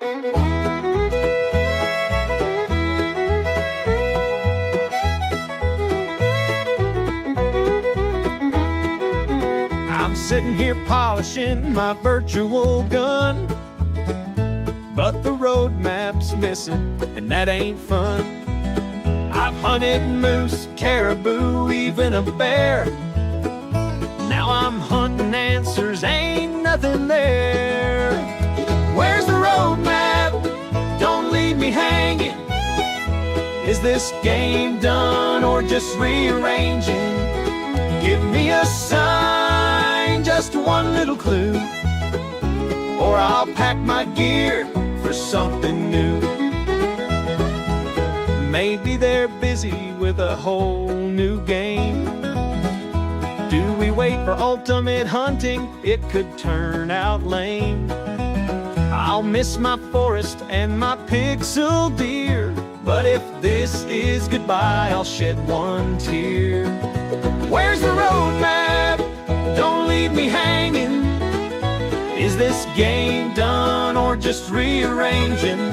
I'm sitting here polishing my virtual gun, but the road map's missing, and that ain't fun. I've hunted moose, caribou, even a bear. Now I'm hunting answers, ain't nothing there. Where's the road map? Don't leave me hanging. Is this game done or just rearranging? Give me a sign, just one little clue, or I'll pack my gear for something new. Maybe they're busy with a whole new game. Do we wait for ultimate hunting? It could turn out lame. I'll miss my forest and my pixel deer, but if this is goodbye, I'll shed one tear. Where's the road map? Don't leave me hanging. Is this game done or just rearranging?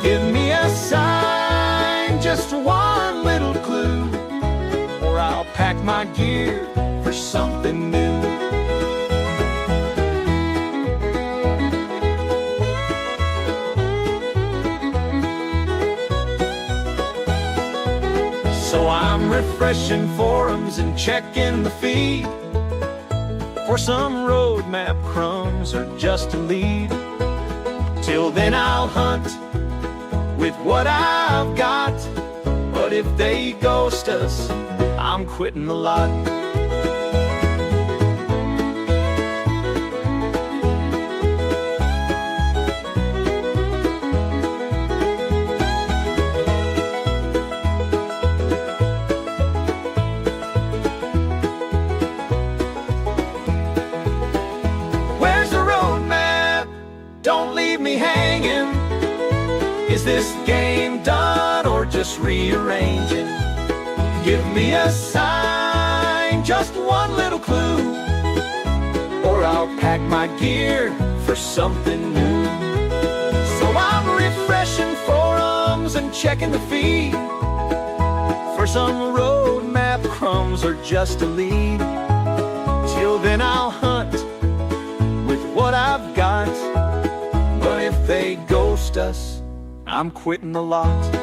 Give me a sign, just one little clue, or I'll pack my gear for something new. So I'm refreshing forums and checking the feed for some road map crumbs or just a lead. Till then I'll hunt with what I've got, but if they ghost us, I'm quitting the lot. Don't leave me hanging. Is this game done or just rearranging? Give me a sign, just one little clue, or I'll pack my gear for something new. So I'm refreshing forums and checking the feed for some road map crumbs or just a lead. Till then I'll hunt with what I've got, but if they ghost us, I'm quitting the lot.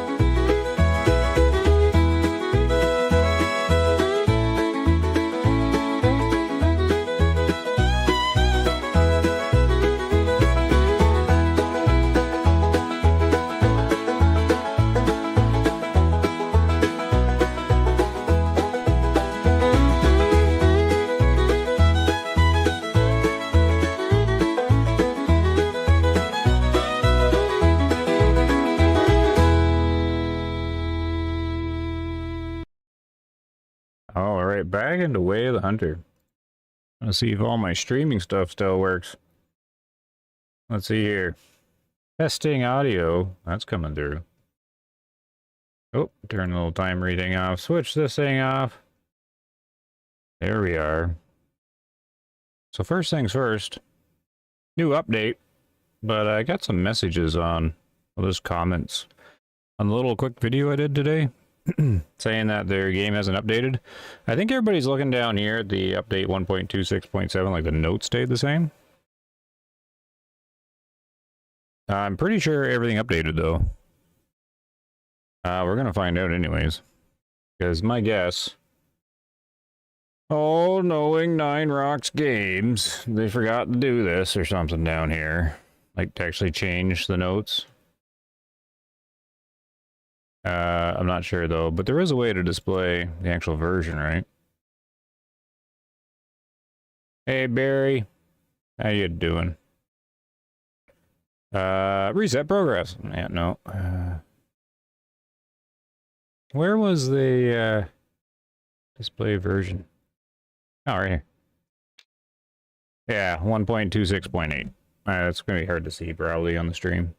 Alright, back into Way of the Hunter. Let's see if all my streaming stuff still works. Let's see here. Testing audio. That's coming through. Oh, turn the little time reading off. Switch this thing off. There we are. So first things first. New update. But I got some messages on, well, there's comments on the little quick video I did today. Saying that their game hasn't updated. I think everybody's looking down here at the update 1.26.7, like the notes stayed the same. I'm pretty sure everything updated though. We're gonna find out anyways. Because my guess... Oh, knowing Nine Rocks Games, they forgot to do this or something down here. Like to actually change the notes. I'm not sure though, but there is a way to display the actual version, right? Hey Barry, how you doing? Reset progress. Yeah, no. Where was the display version? Oh, right here. Yeah, 1.26.8. That's gonna be hard to see probably on the stream,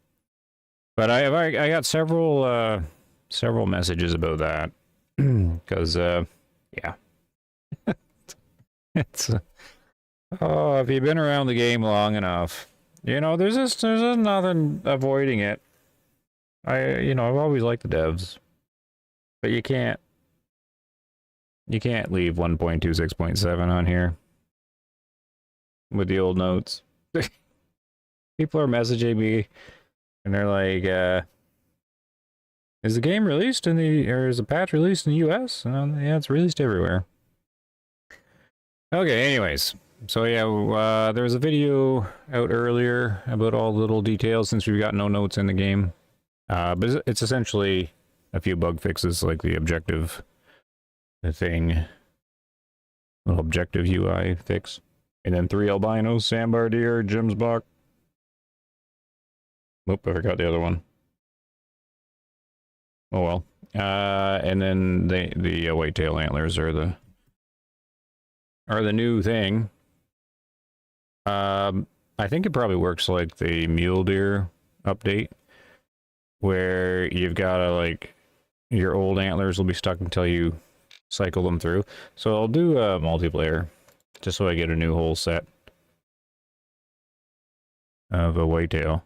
but I got several messages about that because yeah. It's oh, if you've been around the game long enough, You know, there's just nothing avoiding it. I've always liked the devs, but you can't leave 1.26.7 on here with the old notes. People are messaging me and they're like, is the game released or is the patch released in the US? Yeah, it's released everywhere. Okay, anyways. So yeah, there was a video out earlier about all the little details since we've got no notes in the game. But it's essentially a few bug fixes like the objective thing. Little objective UI fix. And then 3 albinos, sandbar deer, Jim's buck. Oop, I forgot the other one. Oh well. And then the whitetail antlers are the new thing. I think it probably works like the mule deer update, where you've got to like your old antlers will be stuck until you cycle them through. So I'll do a multiplayer just so I get a new whole set of a whitetail.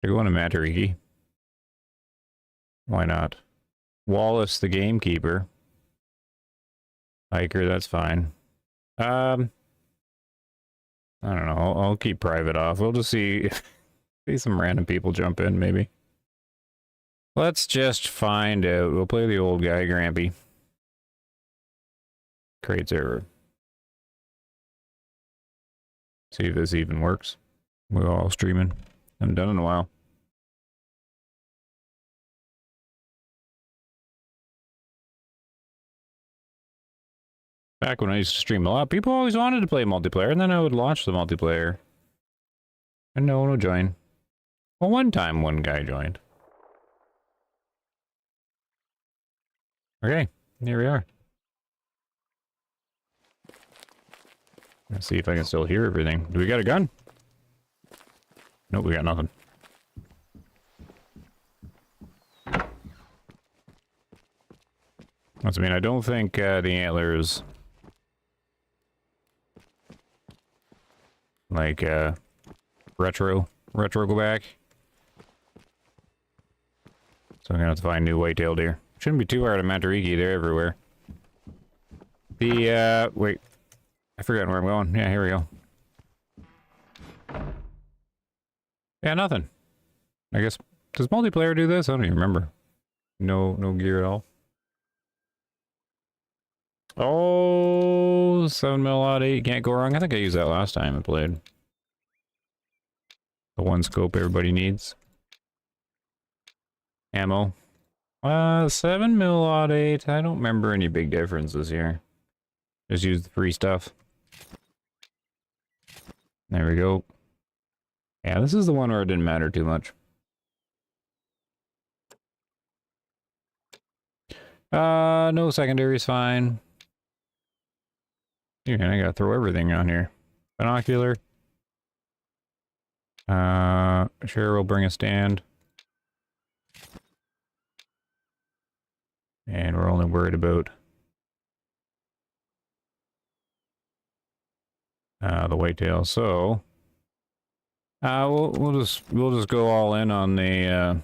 They're going to Matariki. Why not? Wallace the gamekeeper. Hiker, that's fine. I don't know. I'll keep private off. We'll just see some random people jump in, maybe. Let's just find out. We'll play the old guy, Grampy. Create server. See if this even works. We're all streaming. Haven't done it in a while. Back when I used to stream a lot, people always wanted to play multiplayer, and then I would launch the multiplayer. And no one would join. Well, one time one guy joined. Okay, here we are. Let's see if I can still hear everything. Do we got a gun? Nope, we got nothing. That's, I mean, I don't think the antlers like retro go back. So I'm gonna have to find new whitetail deer. Shouldn't be too hard at Matariki, they're everywhere. The wait, I forgot where I'm going. Yeah, here we go. Yeah, nothing. I guess, does multiplayer do this? I don't even remember. No gear at all. Oh, 7mm 8, can't go wrong. I think I used that last time I played. The one scope everybody needs. Ammo. 7mm 8, I don't remember any big differences here. Just use the free stuff. There we go. Yeah, this is the one where it didn't matter too much. No secondary is fine. Yeah, I gotta throw everything on here. Binocular. Sure, we'll bring a stand. And we're only worried about the whitetail. So we'll just go all in on the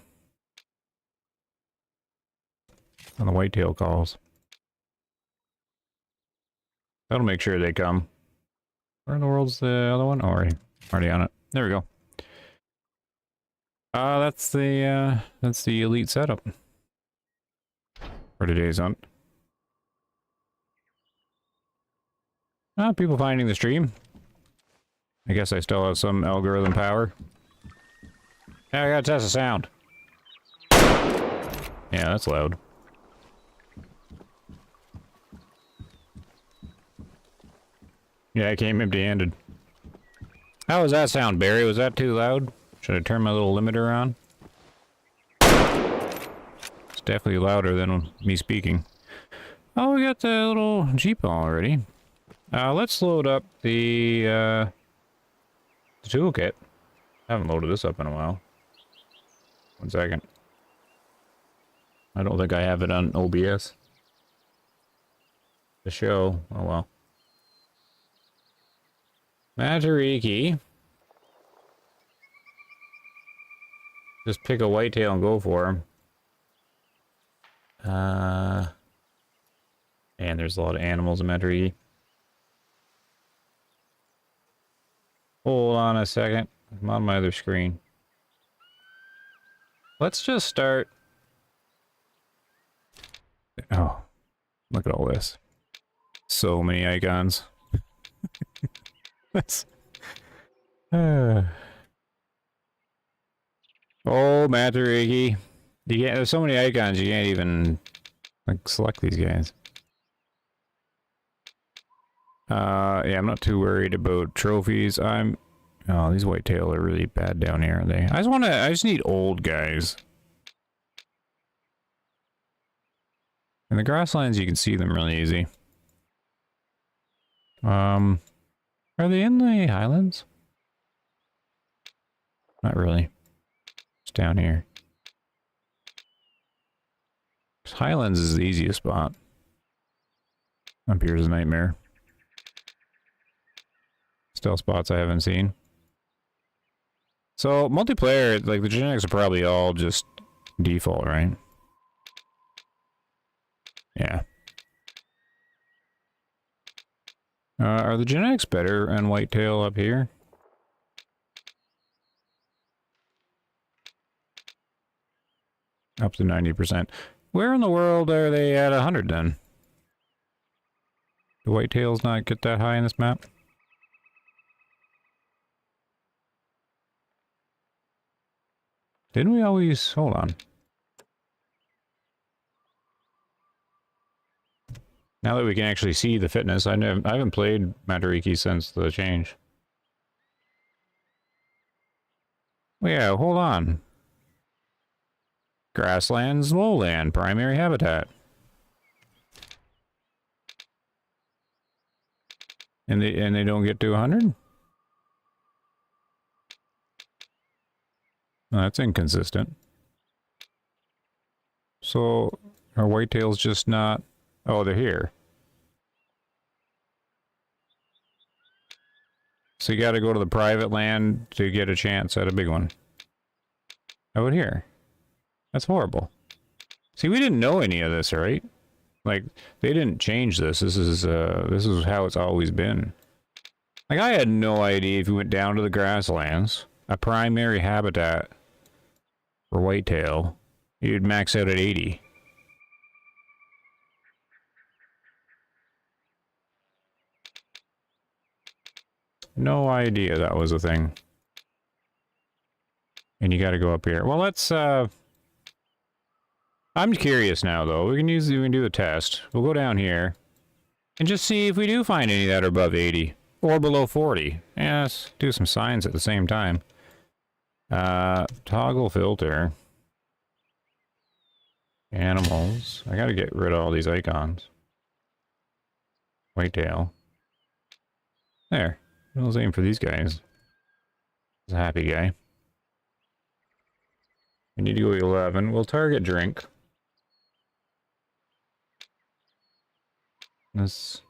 whitetail calls. That'll make sure they come. Where in the world's the other one? Oh, already on it. There we go. That's the elite setup for today's hunt. People finding the stream. I guess I still have some algorithm power. Yeah, I gotta test the sound. Yeah, that's loud. Yeah, I came empty-handed. How was that sound, Barry? Was that too loud? Should I turn my little limiter on? It's definitely louder than me speaking. Oh, we got the little Jeep already. Let's load up the toolkit. I haven't loaded this up in a while. 1 second. I don't think I have it on OBS. The show. Oh well. Matariki. just pick a whitetail and go for him. And there's a lot of animals in Matariki. Hold on a second. I'm on my other screen. Let's just start. Oh, look at all this. So many icons. That's... Oh, Matariki. You can't, there's so many icons, you can't even like select these guys. Yeah, I'm not too worried about trophies. Oh, these whitetail are really bad down here, aren't they? I just need old guys. In the grasslands, you can see them really easy. Are they in the highlands? Not really. It's down here. Highlands is the easiest spot. Up here's a nightmare. Still spots I haven't seen. So, multiplayer, like, the genetics are probably all just default, right? Yeah. Are the genetics better on whitetail up here? Up to 90%. Where in the world are they at 100 then? Do whitetails not get that high in this map? Didn't we always... Hold on. Now that we can actually see the fitness, I haven't played Matariki since the change. Well, yeah, hold on. Grasslands, lowland, primary habitat. And they don't get to 100? Well, that's inconsistent. So, are whitetails just not... Oh, they're here. So you gotta go to the private land to get a chance at a big one. Out here. That's horrible. See, we didn't know any of this, right? Like, they didn't change this. This is how it's always been. Like, I had no idea if you went down to the grasslands, a primary habitat for whitetail, you'd max out at 80. No idea that was a thing. And you gotta go up here. Well, let's, I'm curious now, though. We can do the test. We'll go down here and just see if we do find any that are above 80 or below 40. Yeah, let's do some signs at the same time. Toggle filter. Animals. I gotta get rid of all these icons. Whitetail. There. I was aiming for these guys. He's a happy guy. We need to go 11. We'll target drink. This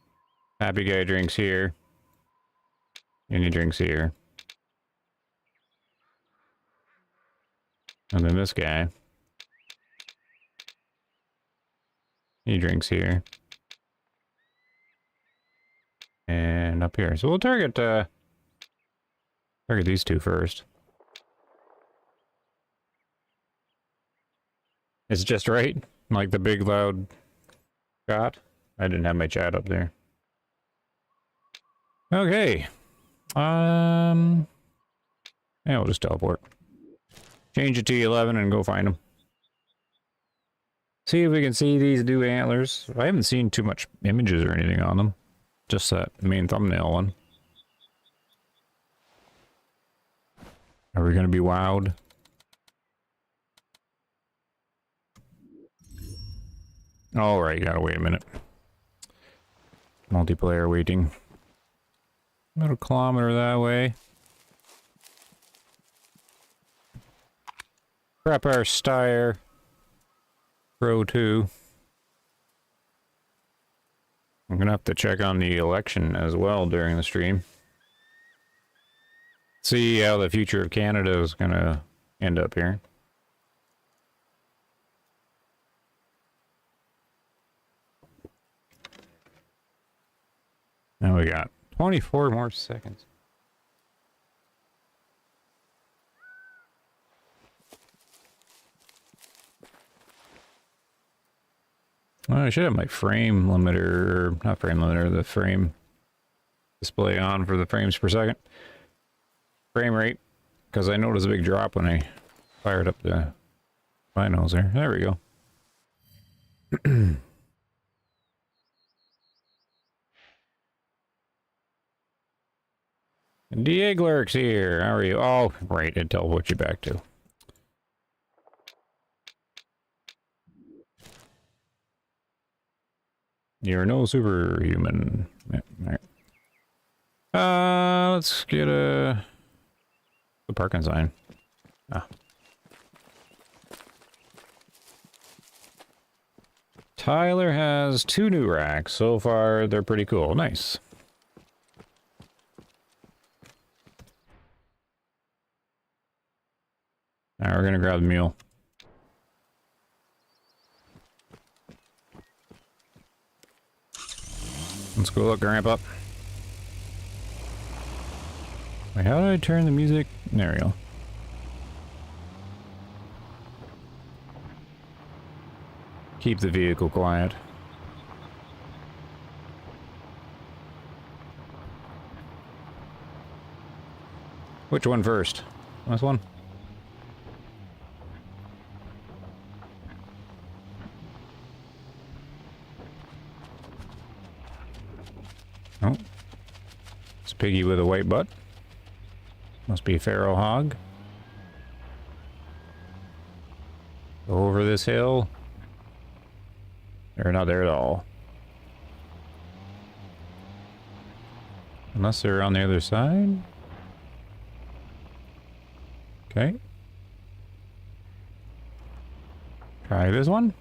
happy guy drinks here. And he drinks here. And then this guy. He drinks here. And up here. So we'll target these two first. It's just right. Like the big loud shot. I didn't have my chat up there. Okay. Yeah, we'll just teleport. Change it to 11 and go find them. See if we can see these new antlers. I haven't seen too much images or anything on them. Just that main thumbnail one. Are we gonna be wowed? Alright, gotta wait a minute. Multiplayer waiting. About a kilometer that way. Prep our Steyr Pro 2. I'm gonna have to check on the election as well during the stream. See how the future of Canada is gonna end up here. Now we got 24 more seconds. Well, I should have my frame limiter, or not frame limiter, the frame display on for the frames per second. Frame rate, because I noticed a big drop when I fired up the binos there. There we go. Dieglerk's here. How are you? Oh, right. It teleports you back to. You're no superhuman. Yeah, all right. Let's get the parking sign. Ah. Tyler has 2 new racks. So far, they're pretty cool. Nice. Now we're gonna grab the mule. Let's go look, ramp up. Wait, how do I turn the music? There we go. Keep the vehicle quiet. Which one first? This one? Oh. It's Piggy with a white butt. Must be a Pharaoh hog. Go over this hill. They're not there at all. Unless they're on the other side. Okay. Try this one.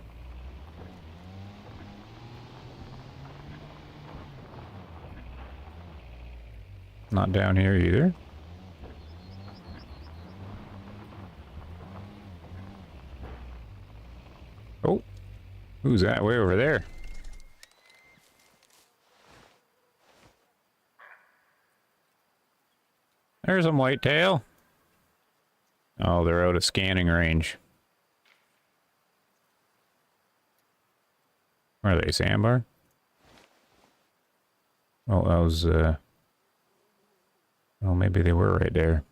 Not down here either. Oh, who's that way over there? There's some whitetail. Oh, they're out of scanning range. Where are they, sandbar? Oh, that was, well, maybe they were right there.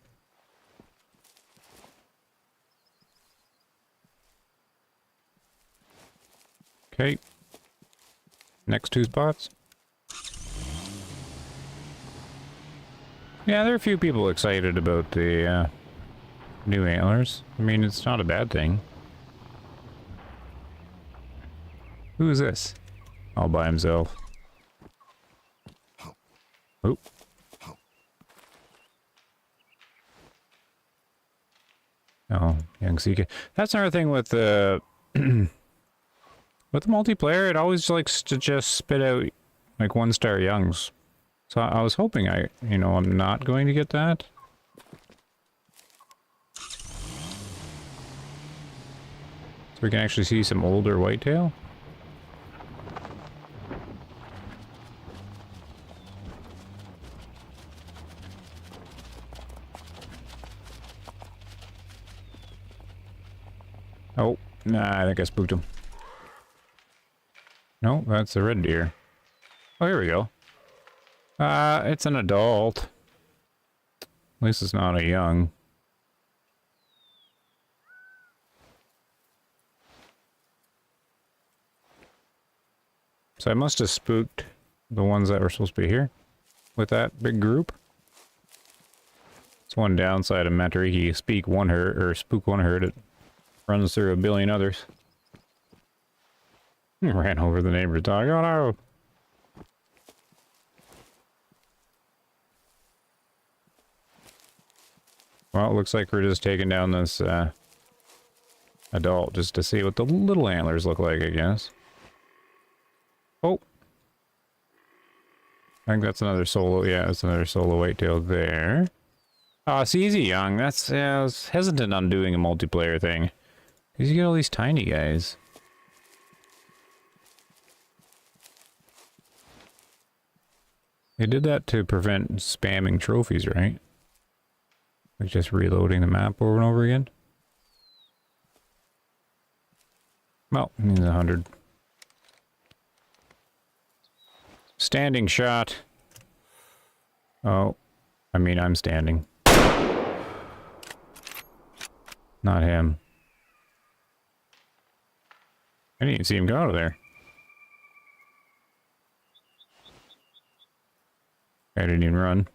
Okay. Next 2 spots. Yeah, there are a few people excited about the new antlers. I mean, it's not a bad thing. Who's this? All by himself. Oop. Oh, young Seeker. That's another thing with the with the multiplayer. It always likes to just spit out like 1-star youngs. So I was hoping I'm not going to get that. So we can actually see some older whitetail. Oh, nah, I think I spooked him. No, that's a red deer. Oh, here we go. It's an adult. At least it's not a young. So I must have spooked the ones that were supposed to be here with that big group. It's one downside of Matariki. Spook one herd, it runs through a billion others. Ran over the neighbor's dog. Oh no! Well, it looks like we're just taking down this adult just to see what the little antlers look like, I guess. Oh! I think that's another solo. Yeah, that's another solo whitetail there. Oh, it's easy, young. That's, yeah, I was hesitant on doing a multiplayer thing. Because you get all these tiny guys. They did that to prevent spamming trophies, right? Like just reloading the map over and over again. Well, it needs 100. Standing shot. Oh, I mean, I'm standing. Not him. I didn't even see him go out of there. I didn't even run.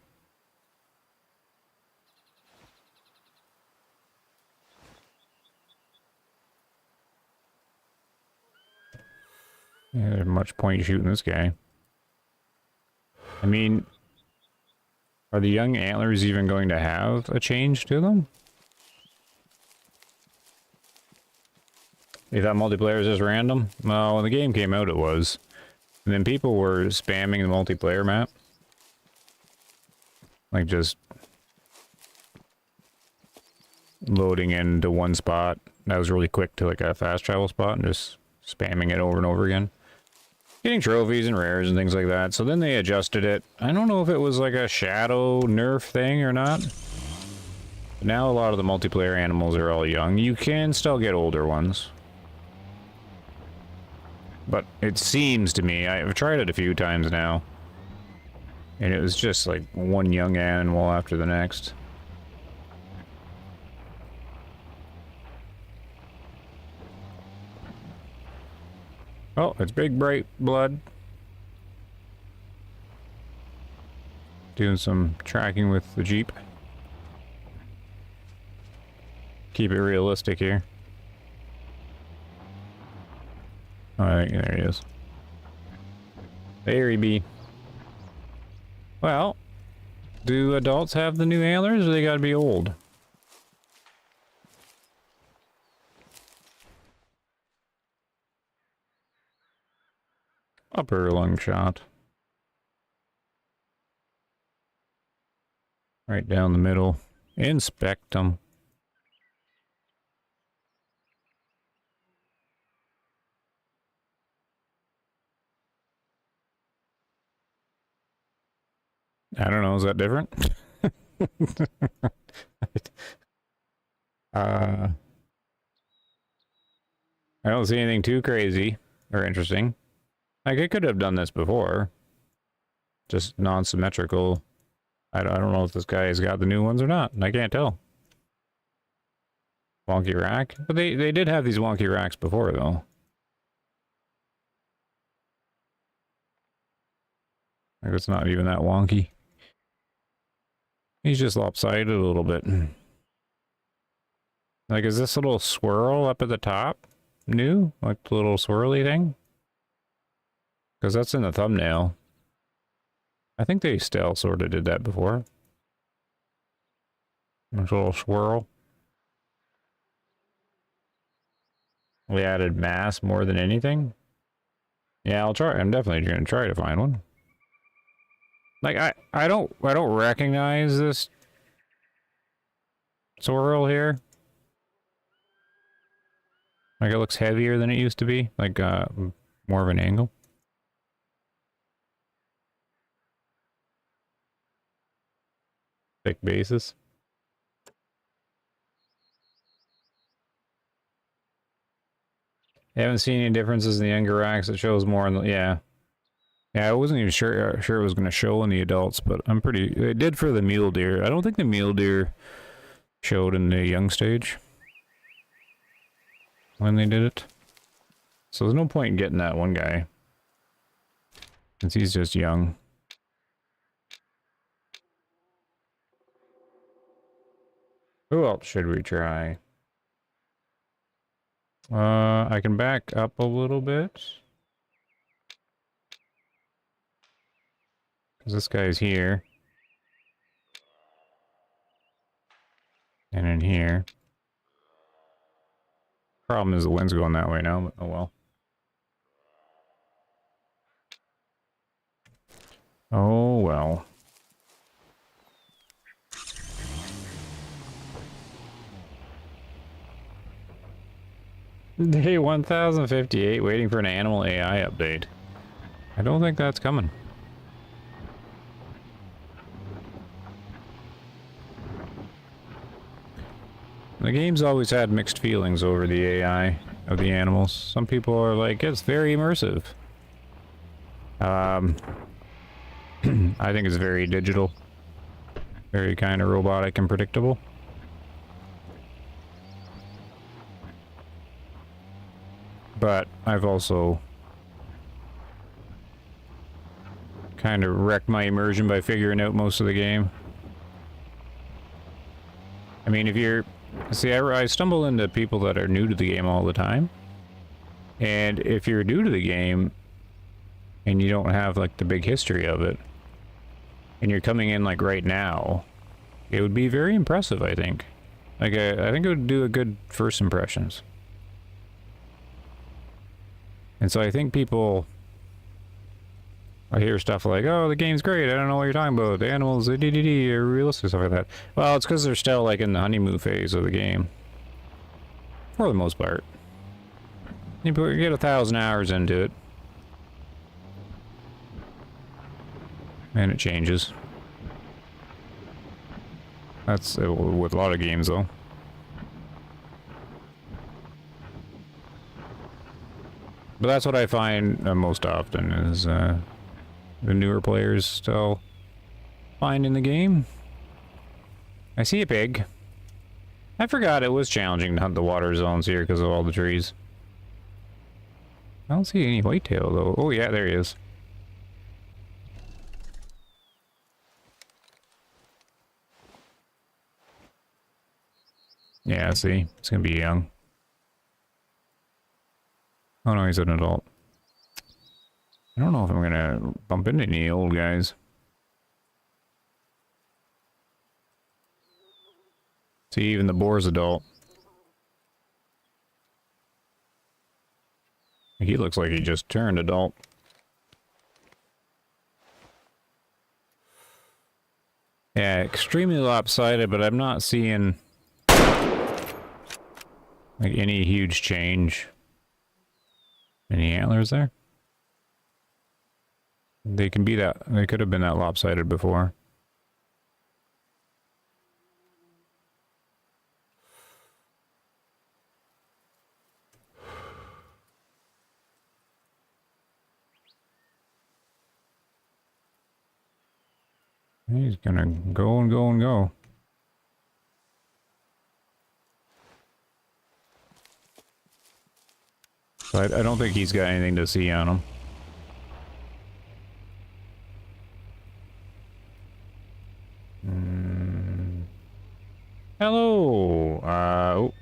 Yeah, there's much point shooting this guy. I mean, are the young antlers even going to have a change to them? You thought multiplayer is just random? Well, when the game came out, it was. And then people were spamming the multiplayer map. Like just loading into one spot. That was really quick to like a fast travel spot and just spamming it over and over again. Getting trophies and rares and things like that. So then they adjusted it. I don't know if it was like a shadow nerf thing or not. But now a lot of the multiplayer animals are all young. You can still get older ones. But it seems to me, I've tried it a few times now. And it was just like one young animal after the next. Oh, it's big bright blood. Doing some tracking with the Jeep. Keep it realistic here. Alright, there he is. There he be. Well, do adults have the new antlers, or they gotta be old? Upper lung shot. Right down the middle. Inspect them. I don't know, is that different? I don't see anything too crazy or interesting. Like, I could have done this before. Just non-symmetrical. I don't know if this guy has got the new ones or not. I can't tell. Wonky rack? But they did have these wonky racks before, though. Like, it's not even that wonky. He's just lopsided a little bit. Like, is this little swirl up at the top new? Like the little swirly thing? Because that's in the thumbnail. I think they still sort of did that before. There's a little swirl. We added mass more than anything. Yeah, I'll try. I'm definitely going to try to find one. Like, I don't recognize this swirl here. Like, it looks heavier than it used to be. Like, more of an angle. Thick bases. You haven't seen any differences in the younger racks. It shows more in the, yeah. Yeah, I wasn't even sure it was going to show in the adults, but I'm pretty... It did for the mule deer. I don't think the mule deer showed in the young stage when they did it. So there's no point in getting that one guy, since he's just young. Who else should we try? I can back up a little bit. Because this guy's here. And in here. Problem is the wind's going that way now, but oh well. Oh well. Day 1058, waiting for an animal AI update. I don't think that's coming. The game's always had mixed feelings over the AI of the animals. Some people are like, it's very immersive. I think it's very digital. Very kind of robotic and predictable. But I've also kind of wrecked my immersion by figuring out most of the game. I mean, if you're... See, I stumble into people that are new to the game all the time. And if you're new to the game, and you don't have, like, the big history of it, and you're coming in, like, right now, it would be very impressive, I think. Like, I think it would do a good first impressions. And so I think people... I hear stuff like, oh, the game's great, I don't know what you're talking about, the animals, are realistic, stuff like that. Well, it's because they're still, like, in the honeymoon phase of the game. For the most part. You get 1,000 hours into it. And it changes. That's with a lot of games, though. But that's what I find most often, is, the newer players still finding the game. I see a pig. I forgot it was challenging to hunt the water zones here because of all the trees. I don't see any whitetail though. Oh yeah, there he is. Yeah, see, it's gonna be young. Oh no, he's an adult. I don't know if I'm gonna bump into any old guys. See, even the boar's adult. He looks like he just turned adult. Yeah, extremely lopsided, but I'm not seeing like any huge change. Any antlers there? They can be that, they could have been that lopsided before. He's gonna go and go and go. But I don't think he's got anything to see on him. Hello, oh.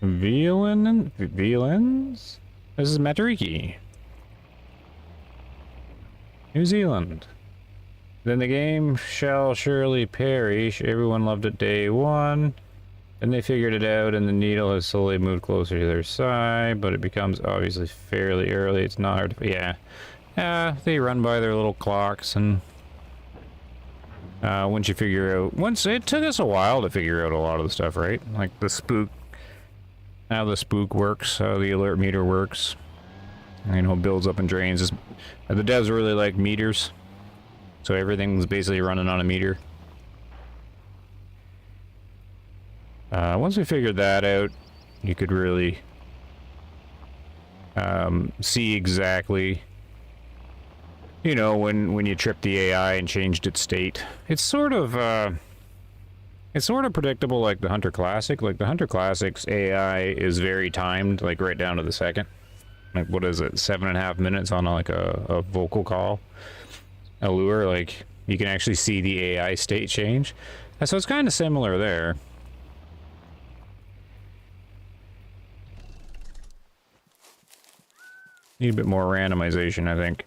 Violins? This is Matariki. New Zealand. Then the game shall surely perish. Everyone loved it day one. Then they figured it out and the needle has slowly moved closer to their side, but it becomes obviously fairly early. It's not hard to... Yeah. They run by their little clocks and... once you figure out... it took us a while to figure out a lot of the stuff, right? Like the spook... How the spook works, how the alert meter works. You know, builds up and drains. The devs really like meters. So everything's basically running on a meter. Once we figured that out, you could really see exactly, you know, when you tripped the AI and changed its state. It's sort of predictable like the Hunter Classic. Like the Hunter Classic's AI is very timed, like right down to the second. Like what is it, 7.5 minutes on like a vocal call. A lure, like you can actually see the AI state change. And so it's kind of similar there. Need a bit more randomization, I think.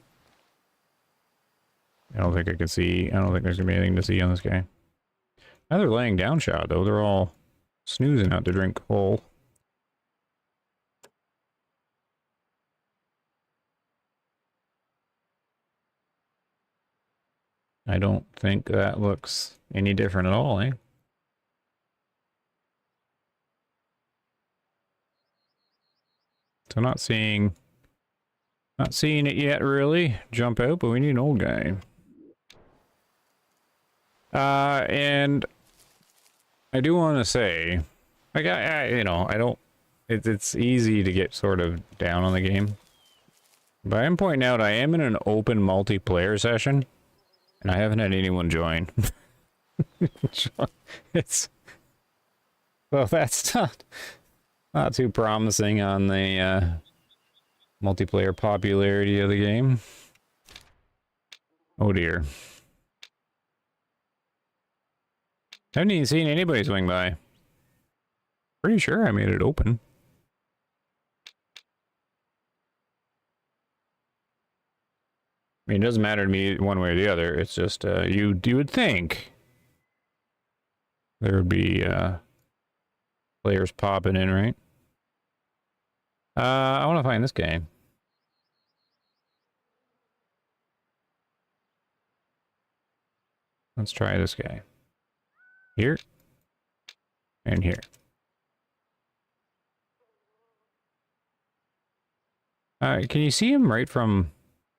I don't think there's gonna be anything to see on this guy. Another laying down shot though, they're all snoozing out to drink whole. I don't think that looks any different at all, eh? So not seeing it yet really jump out, but we need an old guy. And I do want to say Like, you know, I don't... It's easy to get sort of down on the game. But I am pointing out I am in an open multiplayer session, and I haven't had anyone join. It's... Well, that's not too promising on the multiplayer popularity of the game. Oh dear. Haven't even seen anybody swing by. Pretty sure I made it open. I mean, it doesn't matter to me one way or the other. It's just, you would think there would be players popping in, right? I want to find this guy. Let's try this guy. Here. And here. Can you see him right from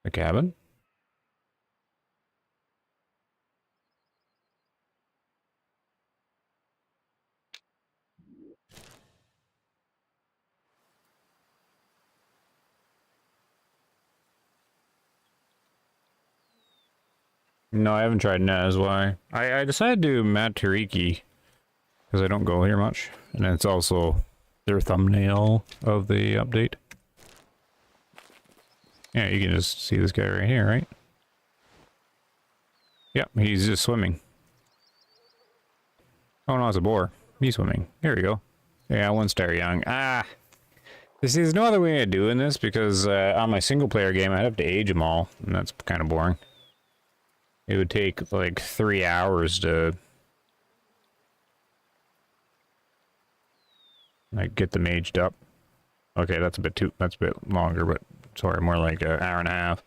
the cabin? No, I haven't tried Naz. Why? I decided to do Matariki because I don't go here much, and it's also their thumbnail of the update. Yeah, you can just see this guy right here, right? Yep, he's just swimming. Oh no, it's a boar. He's swimming. Here we go. Yeah, 1-star young. Ah! See, there's no other way of doing this because on my single player game I'd have to age them all, and that's kind of boring. It would take like 3 hours to like get them aged up. Okay, that's a bit longer, but sorry, more like an hour and a half.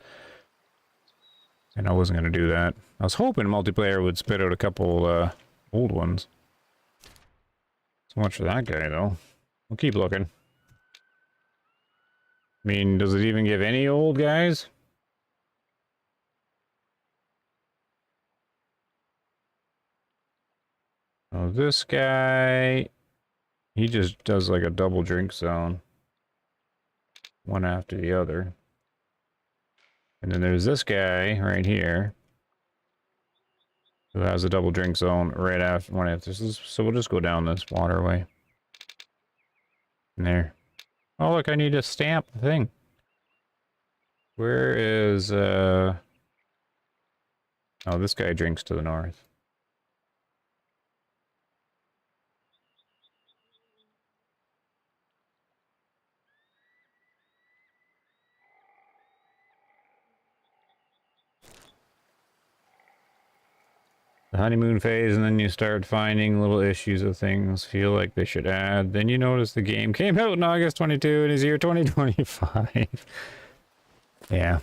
And I wasn't gonna do that. I was hoping multiplayer would spit out a couple old ones. So much for that guy though. We'll keep looking. I mean, does it even give any old guys? Oh, this guy, he just does like a double drink zone. One after the other. And then there's this guy right here who has a double drink zone right after one after this. So we'll just go down this waterway. And there. Oh, look, I need to stamp the thing. Where is, oh, this guy drinks to the north. The honeymoon phase, and then you start finding little issues of things feel like they should add. Then you notice the game came out in August 22 and is year 2025. Yeah.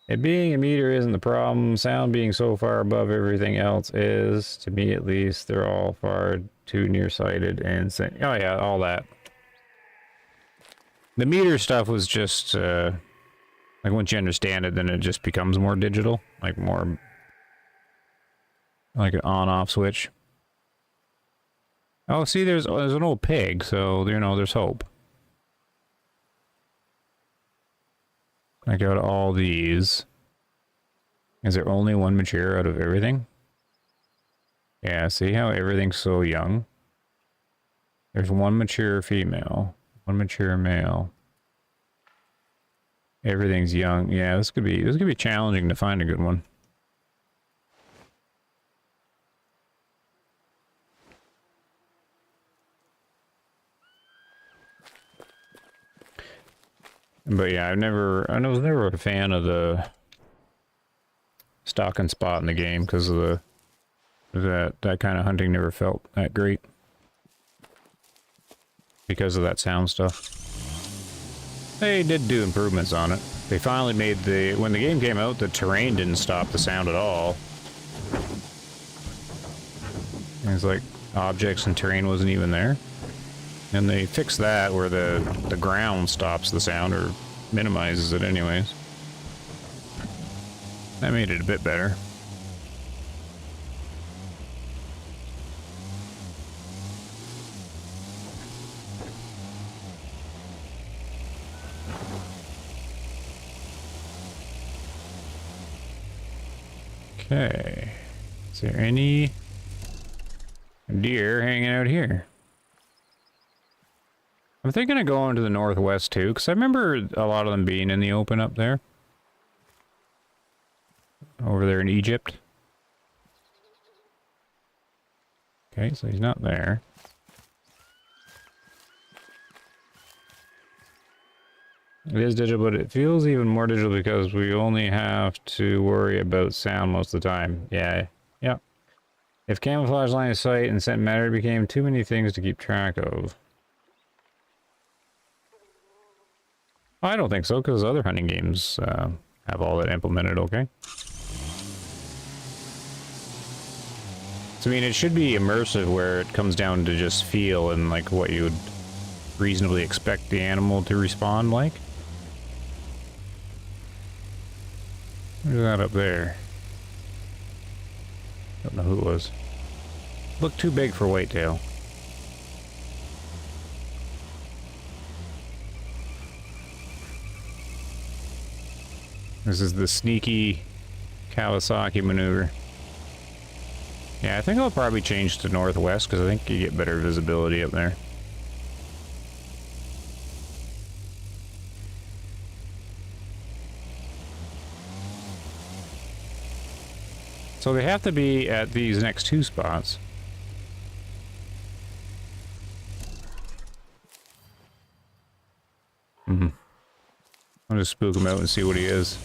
It being a meter isn't the problem. Sound being so far above everything else is, to me at least. They're all far too nearsighted and oh yeah, all that. The meter stuff was just like once you understand it, then it just becomes more digital, like more like an on-off switch. Oh, see, there's an old pig, so you know there's hope. I go to all these. Is there only one mature out of everything? Yeah, see how everything's so young? There's one mature female, one mature male. Everything's young. Yeah, this could be challenging to find a good one. But yeah, I was never a fan of the stock and spot in the game because of that kind of hunting never felt that great because of that sound stuff. They did do improvements on it. They finally made when the game came out, the terrain didn't stop the sound at all. It's like objects and terrain wasn't even there. And they fixed that where the ground stops the sound or minimizes it anyways. That made it a bit better. Okay. Is there any deer hanging out here? I'm thinking of going to the northwest too, because I remember a lot of them being in the open up there. Over there in Egypt. Okay, so he's not there. It is digital, but it feels even more digital because we only have to worry about sound most of the time. Yeah, yeah. If camouflage, line of sight, and scent matter became too many things to keep track of. I don't think so, because other hunting games have all that implemented, okay? So, I mean, it should be immersive where it comes down to just feel and, like, what you would reasonably expect the animal to respond like. Where's that up there? Don't know who it was. Looked too big for whitetail. This is the sneaky Kawasaki maneuver. Yeah, I think I'll probably change to northwest because I think you get better visibility up there. So they have to be at these next two spots. I'll just spook him out and see what he is.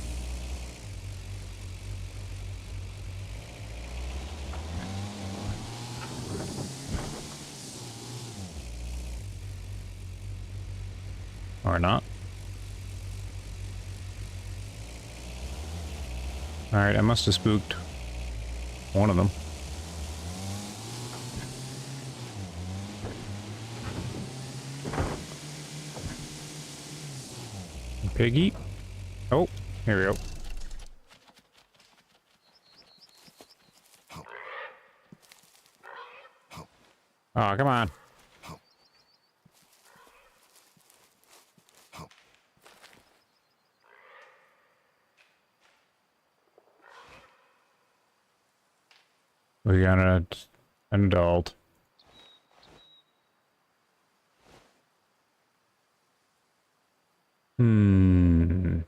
Or not. Alright, I must have spooked one of them. Piggy. Oh, here we go. Oh, come on. We got an adult. Come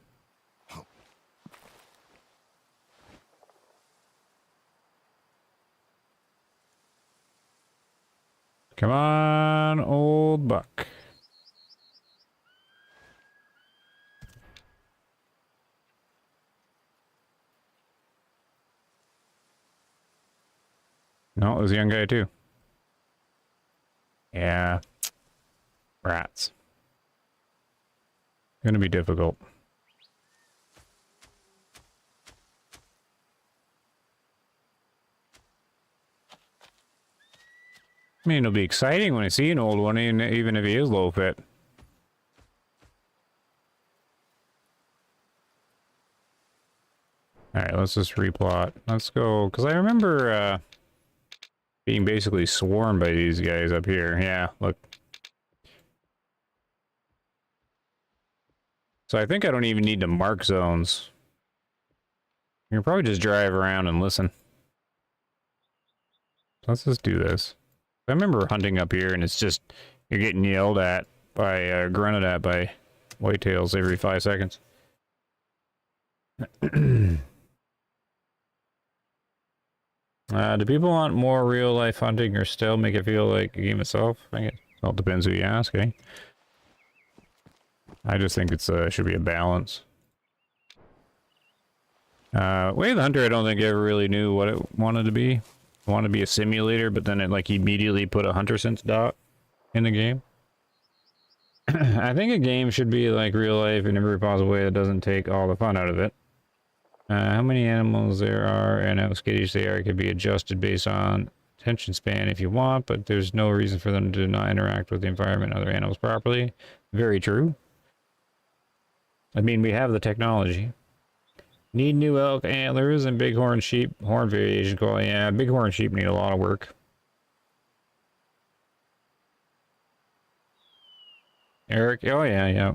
on, old buck. No, it was a young guy too. Yeah. Rats. Gonna be difficult. I mean, it'll be exciting when I see an old one, even if he is low fit. Alright, let's just replot. Let's go, because I remember being basically swarmed by these guys up here. Yeah, look. So I think I don't even need to mark zones. You can probably just drive around and listen. Let's just do this. I remember hunting up here and it's just, you're getting yelled at by, grunted at by whitetails every 5 seconds. Do people want more real life hunting or still make it feel like a game itself? I think it all depends who you ask, eh? I just think it's should be a balance. Way of the Hunter, I don't think ever really knew what it wanted to be. It wanted to be a simulator, but then it like immediately put a hunter sense dot in the game. I think a game should be like real life in every possible way that doesn't take all the fun out of it. How many animals there are and how skittish they are can be adjusted based on attention span if you want, but there's no reason for them to not interact with the environment and other animals properly. Very true. I mean, we have the technology. Need new elk antlers and bighorn sheep horn variation quality. Yeah, bighorn sheep need a lot of work. Eric, oh yeah.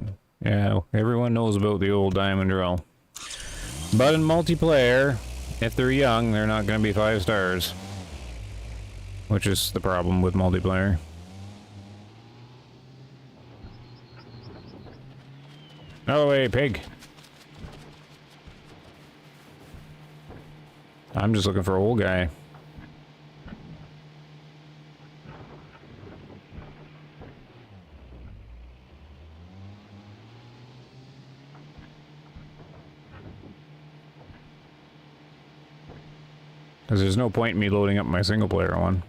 Everyone knows about the old diamond drill. But in multiplayer, If they're young, they're not going to be 5 stars. Which is the problem with multiplayer. No way, pig. I'm just looking for an old guy. Because there's no point in me loading up my single player one.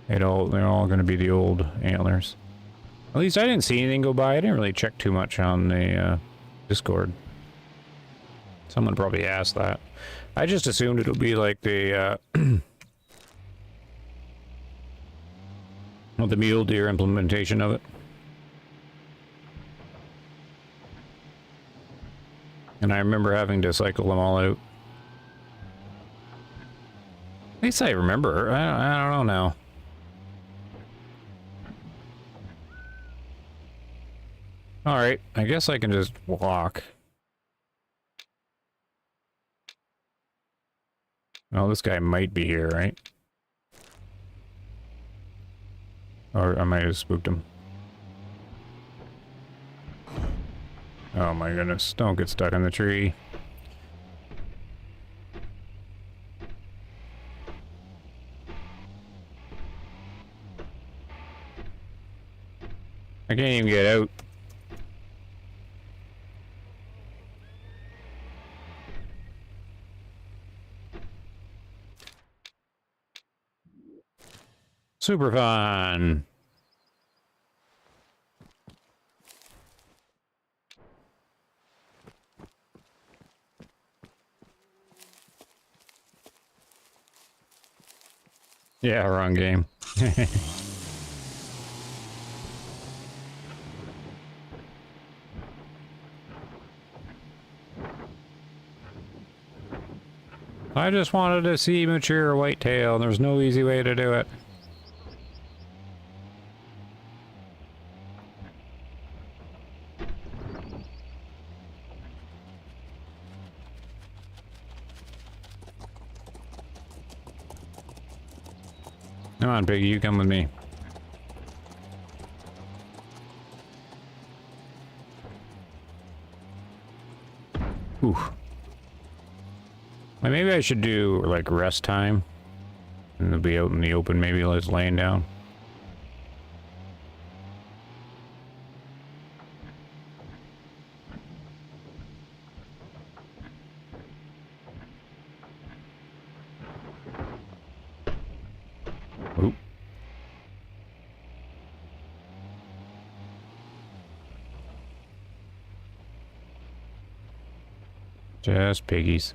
They're all going to be the old antlers. At least I didn't see anything go by. I didn't really check too much on the Discord. Someone probably asked that. I just assumed it'll be like the well, the mule deer implementation of it. And I remember having to cycle them all out. At least I remember. I don't know now. Alright, I guess I can just walk. Oh, this guy might be here, right? Or I might have spooked him. Oh my goodness, don't get stuck in the tree. I can't even get out. Super fun. Yeah, wrong game. I just wanted to see mature whitetail. There's no easy way to do it. Come on, Piggy, you come with me. Ooh. Well, maybe I should do, like, rest time. And they'll be out in the open, maybe just laying down. Oop. Just piggies.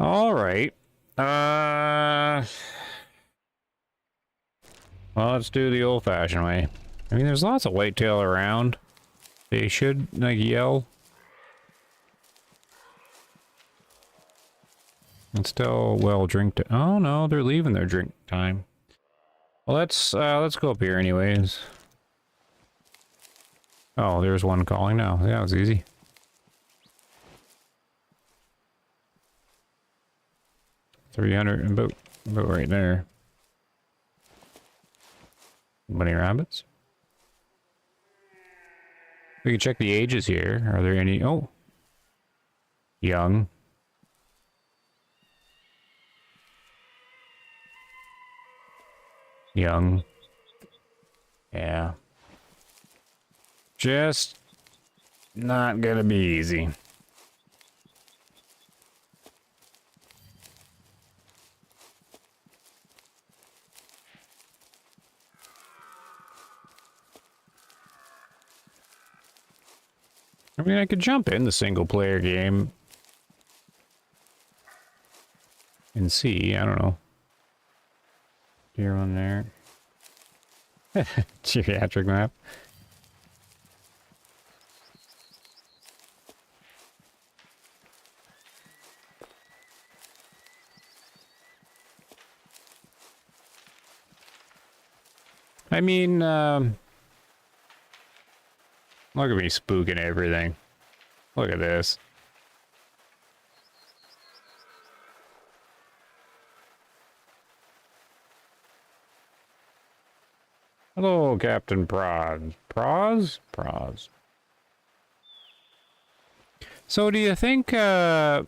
All right. Well, let's do the old-fashioned way. I mean, there's lots of whitetail around. They should, like, yell. It's still well drink. Oh no, they're leaving their drink time. Well, let's go up here anyways. Oh, there's one calling now. Yeah, it's easy. $300, about right there. Bunny rabbits. We can check the ages here. Are there any? Oh, young. Young. Yeah. Just not gonna be easy. I mean, I could jump in the single player game and see. I don't know. Deer on there. Geriatric map. I mean, look at me spooking everything. Look at this. Hello, Captain Proz. Proz? So do you think, if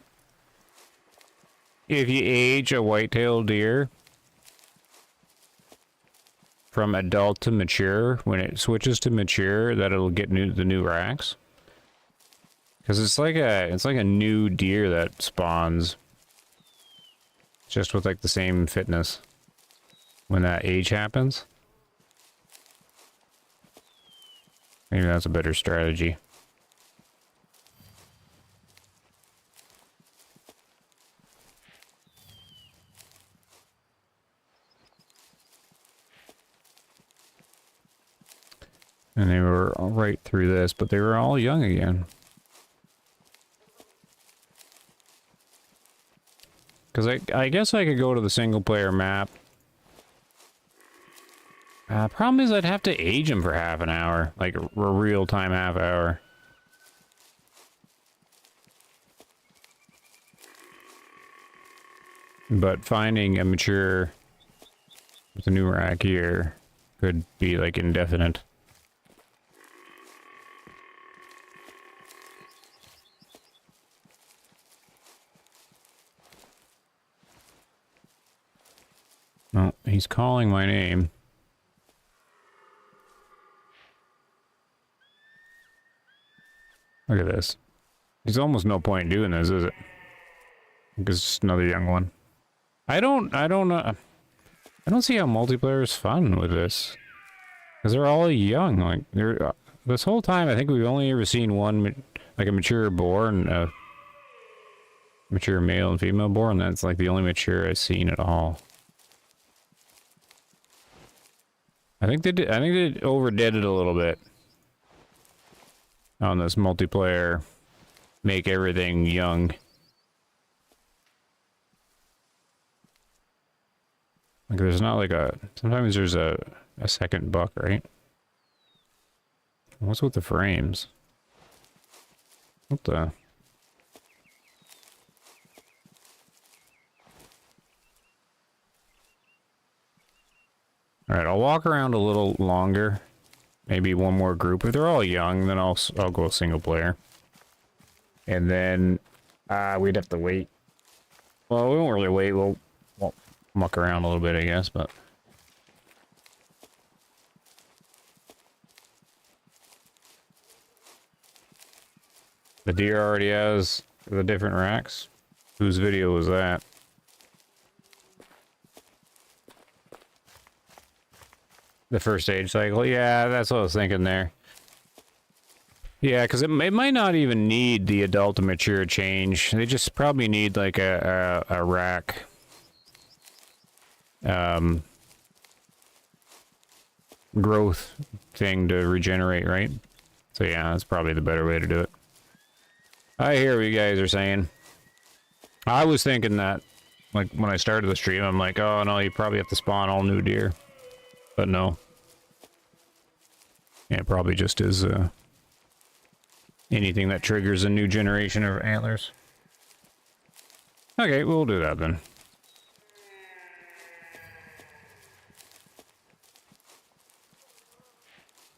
you age a whitetail deer from adult to mature, when it switches to mature, that it'll get the new racks? Because it's like a new deer that spawns, just with like the same fitness when that age happens. Maybe that's a better strategy. And they were all right through this, but they were all young again. Because I guess I could go to the single player map. Problem is I'd have to age them for half an hour. Like a real time half hour. But finding a mature with a new rack here could be like indefinite. Oh, he's calling my name. Look at this. There's almost no point in doing this, is it? Because it's just another young one. I don't see how multiplayer is fun with this. Because they're all young. Like, they're, this whole time, I think we've only ever seen one, like a mature boar and a mature male and female boar, and that's like the only mature I've seen at all. I think they overdid it a little bit on this multiplayer. Make everything young. Like there's not like a, sometimes there's a second buck, right? What's with the frames? What the? Alright, I'll walk around a little longer. Maybe one more group. If they're all young, then I'll go single player. And then, we'd have to wait. Well, we won't really wait. We'll muck around a little bit, I guess, but... The deer already has the different racks. Whose video was that? The first age cycle? Yeah, that's what I was thinking there. Yeah, because it might not even need the adult to mature change. They just probably need like a rack. Growth thing to regenerate, right? So yeah, that's probably the better way to do it. I hear what you guys are saying. I was thinking that, like, when I started the stream, I'm like, oh no, you probably have to spawn all new deer. But no. Yeah, it probably just is anything that triggers a new generation of antlers. Okay, we'll do that then.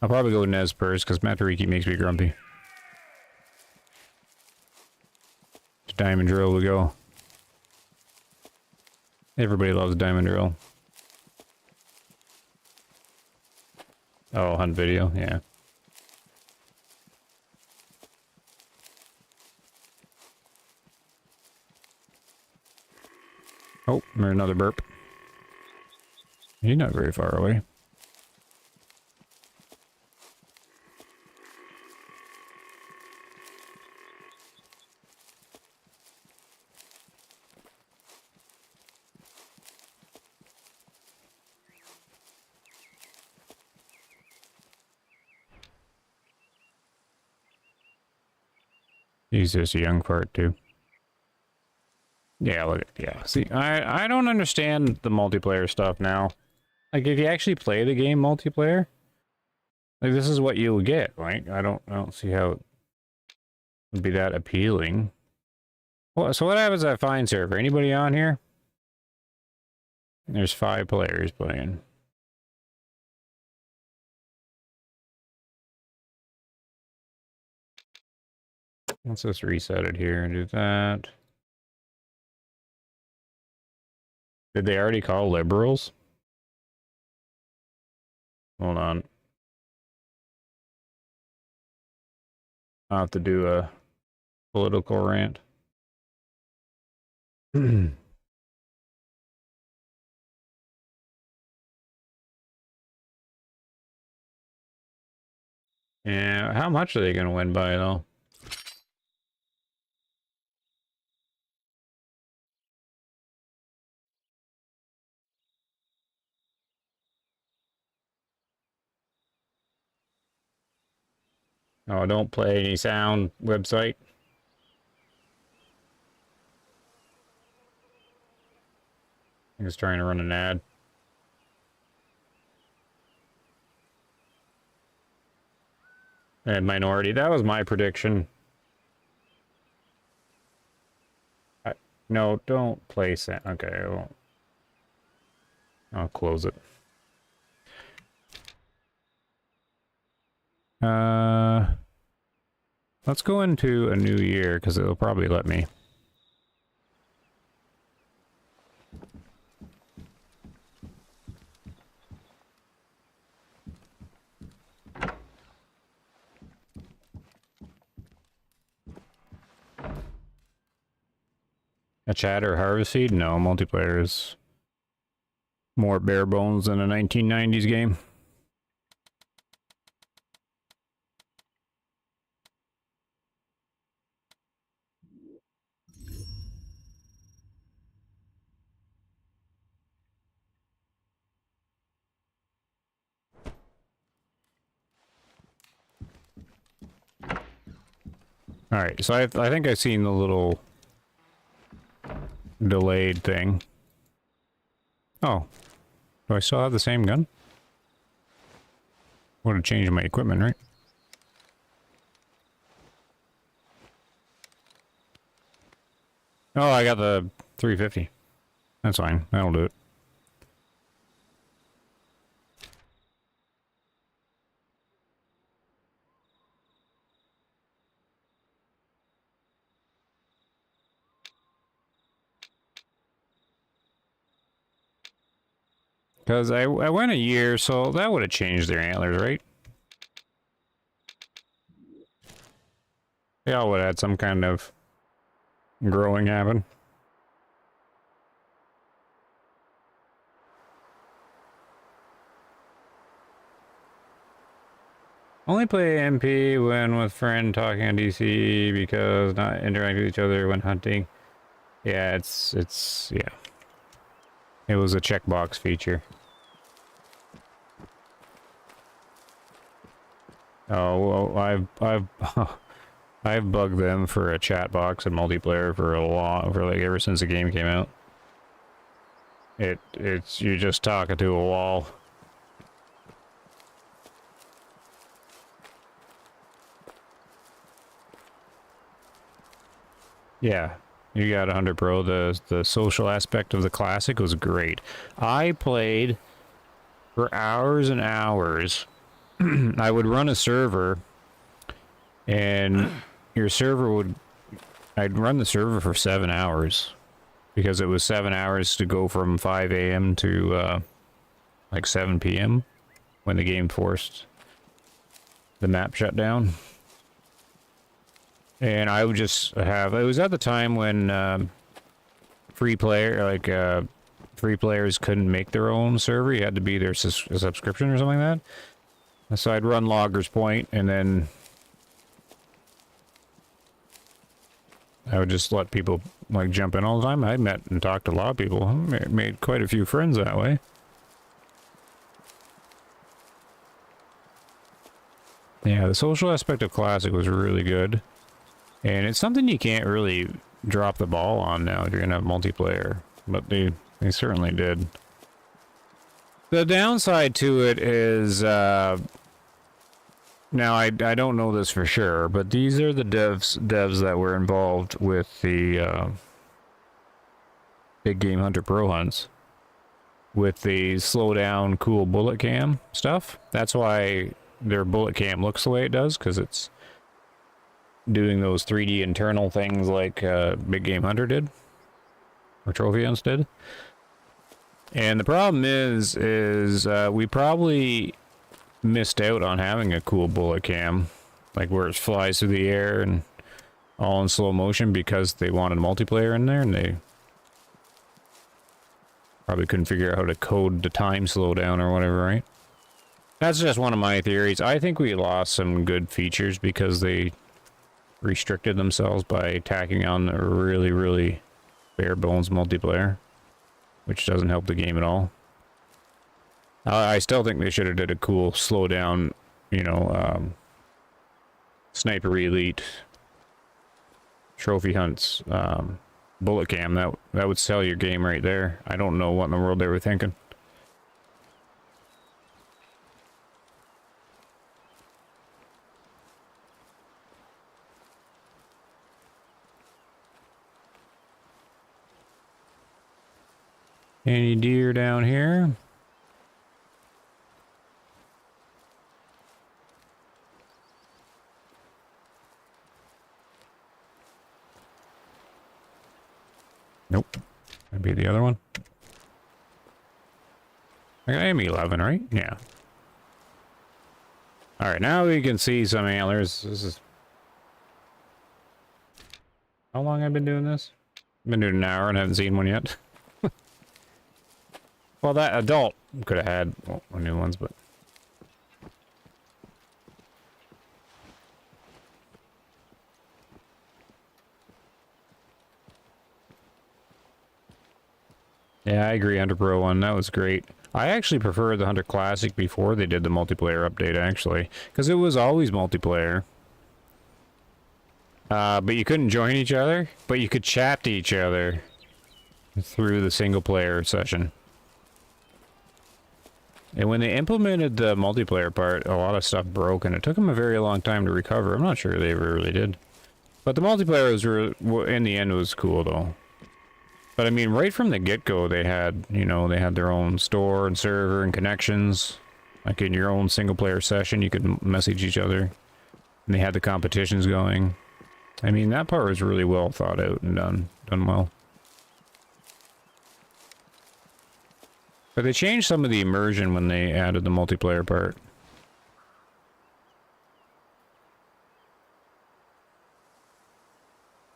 I'll probably go Nez first, because Matariki makes me grumpy. To diamond drill we go. Everybody loves diamond drill. Oh, hunt video, yeah. Oh, there's another burp. He's not very far away. He's just a young part too. Yeah, look at, yeah. See, I don't understand the multiplayer stuff now. Like, if you actually play the game multiplayer, like, this is what you'll get. Like, I don't see how it would be that appealing. Well, so what happens at Find server? Anybody on here? There's 5 players playing. Let's just reset it here and do that. Did they already call liberals? Hold on. I'll have to do a political rant. Yeah, how much are they going to win by, though? Oh, don't play any sound website. I'm just trying to run an ad. And minority. That was my prediction. No, don't play sound. Okay, I won't. I'll close it. Let's go into a new year because it'll probably let me. A chat or harvest seed? No, multiplayer is more bare bones than a 1990s game. Alright, so I think I've seen the little delayed thing. Oh. Do I still have the same gun? Would have changed my equipment, right? Oh, I got the 350. That's fine. That'll do it. Because I went a year, so that would have changed their antlers, right? They all would have had some kind of growing happen. Only play MP when with friend talking on DC because not interact with each other when hunting. Yeah, it's yeah. It was a checkbox feature. Oh, well, I've bugged them for a chat box and multiplayer for like ever since the game came out. It's you're just talking to a wall. Yeah, you got 100 Pro. The social aspect of the classic was great. I played for hours and hours. I would run a server, and your server would... I'd run the server for 7 hours, because it was 7 hours to go from 5 a.m. to, like 7 p.m. when the game forced the map shut down. And I would just have... It was at the time when free players couldn't make their own server. You had to be their subscription or something like that. So I'd run Logger's Point, and then I would just let people like jump in all the time. I met and talked to a lot of people. Made quite a few friends that way. Yeah, the social aspect of Classic was really good. And it's something you can't really drop the ball on now if you're going to have multiplayer. But they certainly did. The downside to it is, now I don't know this for sure, but these are the devs that were involved with the Big Game Hunter Pro hunts. With the slow down, cool bullet cam stuff. That's why their bullet cam looks the way it does, because it's doing those 3D internal things like Big Game Hunter did, or Trophy Hunts did. And the problem is we probably missed out on having a cool bullet cam, like where it flies through the air and all in slow motion, because they wanted multiplayer in there, and they probably couldn't figure out how to code the time slowdown or whatever, right? That's just one of my theories. I think we lost some good features because they restricted themselves by tacking on a really, really bare bones multiplayer, which doesn't help the game at all. I still think they should have did a cool slow down, you know, Sniper Elite, Trophy Hunts, bullet cam. That would sell your game right there. I don't know what in the world they were thinking. Any deer down here? Nope. That'd be the other one. I got M11, right? Yeah. Alright, now we can see some antlers. This is... How long have I been doing this? I've been doing an hour and haven't seen one yet. Well, that adult could have had new ones, but... Yeah, I agree, Hunter Pro one. That was great. I actually preferred the Hunter Classic before they did the multiplayer update, actually. Because it was always multiplayer. But you couldn't join each other. But you could chat to each other through the single-player session. And when they implemented the multiplayer part, a lot of stuff broke, and it took them a very long time to recover. I'm not sure they ever really did. But the multiplayer was, in the end, was cool, though. But I mean, right from the get-go, they had, you know, they had their own store and server and connections. Like in your own single-player session, you could message each other. And they had the competitions going. I mean, that part was really well thought out and done well. But they changed some of the immersion when they added the multiplayer part.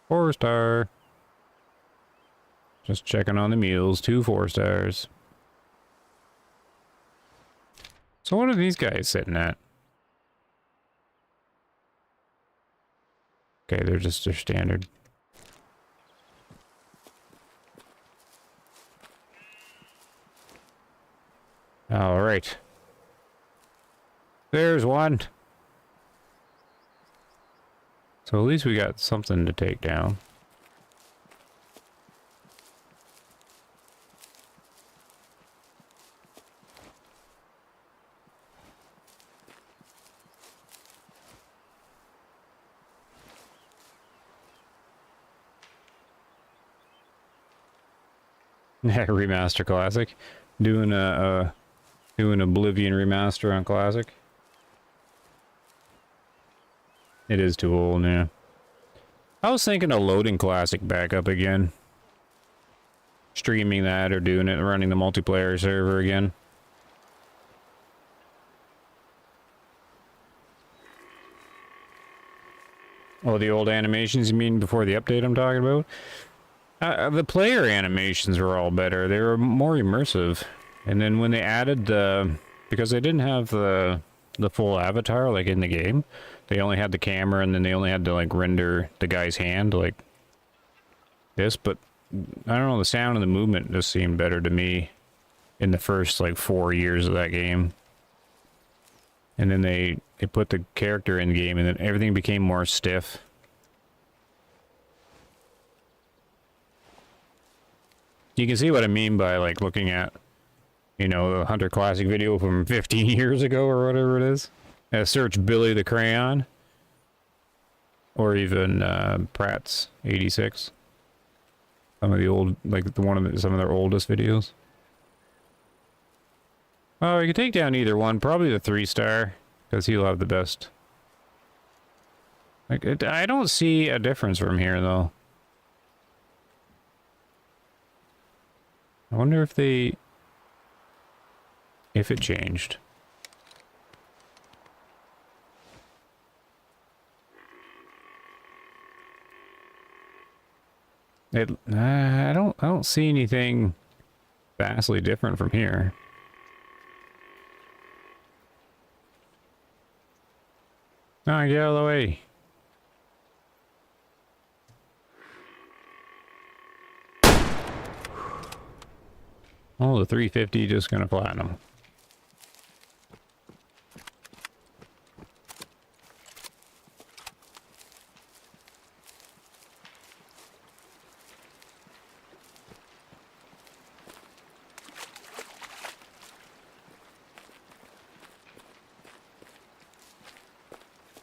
Four-star. Just checking on the mules. 2 4-stars. So what are these guys sitting at? Okay, they're just their standard. All right. There's one. So at least we got something to take down. Remaster Classic. Doing Oblivion remaster on Classic. It is too old, yeah. I was thinking of loading Classic back up again. Streaming that or doing it, running the multiplayer server again. Oh, the old animations you mean before the update I'm talking about? The player animations were all better. They were more immersive. And then when they added the... Because they didn't have the full avatar, like in the game. They only had the camera, and then they only had to, like, render the guy's hand, like this. But, I don't know, the sound and the movement just seemed better to me in the first, like, 4 years of that game. And then they put the character in the game, and then everything became more stiff. You can see what I mean by like looking at, you know, the Hunter Classic video from 15 years ago or whatever it is. Search Billy the Crayon. Or even Pratt's 86. Some of the old, like some of their oldest videos. Oh, you can take down either one. Probably the 3-star, because he'll have the best. Like, I don't see a difference from here, though. I wonder if it changed. I don't see anything vastly different from here. Oh, get out of the way. Oh, the 350 just gonna platinum.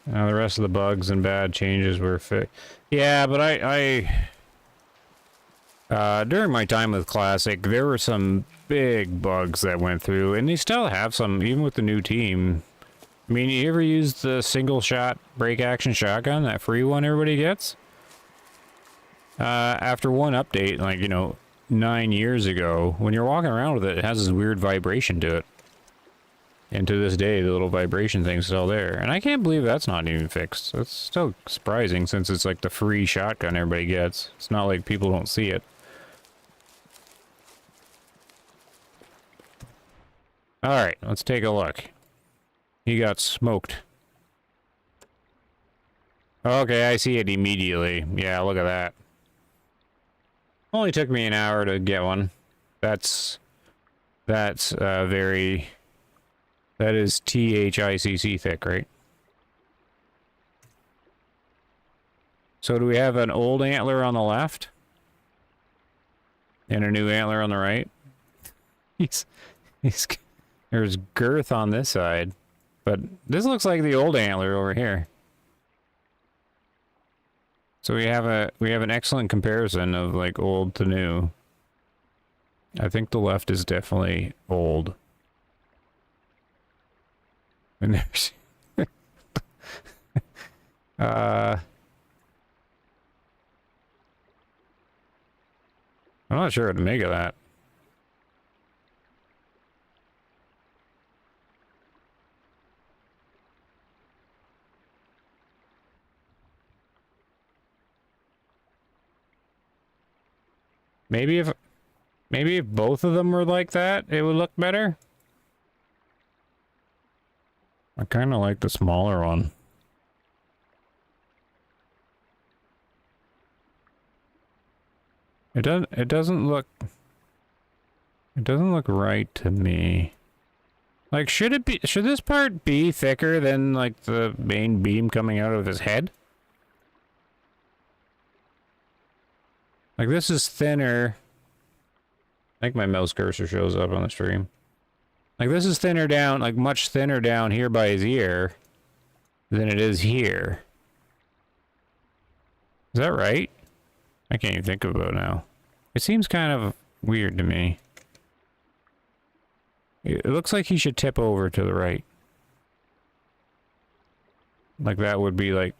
Now the rest of the bugs and bad changes were fixed. Yeah, but during my time with Classic, there were some big bugs that went through, and they still have some, even with the new team. I mean, you ever use the single shot break action shotgun, that free one everybody gets? After one update, like, you know, 9 years ago, when you're walking around with it, it has this weird vibration to it. And to this day, the little vibration thing's still there. And I can't believe that's not even fixed. That's still surprising, since it's like the free shotgun everybody gets. It's not like people don't see it. Alright, let's take a look. He got smoked. Okay, I see it immediately. Yeah, look at that. Only took me an hour to get one. That's very... That is THICC thick, right? So do we have an old antler on the left? And a new antler on the right? There's girth on this side. But this looks like the old antler over here. So we have an excellent comparison of like old to new. I think the left is definitely old. And there's I'm not sure what to make of that. Maybe if both of them were like that, it would look better. I kind of like the smaller one. It doesn't look right to me. Like, should this part be thicker than like the main beam coming out of his head? Like, this is thinner. I think my mouse cursor shows up on the stream. Like, this is thinner down, like much thinner down here by his ear than it is here. Is that right? I can't even think about it now. It seems kind of weird to me. It looks like he should tip over to the right. Like that would be like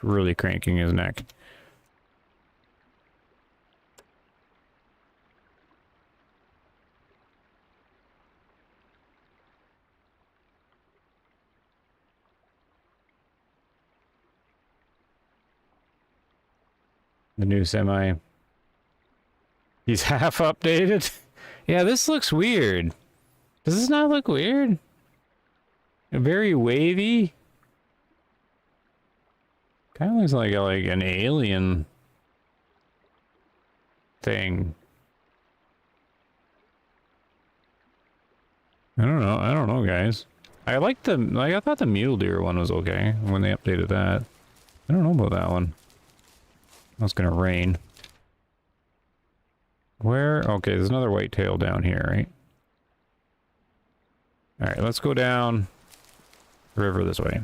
really cranking his neck. The new semi. He's half updated. Yeah, this looks weird. Does this not look weird? Very wavy. Kind of looks like an alien thing. I don't know, guys. I thought the mule deer one was okay when they updated that. I don't know about that one. Oh, it's gonna rain. Where? Okay, there's another whitetail down here, right? Alright, let's go down the river this way.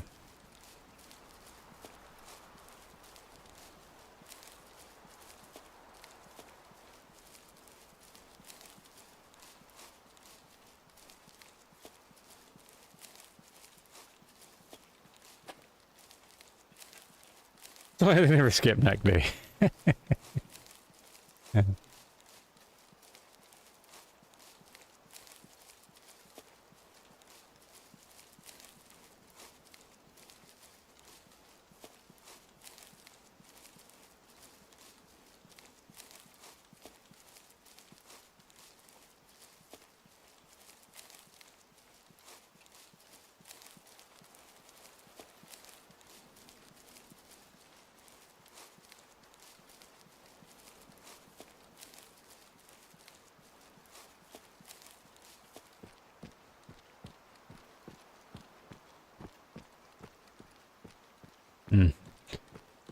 That's why they never skip neck day.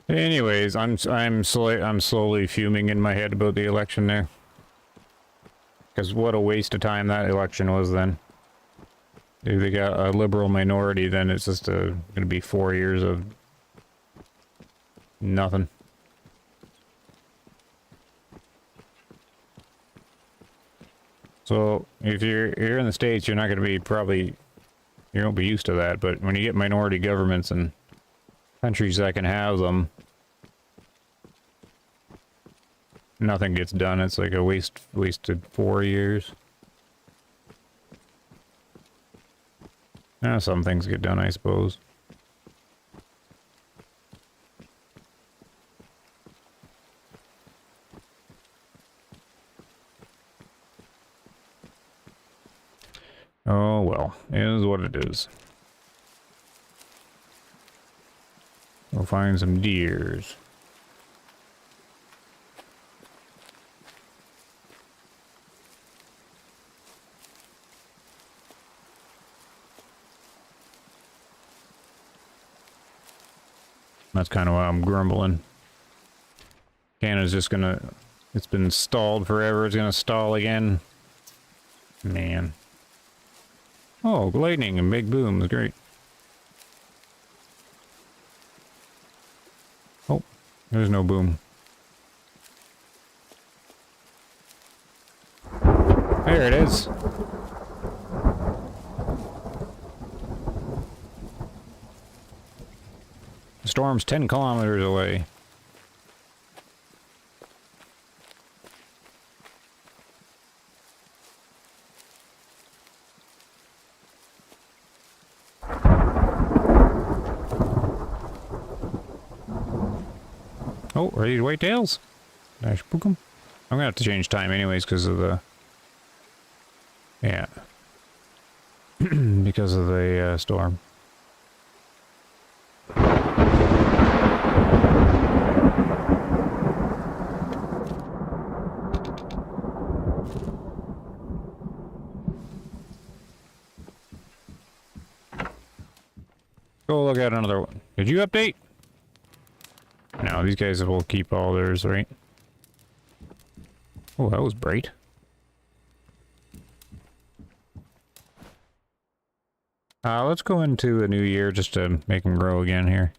Anyways, I'm slowly fuming in my head about the election there. Because what a waste of time that election was then. If they got a liberal minority, then it's just going to be 4 years of nothing. So if you're here in the States, you're not going to be you won't be used to that. But when you get minority governments and countries that can have them, nothing gets done. It's like a wasted 4 years. Some things get done, I suppose. Oh well, it is what it is. We'll find some deers. That's kind of why I'm grumbling. Canada's just gonna... It's been stalled forever. It's gonna stall again. Man. Oh, lightning and big boom is great. Oh, there's no boom. There it is. The storm's 10 kilometers away. Oh, are these whitetails? Did I spook them? I'm gonna have to change time anyways because of the... Yeah. Because of the storm. Go look at another one. Did you update? No, these guys will keep all theirs, right? Oh, that was bright. Let's go into the new year just to make them grow again here.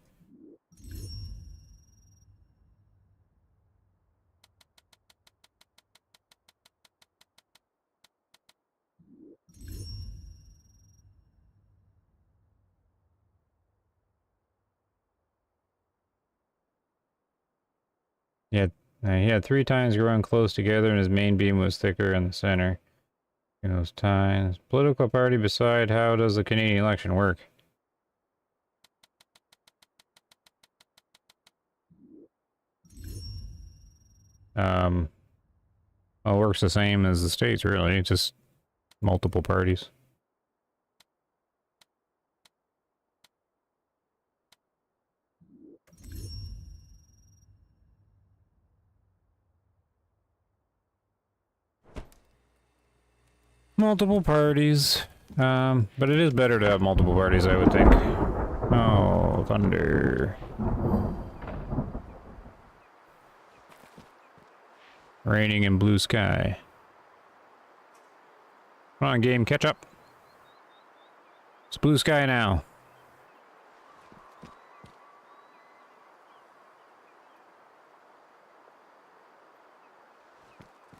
Yeah, he had 3 tines growing close together and his main beam was thicker in the center. In those tines. Political party beside, how does the Canadian election work? Well, it works the same as the States, really. Just multiple parties. Multiple parties. But it is better to have multiple parties, I would think. Oh, thunder. Raining in blue sky. Come on, game, catch up. It's blue sky now.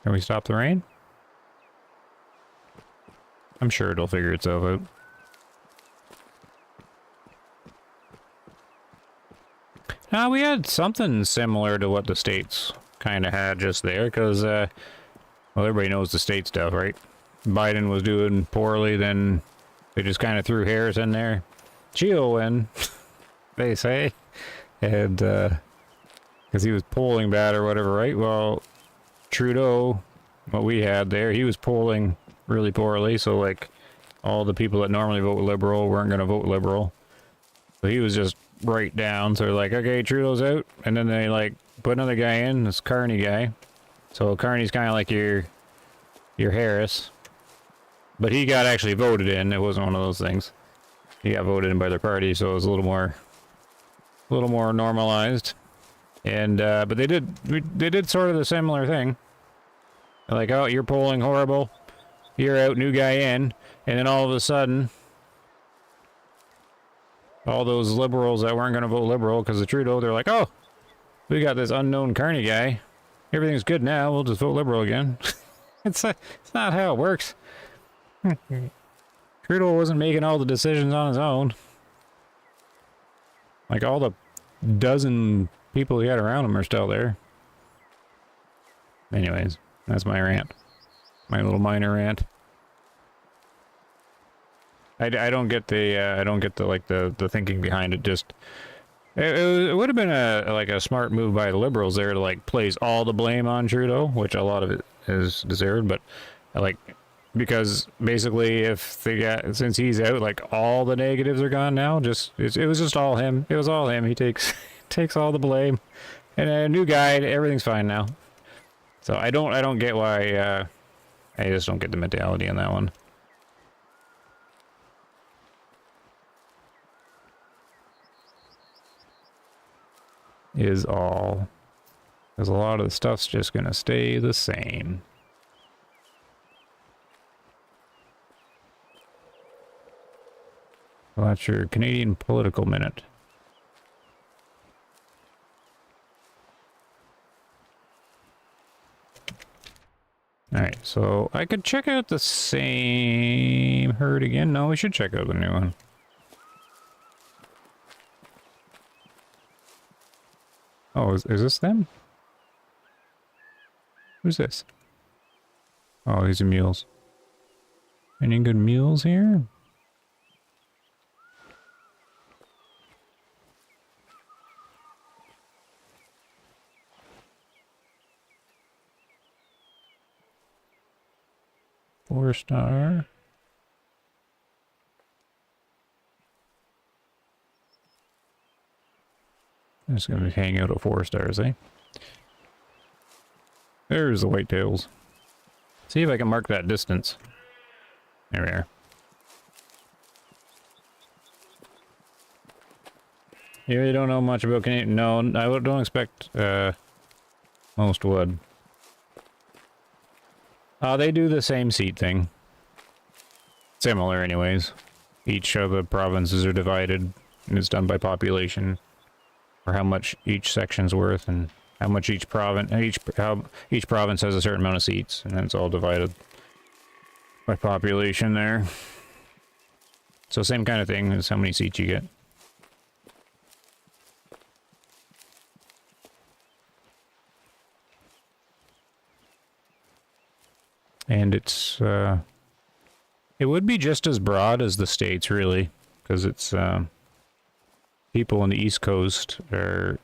Can we stop the rain? I'm sure it'll figure itself out. Now, we had something similar to what the States kind of had just there, because, well, everybody knows the state stuff, right? Biden was doing poorly, then they just kind of threw Harris in there. She'll win, they say. And, because he was polling bad or whatever, right? Well, Trudeau, what we had there, he was polling really poorly, so, like, all the people that normally vote Liberal weren't going to vote Liberal. So he was just right down, so they're like, okay, Trudeau's out, and then they, like, put another guy in, this Carney guy. So Carney's kind of like your Harris. But he got actually voted in. It wasn't one of those things. He got voted in by their party, so it was a little more normalized. And but they did sort of the similar thing. They're like, oh, you're polling horrible. You're out, new guy in, and then all of a sudden, all those liberals that weren't going to vote Liberal because of Trudeau, they're like, oh, we got this unknown Carney guy. Everything's good now. We'll just vote Liberal again. It's not how it works. Trudeau wasn't making all the decisions on his own. Like, all the dozen people he had around him are still there. Anyways, that's my rant. My little minor rant. I don't get the thinking behind it. Just it would have been a smart move by the Liberals there to, like, place all the blame on Trudeau, which a lot of it is deserved, but because basically since he's out, like, all the negatives are gone now. It was just all him. It was all him. He takes all the blame, and a new guy, everything's fine now. So I don't get why. I just don't get the mentality on that one. Is all. Because a lot of the stuff's just gonna stay the same. Well, that's your Canadian political minute. Alright, so I could check out the same herd again. No, we should check out the new one. Oh, is this them? Who's this? Oh, these are mules. Any good mules here? Four-star. I'm just gonna hang out at 4 stars, eh? There's the whitetails. See if I can mark that distance. There we are. You really don't know much about Canadian. No, I don't expect most would. They do the same seat thing. Similar, anyways. Each of the provinces are divided, and it's done by population, or how much each section's worth, and how much each province has a certain amount of seats, and then it's all divided by population there. So same kind of thing as how many seats you get. And it's, it would be just as broad as the States, really, because it's, people on the East Coast are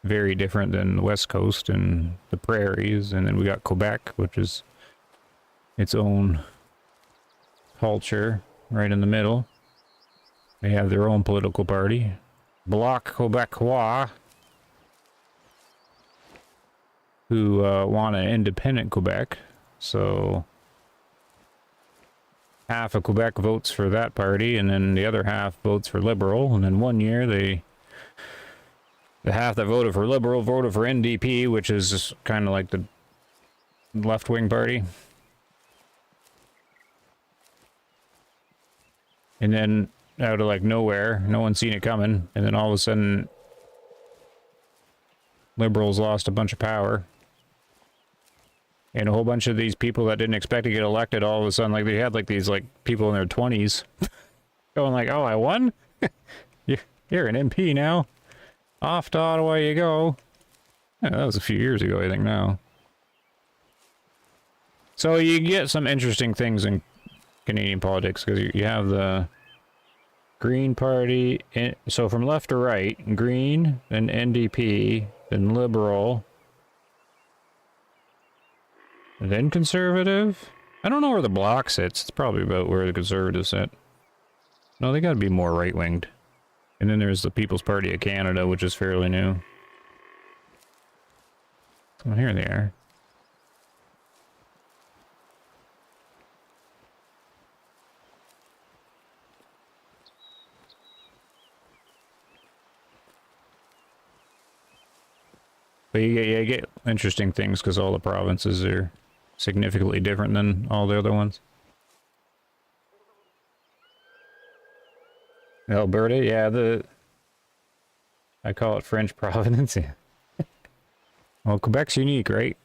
very different than the West Coast and the prairies, and then we got Quebec, which is its own culture right in the middle. They have their own political party, Bloc Québécois, who want an independent Quebec. So half of Quebec votes for that party, and then the other half votes for Liberal. And then one year, the half that voted for Liberal voted for NDP, which is just kind of like the left-wing party. And then out of like nowhere, no one's seen it coming, and then all of a sudden liberals lost a bunch of power. And a whole bunch of these people that didn't expect to get elected, all of a sudden, like, they had like these like people in their 20s going like, oh, I won? You're an MP now. Off to Ottawa you go. Yeah, that was a few years ago, I think, now. So you get some interesting things in Canadian politics, because you have the Green Party, so from left to right, Green, then NDP, then Liberal, then Conservative. I don't know where the Bloc sits. It's probably about where the Conservatives sit. No, they gotta be more right-winged. And then there's the People's Party of Canada, which is fairly new. So here they are. But you get interesting things because all the provinces are significantly different than all the other ones. Alberta, yeah, I call it French Providence. Well, Quebec's unique, right?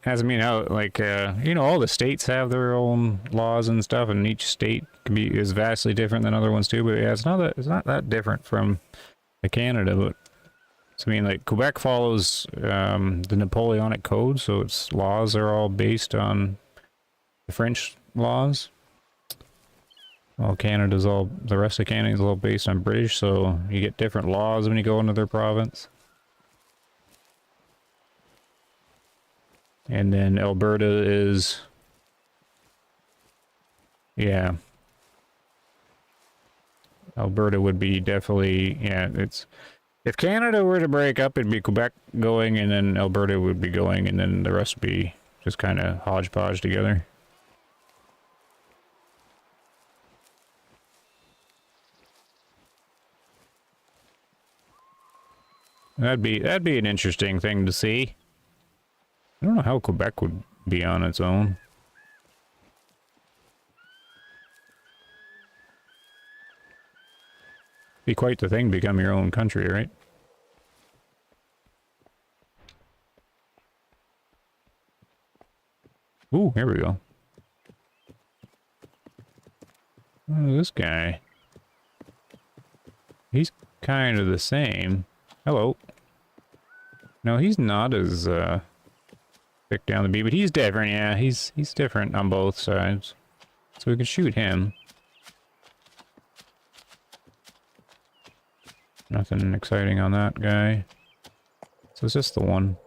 Hasn't mean how, like, you know, all the states have their own laws and stuff, and each state is vastly different than other ones too. But yeah, it's not that different from Canada. But so, I mean, like, Quebec follows the Napoleonic Code, so its laws are all based on the French laws. Well, the rest of Canada is all based on British, so you get different laws when you go into their province. And then Alberta is, yeah. Alberta would be definitely, yeah, if Canada were to break up, it'd be Quebec going, and then Alberta would be going, and then the rest would be just kind of hodgepodge together. That'd be an interesting thing to see. I don't know how Quebec would be on its own. Be quite the thing to become your own country, right? Ooh, here we go. Oh, this guy. He's kind of the same. Hello. No, he's not as thick down the beat, but he's different. Yeah, he's different on both sides. So we can shoot him. Nothing exciting on that guy. So it's just the one.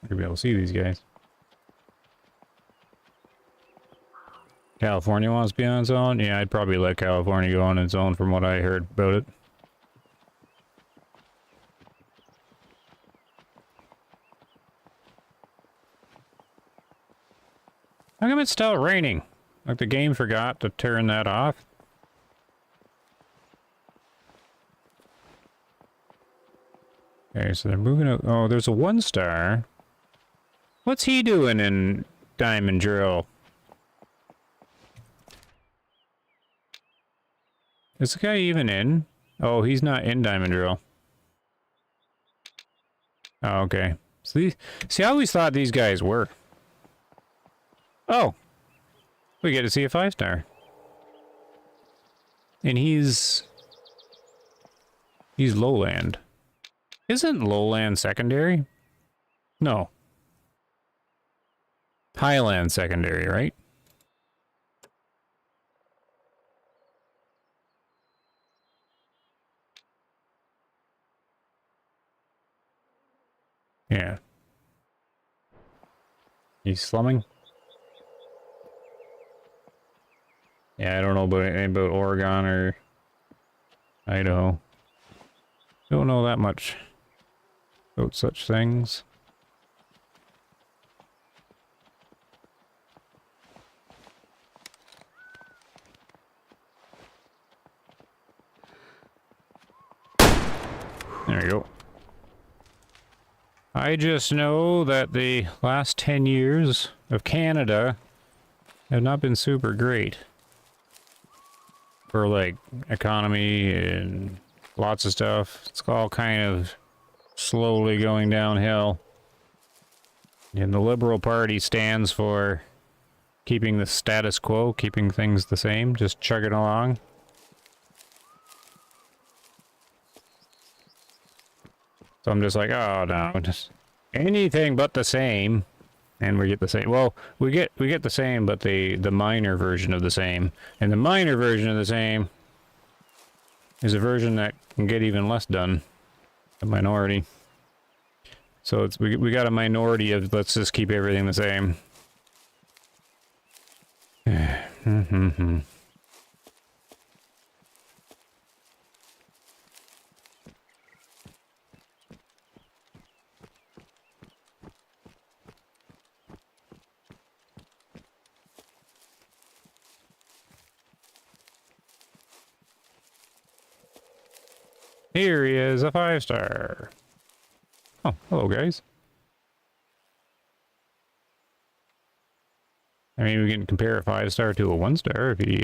You'll be able to see these guys. California wants to be on its own? Yeah, I'd probably let California go on its own from what I heard about it. How come it's still raining? Like the game forgot to turn that off? Okay, so they're moving out. Oh, there's a 1-star. What's he doing in Diamond Drill? Is the guy even in? Oh, he's not in Diamond Drill. Oh, okay. So see, I always thought these guys were. Oh. We get to see a 5-star. And he's lowland. Isn't lowland secondary? No. Highland secondary, right? Yeah. He's slumming? Yeah, I don't know about anything about Oregon or Idaho. Don't know that much about such things. There you go. I just know that the last 10 years of Canada have not been super great for like economy and lots of stuff. It's all kind of slowly going downhill. And the Liberal Party stands for keeping the status quo, keeping things the same, just chugging along. So I'm just like, oh no, just anything but the same. And we get the same. Well, we get the same, but the minor version of the same. And the minor version of the same is a version that can get even less done. A minority. So it's we got a minority of let's just keep everything the same. Here he is, a 5-star. Oh, hello guys. I mean, we can compare a 5-star to a 1-star if he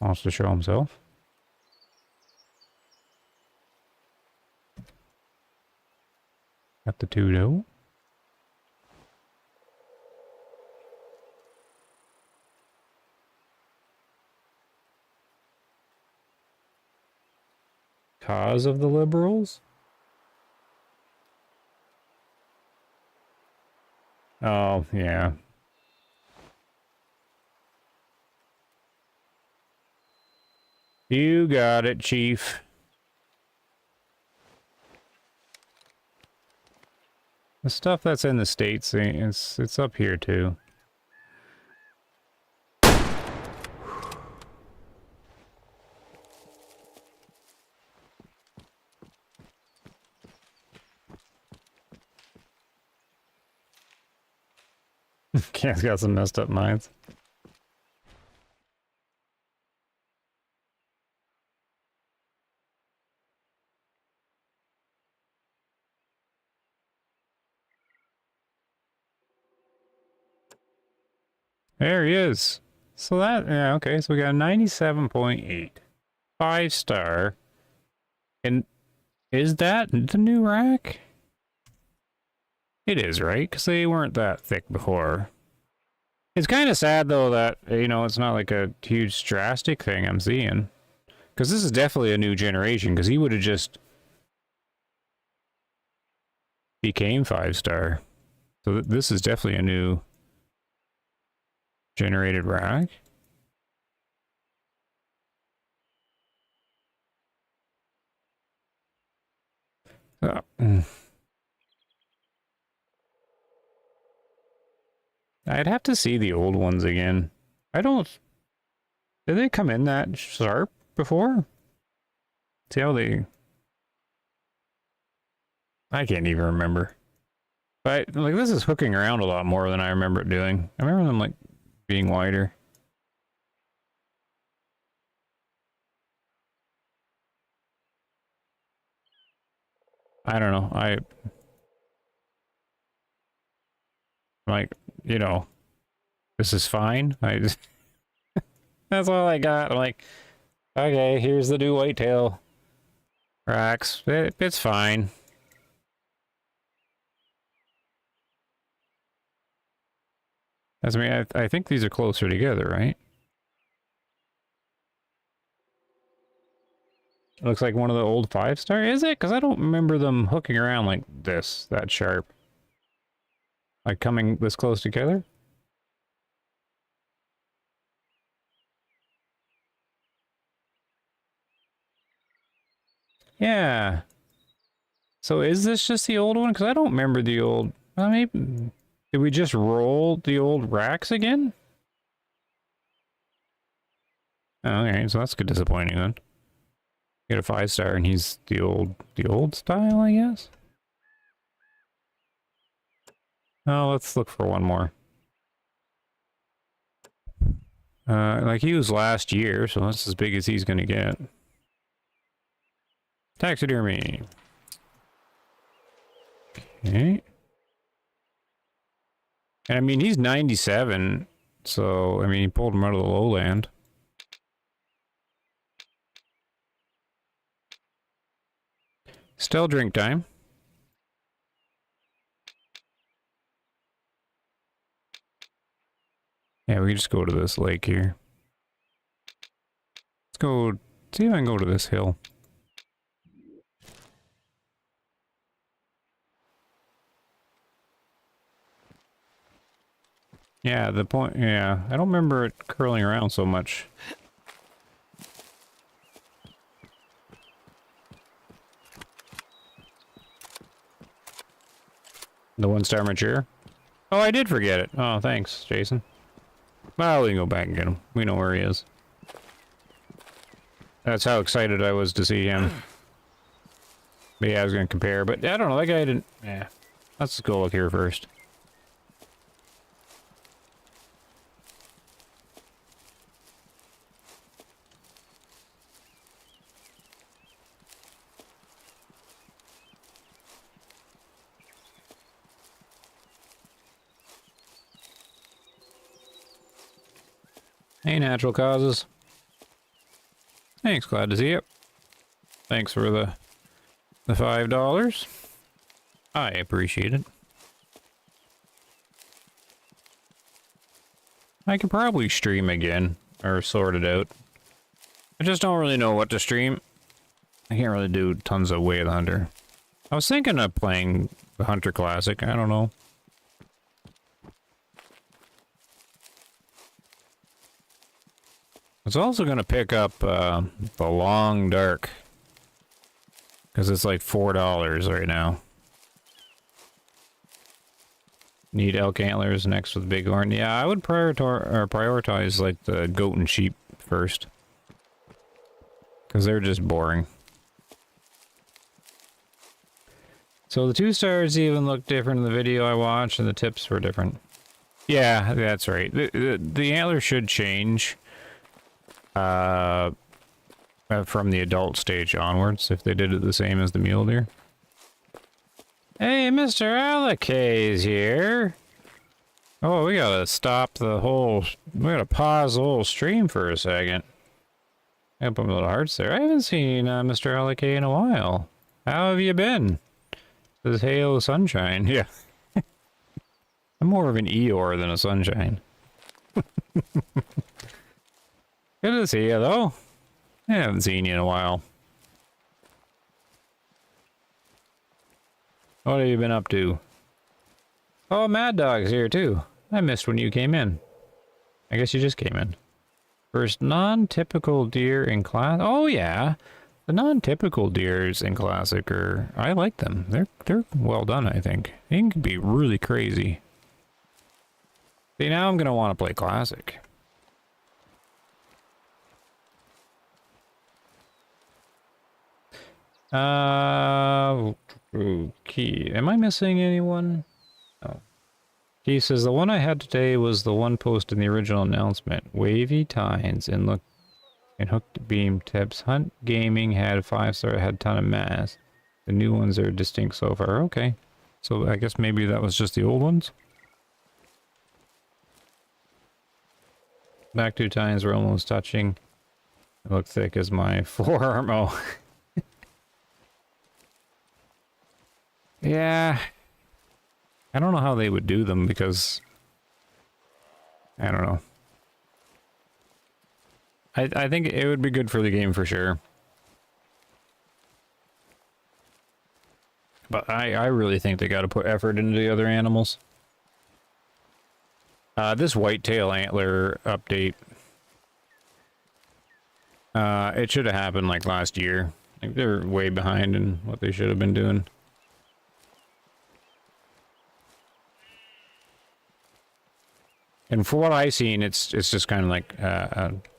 wants to show himself. Got the 2-0. Cause of the Liberals? Oh, yeah. You got it, Chief. The stuff that's in the States, it's up here too. Cat's got some messed up minds. There he is. So that, yeah, okay, so we got a 97.8. 5-star. And is that the new rack? It is, right? Because they weren't that thick before. It's kind of sad, though, that, you know, it's not like a huge drastic thing I'm seeing. Because this is definitely a new generation, because he would have just became 5-star. So this is definitely a new generated rack. I'd have to see the old ones again. Did they come in that sharp before? See how they... I can't even remember. But, like, this is hooking around a lot more than I remember it doing. I remember them, like, being wider. I don't know. Like, you know, this is fine. That's all I got. I'm like, okay, here's the new Whitetail racks. It's fine. I mean, I think these are closer together, right? It looks like one of the old 5-star. Is it? Because I don't remember them hooking around like this, that sharp. Like coming this close together? Yeah. So is this just the old one? Because I don't remember the old... Well, maybe... Did we just roll the old racks again? Oh, alright, so that's good disappointing then. Get a 5-star and he's the old style, I guess? Oh, let's look for one more. Like he was last year, so that's as big as he's gonna get. Taxidermy. Okay. And I mean, he's 97, so, I mean, he pulled him out of the lowland. Still drink time. Yeah, we can just go to this lake here. Let's go, see if I can go to this hill. Yeah, the point, yeah, I don't remember it curling around so much. The 1-star mature? Oh, I did forget it. Oh, thanks, Jason. Well, we can go back and get him. We know where he is. That's how excited I was to see him. But yeah, I was going to compare, but I don't know, that guy didn't... Yeah. Let's go look here first. Hey, natural causes. Thanks, glad to see you. Thanks for the $5. I appreciate it. I could probably stream again, or sort it out. I just don't really know what to stream. I can't really do tons of Way of the Hunter. I was thinking of playing the Hunter Classic, I don't know. I was also going to pick up the Long Dark. Because it's like $4 right now. Need elk antlers next with bighorn. Yeah, I would prioritize like the goat and sheep first. Because they're just boring. So the 2-stars even look different in the video I watched, and the tips were different. Yeah, that's right. The antler should change. From the adult stage onwards, if they did it the same as the mule deer. Hey, Mr. Alakay's here. Oh, we gotta stop the whole... We gotta pause the whole stream for a second. I put my little hearts there. I haven't seen Mr. Alakay in a while. How have you been? This hail of sunshine. Yeah. I'm more of an Eeyore than a sunshine. Good to see you, though. I haven't seen you in a while. What have you been up to? Oh, Mad Dog's here, too. I missed when you came in. I guess you just came in. First non-typical deer in class. Oh, yeah. The non-typical deers in Classic are... I like them. They're well done, I think. They can be really crazy. See, now I'm going to want to play Classic. Key. Am I missing anyone? Oh. He says, the one I had today was the one posted in the original announcement. Wavy tines and hooked beam tips. Hunt Gaming had 5-star, had ton of mass. The new ones are distinct so far. Okay. So I guess maybe that was just the old ones? Back 2 tines were almost touching. It looked thick as my forearm. Oh. Yeah. I don't know how they would do them because... I don't know. I think it would be good for the game for sure. But I really think they got to put effort into the other animals. This whitetail antler update. It should have happened like last year. Like they're way behind in what they should have been doing. And for what I've seen, it's just kind of like,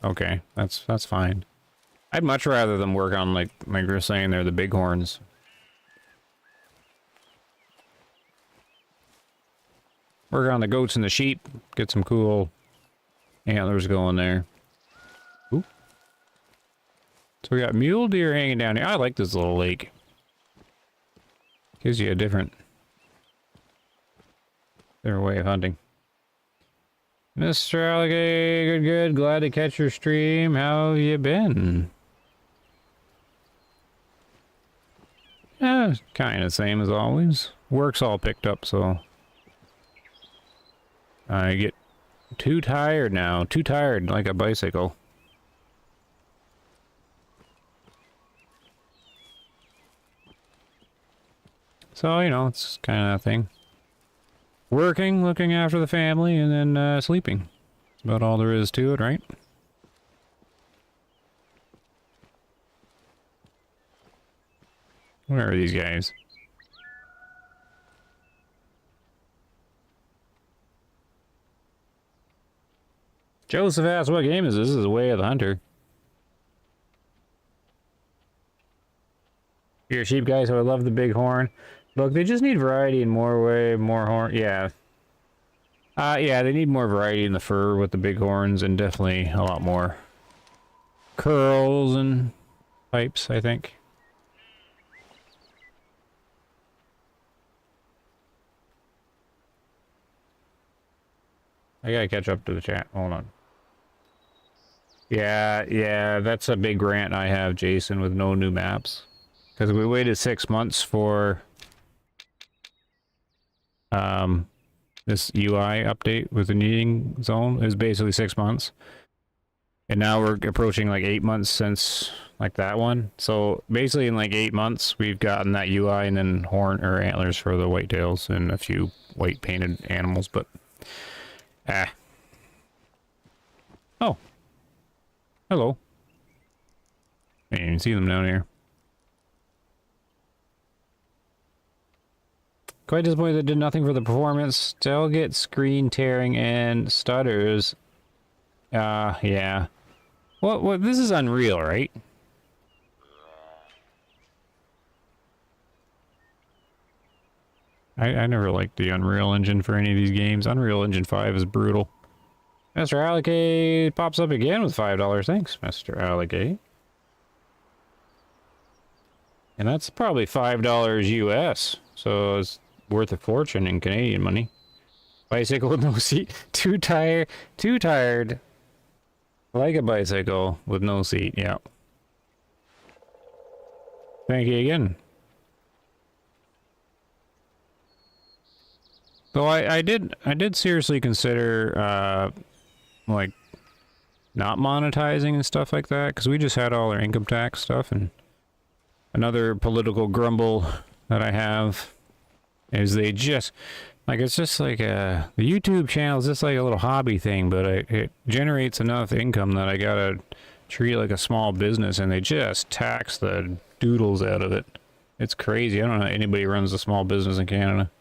okay, that's fine. I'd much rather them work on, like you were saying there, the bighorns. Work on the goats and the sheep. Get some cool antlers going there. Ooh. So we got mule deer hanging down here. I like this little lake. Gives you a different way of hunting. Mr. Alligator, good. Glad to catch your stream. How have you been? Yeah, kind of same as always. Work's all picked up, so I get too tired now. Too tired, like a bicycle. So, you know, it's kind of a thing. Working, looking after the family, and then sleeping. That's about all there is to it, right? Where are these guys? Joseph asked, what game is this? This is Way of the Hunter. You're a sheep guy, so I love the big horn. Look, they just need variety and more horn. Yeah. Yeah, they need more variety in the fur with the big horns, and definitely a lot more curls and pipes, I think. I gotta catch up to the chat. Hold on. Yeah, that's a big rant I have, Jason, with no new maps. Because we waited 6 months for this UI update with the kneading zone. It was basically 6 months. And now we're approaching like 8 months since like that one. So basically in like 8 months, we've gotten that UI and then horn or antlers for the whitetails and a few white painted animals, but oh. Hello. I didn't even see them down here. Quite disappointed that did nothing for the performance. Still get screen tearing and stutters. Yeah. What, this is Unreal, right? I never liked the Unreal Engine for any of these games. Unreal Engine 5 is brutal. Mr. Alligator pops up again with $5. Thanks, Mr. Alligator. And that's probably $5 US. So it's worth a fortune in Canadian money. Bicycle with no seat. Too tired. Like a bicycle with no seat, yeah. Thank you again. Though I did seriously consider like not monetizing and stuff like that, because we just had all our income tax stuff. And another political grumble that I have is they just like, it's just like the YouTube channel is just like a little hobby thing, but it generates enough income that I gotta treat it like a small business, and they just tax the doodles out of it. It's crazy. I don't know how anybody runs a small business in Canada.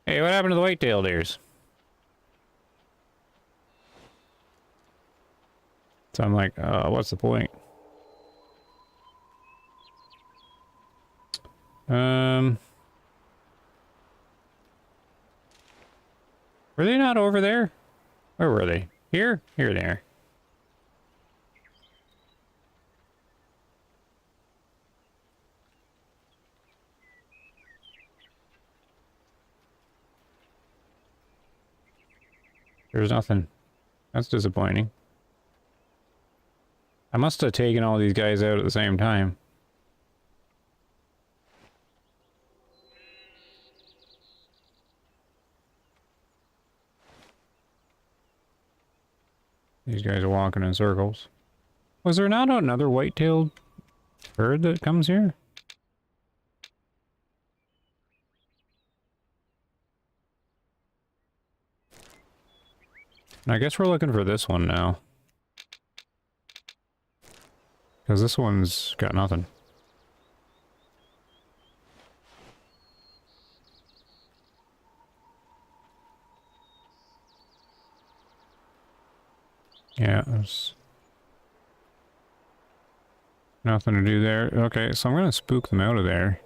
Hey, what happened to the whitetail deers? So I'm like, what's the point? Were they not over there? Where were they? Here? Here they are. There's nothing. That's disappointing. I must have taken all these guys out at the same time. These guys are walking in circles. Was there not another white-tailed bird that comes here? I guess we're looking for this one now. Because this one's got nothing. Yeah, there's nothing to do there. Okay, so I'm gonna spook them out of there.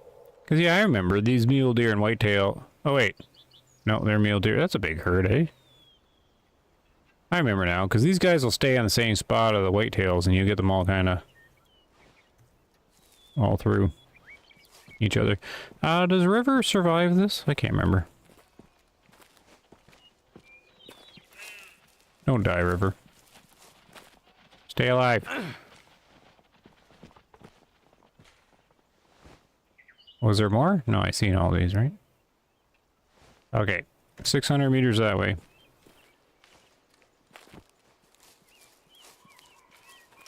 Cause yeah, I remember these mule deer and whitetail. Oh wait, no, they're mule deer. That's a big herd, eh? I remember now, because these guys will stay on the same spot of the whitetails, and you get them all kind of all through each other. Does River survive this? I can't remember. Don't die, River. Stay alive. Was there more? No, I seen all these, right? Okay, 600 meters that way.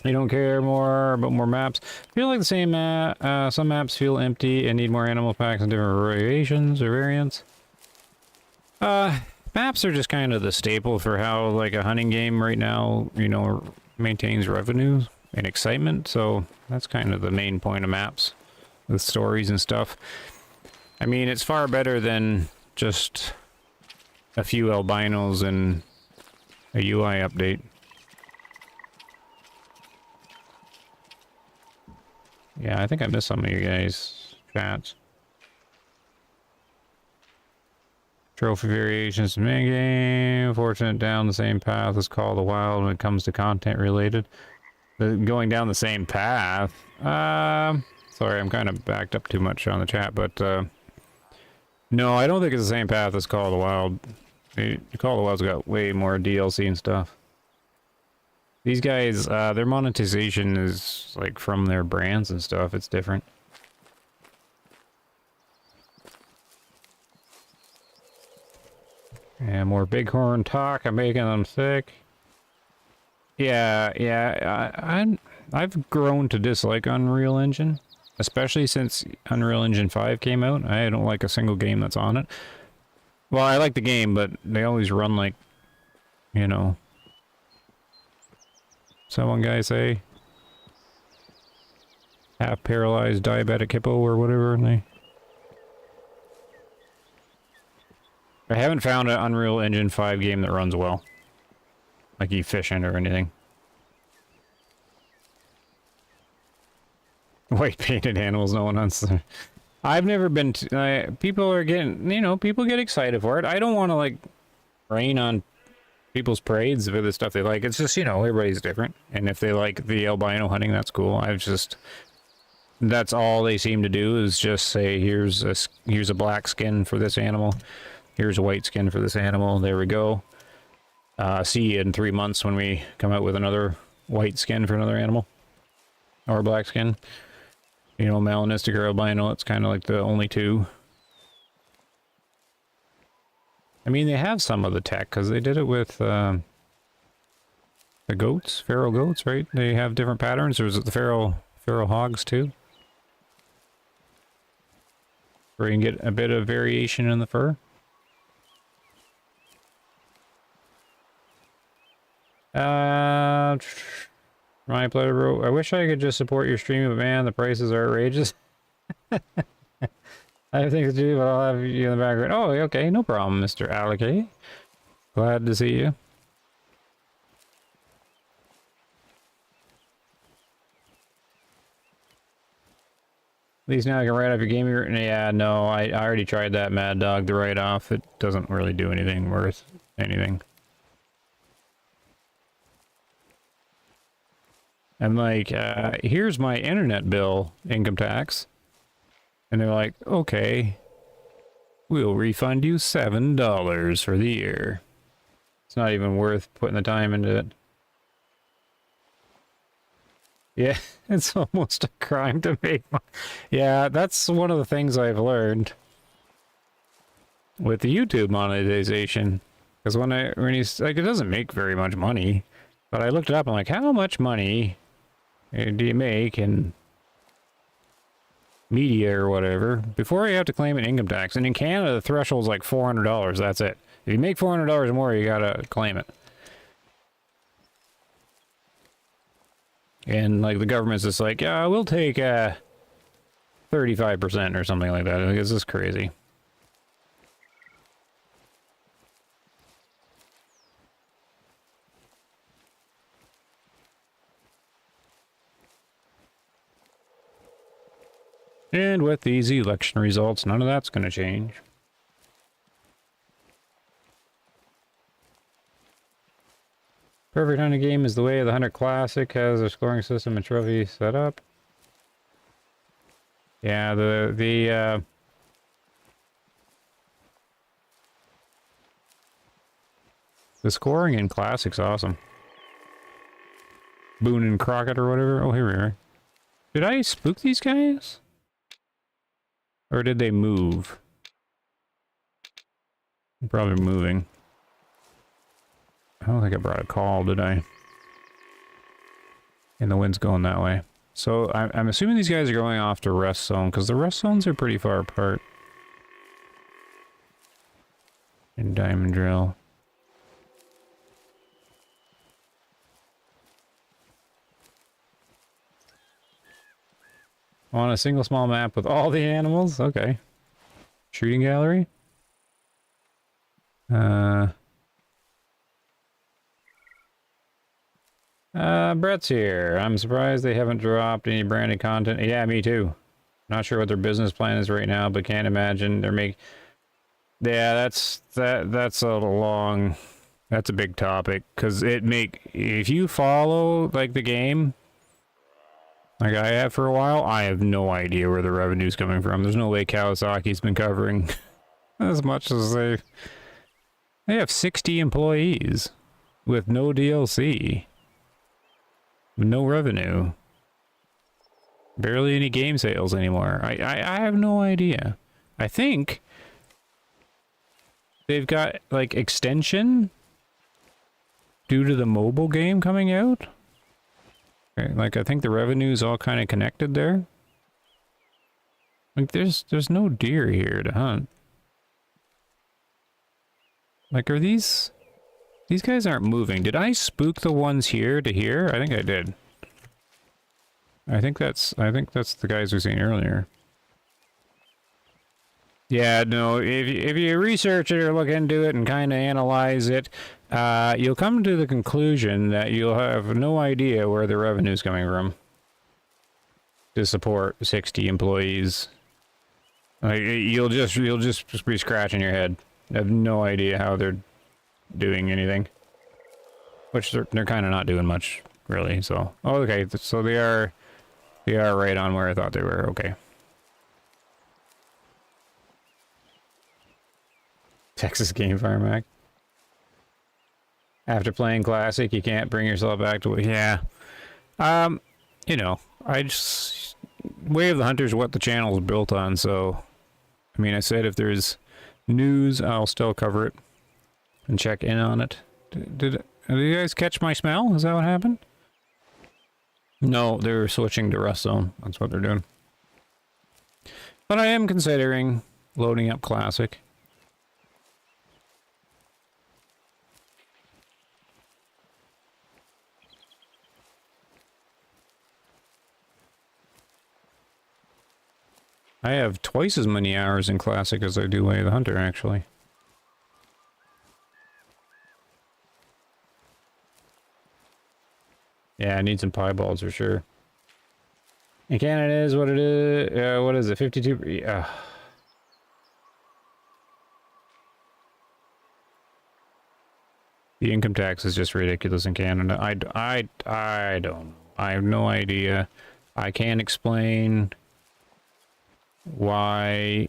You don't care more about more maps. Feel like the same map. Some maps feel empty and need more animal packs and different variations or variants. Maps are just kind of the staple for how like a hunting game right now, you know, maintains revenue and excitement. So that's kind of the main point of maps with stories and stuff. I mean, it's far better than just a few albinos and a UI update. Yeah, I think I missed some of you guys' chats. Trophy variations in mini-game. Fortunate down the same path as Call of the Wild when it comes to content related. Going down the same path. Sorry, I'm kind of backed up too much on the chat, but no, I don't think it's the same path as Call of the Wild. Call of the Wild's got way more DLC and stuff. These guys, their monetization is like from their brands and stuff. It's different. Yeah, more bighorn talk. I'm making them sick. Yeah. I've grown to dislike Unreal Engine, especially since Unreal Engine 5 came out. I don't like a single game that's on it. Well, I like the game, but they always run like, you know. Someone guy say half paralyzed diabetic hippo or whatever, and they. I haven't found an Unreal Engine 5 game that runs well, like efficient or anything. White painted animals, no one hunts them. I've never been. People are getting, you know, people get excited for it. I don't want to like rain on people's parades for the stuff they like. It's just, you know, everybody's different. And if they like the albino hunting, that's cool. That's all they seem to do is just say, here's a black skin for this animal. Here's a white skin for this animal. There we go. See you in 3 months when we come out with another white skin for another animal. Or black skin. You know, melanistic or albino, it's kind of like the only two. I mean, they have some of the tech, because they did it with the goats, feral goats, right? They have different patterns, or is it the feral hogs, too? Where you can get a bit of variation in the fur. My pleasure, bro. I wish I could just support your stream, but man, the prices are outrageous. I have things to do, but I'll have you in the background. Oh, okay, no problem, Mr. Alec. Glad to see you. At least now I can write off your gaming. Yeah, no, I already tried that, Mad Dog, the write-off. It doesn't really do anything worth anything. I'm like, here's my internet bill, income tax. And they're like, okay, we'll refund you $7 for the year. It's not even worth putting the time into it. Yeah, it's almost a crime to make money. Yeah, that's one of the things I've learned with the YouTube monetization. Because when he's like, it doesn't make very much money. But I looked it up, I'm like, how much money do you make in media or whatever before you have to claim an income tax? And in Canada, the threshold's like $400. That's it. If you make $400 or more, you gotta claim it. And like the government's just like, yeah, we'll take 35% or something like that. Like, it's just crazy. And with these election results, none of that's going to change. Perfect Hunter game is the way the Hunter Classic has a scoring system and trophy set up. Yeah, the scoring in Classic's awesome. Boone and Crockett or whatever. Oh, here we are. Did I spook these guys? Or did they move? Probably moving. I don't think I brought a call, did I? And the wind's going that way. So I'm assuming these guys are going off to rest zone, because the rest zones are pretty far apart. And diamond drill. On a single small map with all the animals? Okay. Shooting gallery? Brett's here. I'm surprised they haven't dropped any branded content. Yeah, me too. Not sure what their business plan is right now, but can't imagine they're making... Yeah, that's a big topic, because if you follow, like, the game, like I have for a while, I have no idea where the revenue's coming from. There's no way Kawasaki's been covering as much as they have 60 employees with no DLC. No revenue. Barely any game sales anymore. I have no idea. I think they've got, like, extension due to the mobile game coming out. Okay, like, I think the revenue's all kind of connected there. Like, there's no deer here to hunt. Like, are these guys aren't moving. Did I spook the ones here to here? I think I did. I think that's the guys we seen earlier. Yeah, no, if you research it or look into it and kind of analyze it, you'll come to the conclusion that you'll have no idea where the revenue's coming from to support 60 employees. Like, you'll just be scratching your head. I have no idea how they're doing anything. Which they're kind of not doing much, really. So, oh, okay, so they are right on where I thought they were. Okay. Texas Game Farm Act. After playing Classic, you can't bring yourself back to it. Yeah. You know, Way of the Hunter is what the channel is built on, so... I mean, I said if there's news, I'll still cover it and check in on it. Did you guys catch my smell? Is that what happened? No, they're switching to rest zone. That's what they're doing. But I am considering loading up Classic. I have twice as many hours in Classic as I do Way of the Hunter, actually. Yeah, I need some pieballs for sure. And Canada is what it is. What is it? 52. Yeah. The income tax is just ridiculous in Canada. I don't know. I have no idea. I can't explain why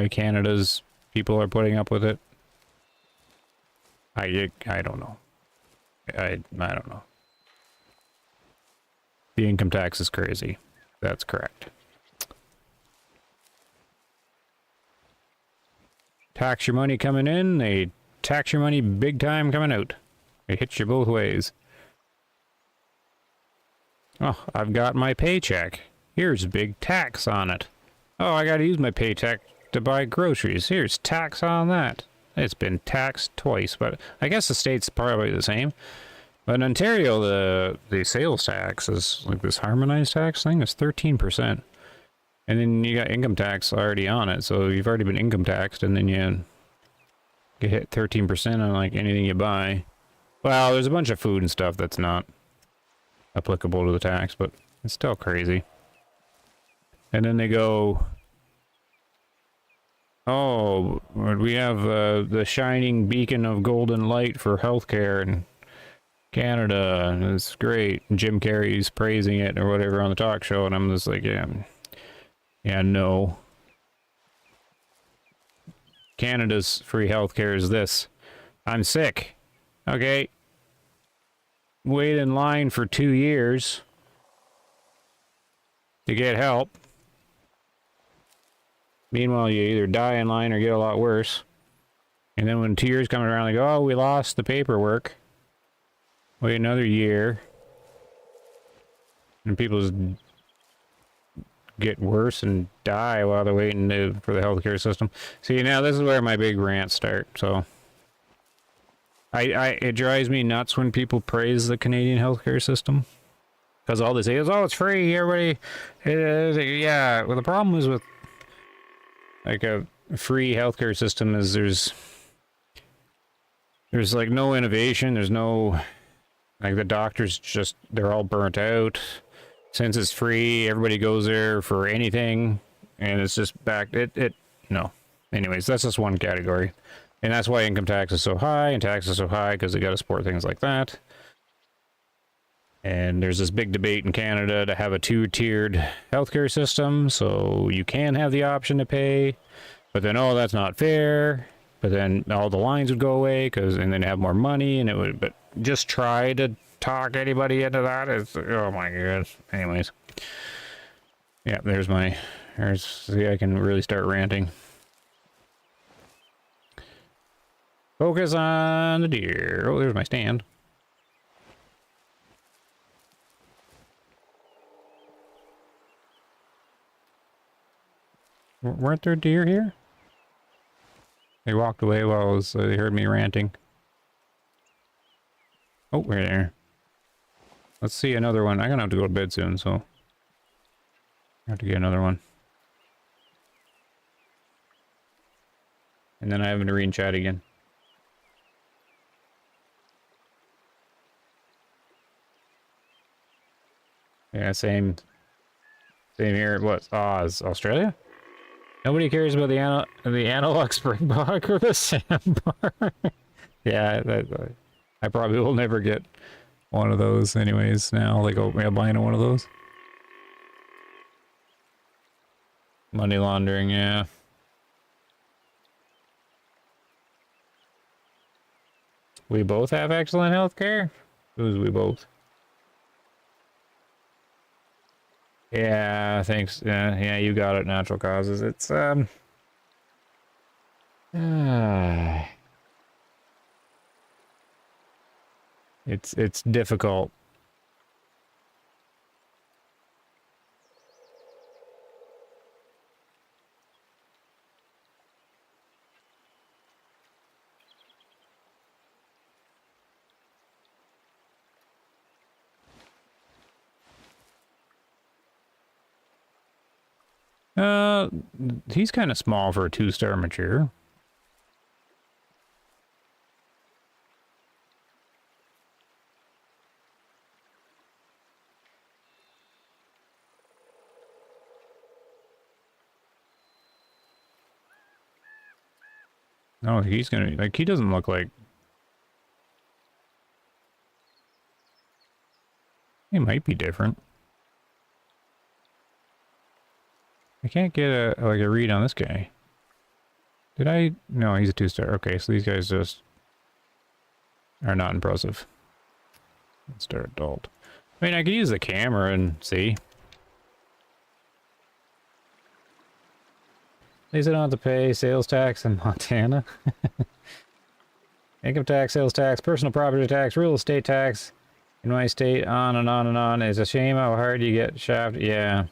Canada's people are putting up with it. I don't know. I don't know. The income tax is crazy. That's correct. Tax your money coming in, they tax your money big time coming out. It hits you both ways. Oh, I've got my paycheck. Here's a big tax on it. Oh, I gotta use my paycheck to buy groceries. Here's tax on that. It's been taxed twice, but I guess the state's probably the same. But in Ontario, the sales tax is like this harmonized tax thing. It's 13%. And then you got income tax already on it, so you've already been income taxed, and then you hit 13% on like anything you buy. Well, there's a bunch of food and stuff that's not. applicable to the tax, but it's still crazy. And then they go, oh, we have the shining beacon of golden light for healthcare in Canada, and it's great. And Jim Carrey's praising it or whatever on the talk show, and I'm just like, yeah, no. Canada's free healthcare is this. I'm sick. Okay. Wait in line for 2 years to get help. Meanwhile, you either die in line or get a lot worse. And then when 2 years come around, they go, oh, we lost the paperwork. Wait another year. And people just get worse and die while they're waiting for the healthcare system. See, now this is where my big rants start, so... it drives me nuts when people praise the Canadian healthcare system. Because all they say is, oh, it's free, everybody... yeah, well, the problem is with... like, a free healthcare system is there's, like, no innovation, there's no... like, the doctors just... they're all burnt out. Since it's free, everybody goes there for anything, and it's just no. Anyways, that's just one category. And that's why income tax is so high, and tax is so high, because they got to support things like that. And there's this big debate in Canada to have a two-tiered healthcare system, so you can have the option to pay, but then, oh, that's not fair. But then all the lines would go away, and then have more money, and it would, but just try to talk anybody into that. It's, oh my gosh. Anyways. Yeah, see, I can really start ranting. Focus on the deer. Oh, there's my stand. Weren't there deer here? They walked away while they heard me ranting. Oh, we're there. Let's see another one. I'm gonna have to go to bed soon, so I have to get another one. And then I have to read and chat again. Yeah, same here. What? Oz, Australia? Nobody cares about the analog springbok or the sandbar. Yeah, I probably will never get one of those anyways now, like albino one of those. Money laundering, yeah. We both have excellent health care? Who's we both? Yeah, thanks. Yeah, you got it, natural causes. It's, it's difficult. He's kind of small for a 2-star mature. No, he's gonna, like, he doesn't look like... He might be different. I can't get a read on this guy. Did I? No, he's a 2-star. Okay, so these guys just are not impressive. Let's adult. I mean, I could use the camera and see. At least I don't have to pay sales tax in Montana. Income tax, sales tax, personal property tax, real estate tax in my state, on and on and on. It's a shame how hard you get shafted. Yeah.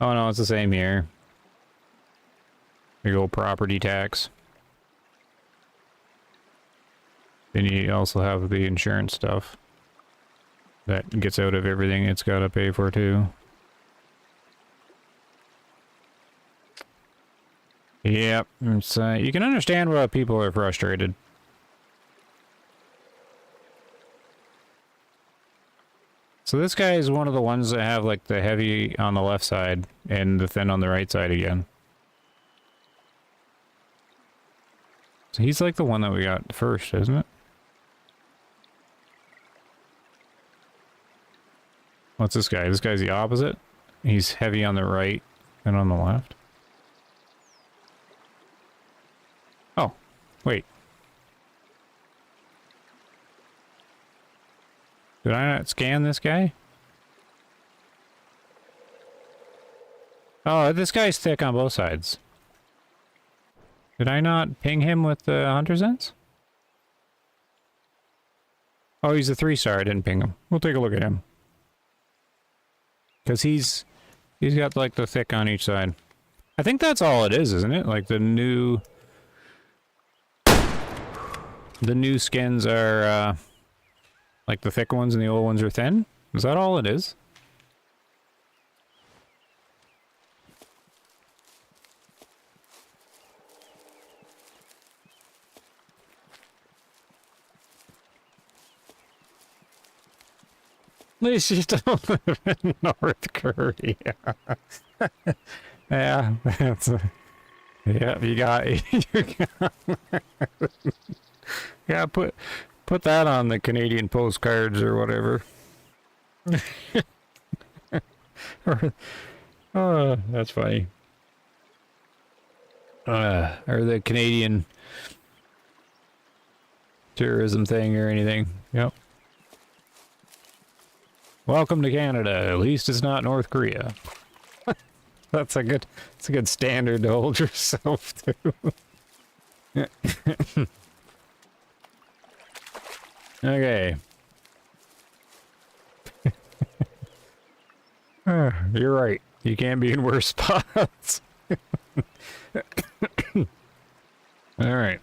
Oh no, it's the same here. Big old property tax. Then you also have the insurance stuff that gets out of everything it's got to pay for too. Yep, it's, you can understand why people are frustrated. So this guy is one of the ones that have like the heavy on the left side and the thin on the right side again. So he's like the one that we got first, isn't it? What's this guy? This guy's the opposite. He's heavy on the right and on the left. Oh, wait. Did I not scan this guy? Oh, this guy's thick on both sides. Did I not ping him with the hunter sense? Oh, he's a 3-star. I didn't ping him. We'll take a look at him. Because he's got like the thick on each side. I think that's all it is, isn't it? Like the new skins are like the thick ones and the old ones are thin. Is that all it is? At least you don't live in North Korea. Yeah, that's yeah, you got yeah, put that on the Canadian postcards or whatever. Oh, that's funny. Or the Canadian tourism thing or anything. Yep. Welcome to Canada. At least it's not North Korea. That's a good standard to hold yourself to. Okay. You're right. You can't be in worse spots. All right.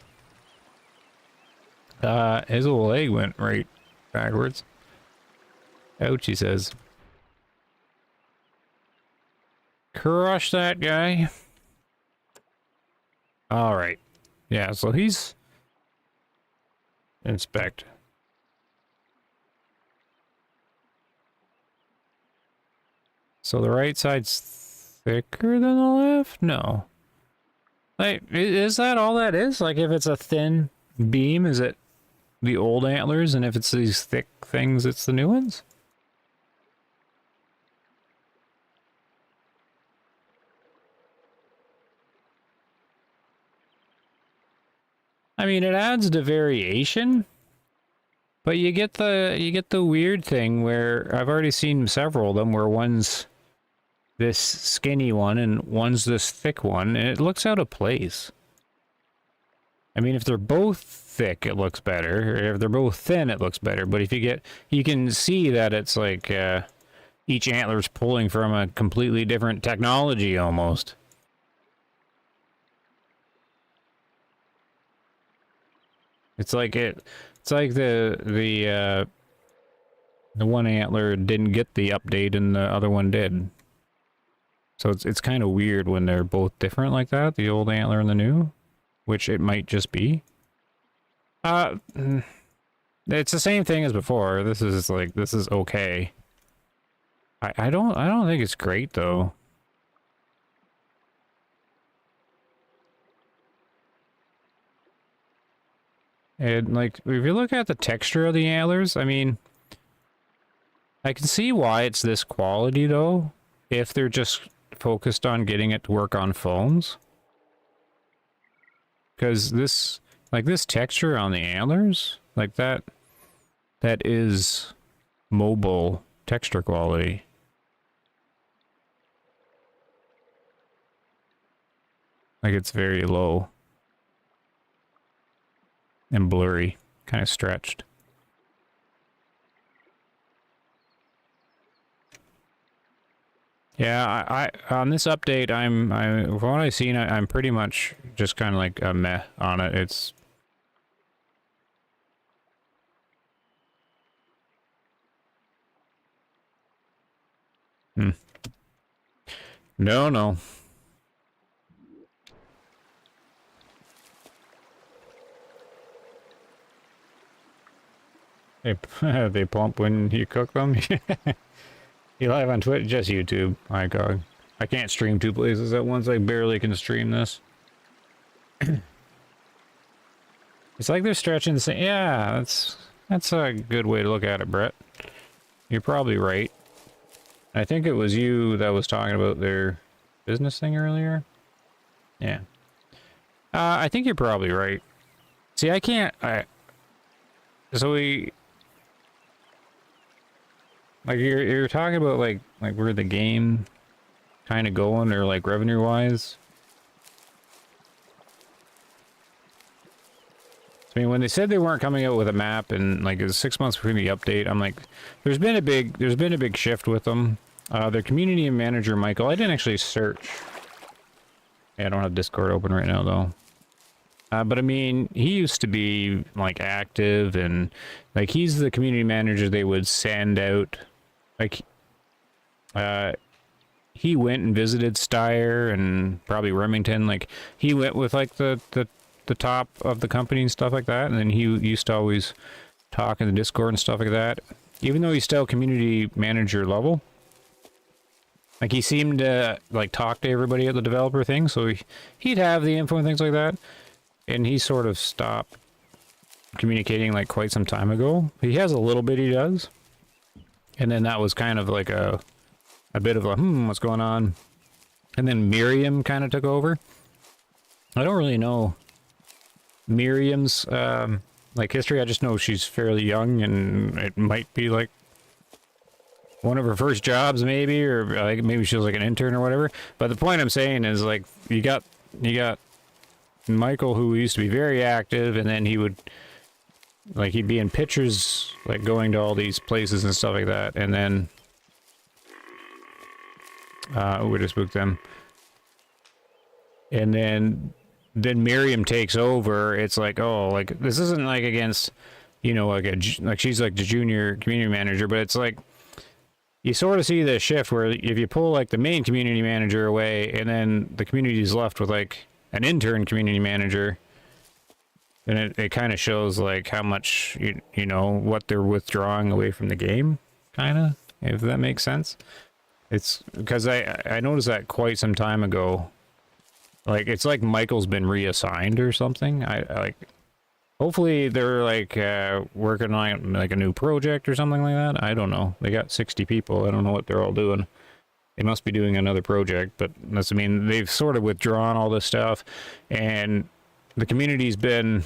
His little leg went right backwards. Ouch, he says. Crush that guy. All right. Yeah, so he's inspect. So the right side's thicker than the left? No. Like, is that all that is? Like, if it's a thin beam, is it the old antlers? And if it's these thick things, it's the new ones? I mean, it adds to variation, but you get the weird thing where I've already seen several of them where one's this skinny one and one's this thick one, and it looks out of place. I mean, if they're both thick, it looks better. Or if they're both thin, it looks better. But if you can see that it's like each antler's pulling from a completely different technology almost. It's like the one antler didn't get the update and the other one did. So it's kind of weird when they're both different like that, the old antler and the new, which it might just be. It's the same thing as before. This is okay. I don't think it's great though. And like, if you look at the texture of the antlers, I mean, I can see why it's this quality though, if they're just focused on getting it to work on phones. Because this texture on the antlers, like that is mobile texture quality. Like, it's very low. And blurry, kind of stretched. Yeah, I on this update, from what I've seen, I'm pretty much just kind of like a meh on it. It's no. They plump when you cook them. You live on Twitch, just YouTube. My God, I can't stream two places at once. I barely can stream this. It's like they're stretching the same. Yeah, that's a good way to look at it, Brett. You're probably right. I think it was you that was talking about their business thing earlier. Yeah. I think you're probably right. See, I can't. So we. Like you're talking about like where the game kind of going, or like revenue wise. I mean, when they said they weren't coming out with a map and like it was 6 months between the update, I'm like, there's been a big shift with them. Their community manager Michael, I didn't actually search. Yeah, I don't have Discord open right now though. But I mean, he used to be like active and like he's the community manager they would send out. Like, he went and visited Steyr and probably Remington. Like, he went with like the top of the company and stuff like that. And then he used to always talk in the Discord and stuff like that. Even though he's still community manager level. Like, he seemed to like talk to everybody at the developer thing. So he'd have the info and things like that. And he sort of stopped communicating like quite some time ago. He has a little bit, he does. And then that was kind of like a bit of a, what's going on? And then Miriam kind of took over. I don't really know Miriam's, like, history. I just know she's fairly young, and it might be, like, one of her first jobs, maybe, or like, maybe she was, like, an intern or whatever. But the point I'm saying is, like, you got Michael, who used to be very active, and then he would... Like, he'd be in pictures, like, going to all these places and stuff like that, and then... we just booked them. And then Miriam takes over. It's like, oh, like, this isn't, like, against, you know, like, she's, like, the junior community manager, but it's, like, you sort of see the shift where if you pull, like, the main community manager away, and then the community's left with, like, an intern community manager... And it kind of shows, like, how much, you know, what they're withdrawing away from the game, kind of, if that makes sense. It's because I noticed that quite some time ago. Like, it's like Michael's been reassigned or something. I like, hopefully they're, like, working on, like, a new project or something like that. I don't know. They got 60 people. I don't know what they're all doing. They must be doing another project, but that's, I mean, they've sort of withdrawn all this stuff, and... The community's been,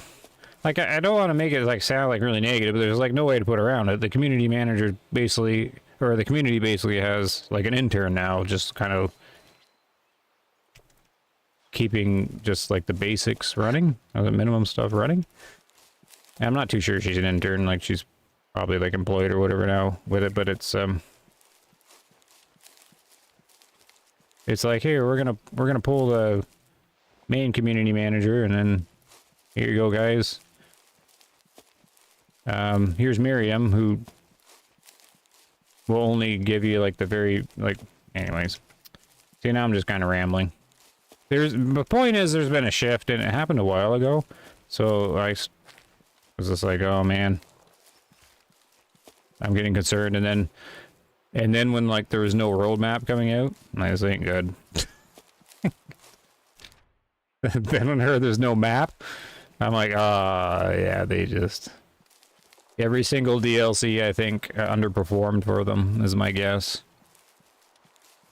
like, I don't want to make it, like, sound, like, really negative, but there's, like, no way to put around it. The community manager basically, or the community basically has, like, an intern now, just kind of keeping just, like, the basics running, or the minimum stuff running. And I'm not too sure she's an intern, like, she's probably, like, employed or whatever now with it, but it's like, here, we're gonna pull the main community manager, and then here you go, guys. Here's Miriam, who will only give you like the very, like, anyways. See, now I'm just kind of rambling. The point is, there's been a shift, and it happened a while ago, so I was just like, oh man, I'm getting concerned. And then when, like, there was no roadmap coming out, this ain't good. Then when I heard there's no map, I'm like, yeah, they just... Every single DLC, I think, underperformed for them, is my guess.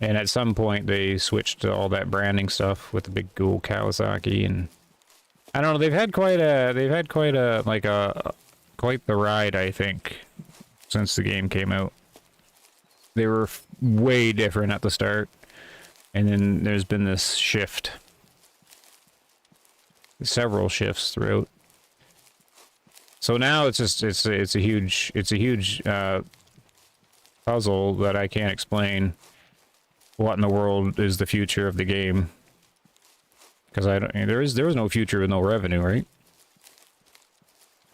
And at some point, they switched to all that branding stuff with the big cool Kawasaki, and... I don't know, they've had quite the ride, I think, since the game came out. They were way different at the start, and then there's been this shift. Several shifts throughout. So now it's just it's a huge puzzle that I can't explain. What in the world is the future of the game? Because there was no future with no revenue, right?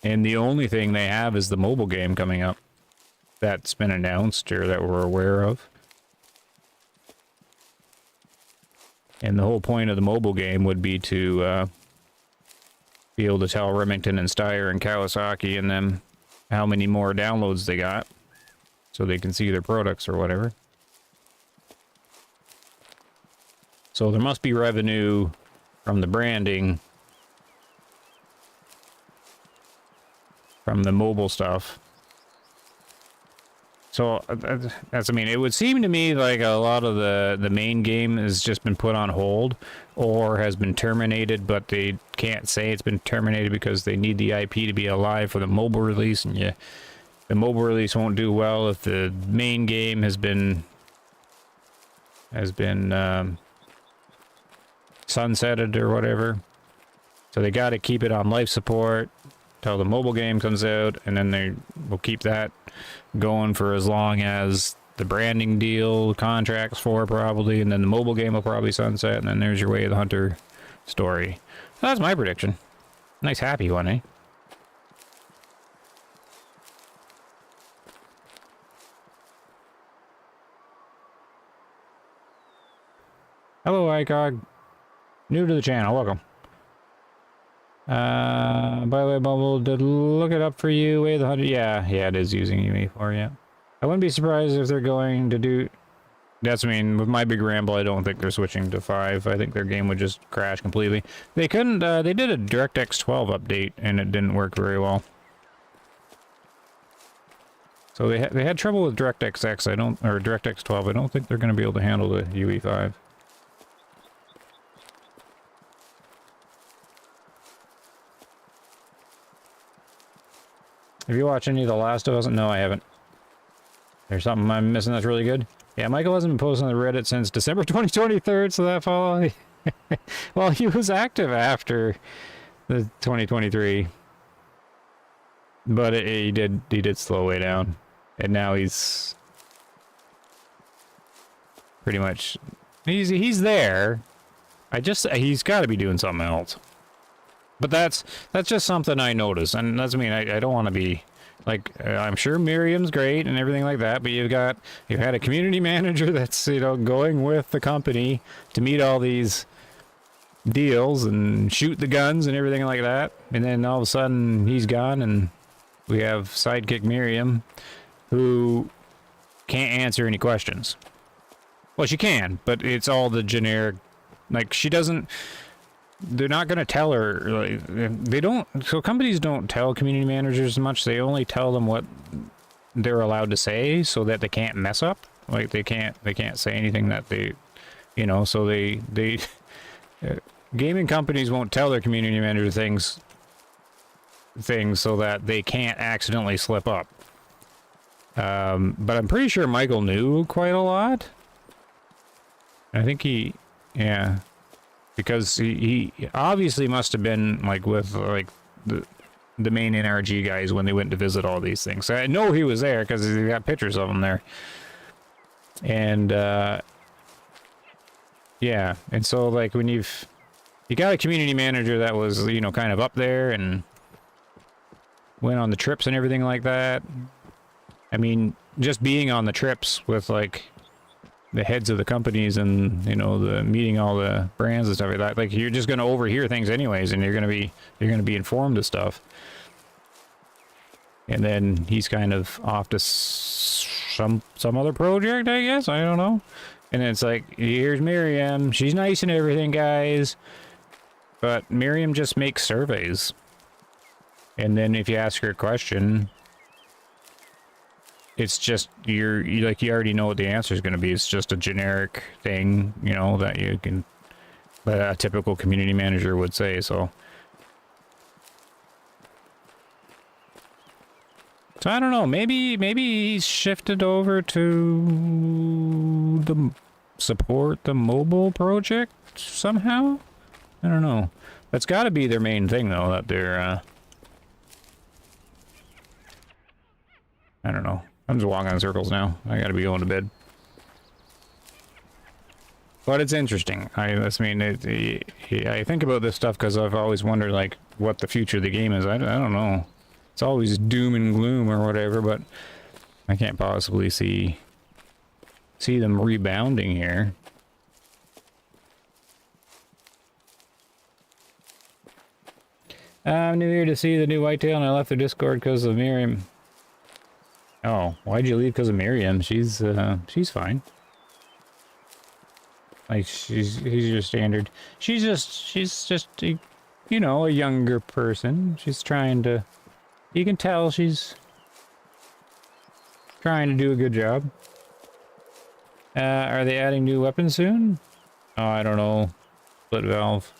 And the only thing they have is the mobile game coming up that's been announced or that we're aware of. And the whole point of the mobile game would be to be able to tell Remington and Steyr and Kawasaki and them how many more downloads they got, so they can see their products or whatever. So there must be revenue from the branding, from the mobile stuff. So that's, I mean, it would seem to me like a lot of the main game has just been put on hold or has been terminated, but they can't say it's been terminated because they need the IP to be alive for the mobile release, and the mobile release won't do well if the main game has been sunsetted or whatever. So they got to keep it on life support till the mobile game comes out, and then they will keep that going for as long as the branding deal contracts for, probably, and then the mobile game will probably sunset, and then there's your Way of the Hunter story. So that's my prediction. Nice happy one, eh? Hello, ICOG. New to the channel, welcome. By the way, Bumble, did look it up for you, Way of the Hunter? Yeah, it is using UE4, yeah. I wouldn't be surprised if they're going to do... That's, I mean, with my big ramble, I don't think they're switching to 5. I think their game would just crash completely. They couldn't, they did a DirectX 12 update, and it didn't work very well. So they had trouble with DirectX X, or DirectX 12. I don't think they're going to be able to handle the UE5. Have you watched any of The Last of Us? No, I haven't. There's something I'm missing that's really good. Yeah, Michael hasn't been posting on the Reddit since December 2023, so that fall... Well, he was active after the 2023. But he did slow way down. And now he's... pretty much... He's there. He's got to be doing something else. But that's just something I noticed, and that's, I mean, I don't want to be, like, I'm sure Miriam's great and everything like that, but you've had a community manager that's, you know, going with the company to meet all these deals and shoot the guns and everything like that, and then all of a sudden he's gone, and we have sidekick Miriam, who can't answer any questions. Well, she can, but it's all the generic, like, she doesn't... They're not going to tell her, like, they don't, so companies don't tell community managers much, they only tell them what they're allowed to say so that they can't mess up, like, they can't say anything that they, you know, so they gaming companies won't tell their community manager things so that they can't accidentally slip up. But I'm pretty sure Michael knew quite a lot. I think yeah. Because he obviously must have been, like, with, like, the main NRG guys when they went to visit all these things. So I know he was there because he got pictures of him there. And, yeah. And so, like, when you got a community manager that was, you know, kind of up there and went on the trips and everything like that. I mean, just being on the trips with, like... the heads of the companies and, you know, the meeting all the brands and stuff like that, like, you're just going to overhear things anyways, and you're going to be informed of stuff. And then he's kind of off to some other project, I guess, I don't know. And it's like, here's Miriam, she's nice and everything, guys, but Miriam just makes surveys, and then if you ask her a question, it's just, you already know what the answer is going to be. It's just a generic thing, you know, that a typical community manager would say, so. So I don't know, maybe he's shifted over to support the mobile project somehow? I don't know. That's got to be their main thing, though, that they're, I don't know. I'm just walking in circles now. I gotta be going to bed. But it's interesting. I mean, I think about this stuff because I've always wondered, like, what the future of the game is. I don't know. It's always doom and gloom or whatever, but I can't possibly see them rebounding here. I'm new here to see the new Whitetail, and I left the Discord because of Miriam. Oh, why'd you leave because of Miriam? She's fine. Like, she's your standard. She's just a, you know, a younger person. She's trying to, you can tell she's trying to do a good job. Are they adding new weapons soon? Oh, I don't know. Split valve.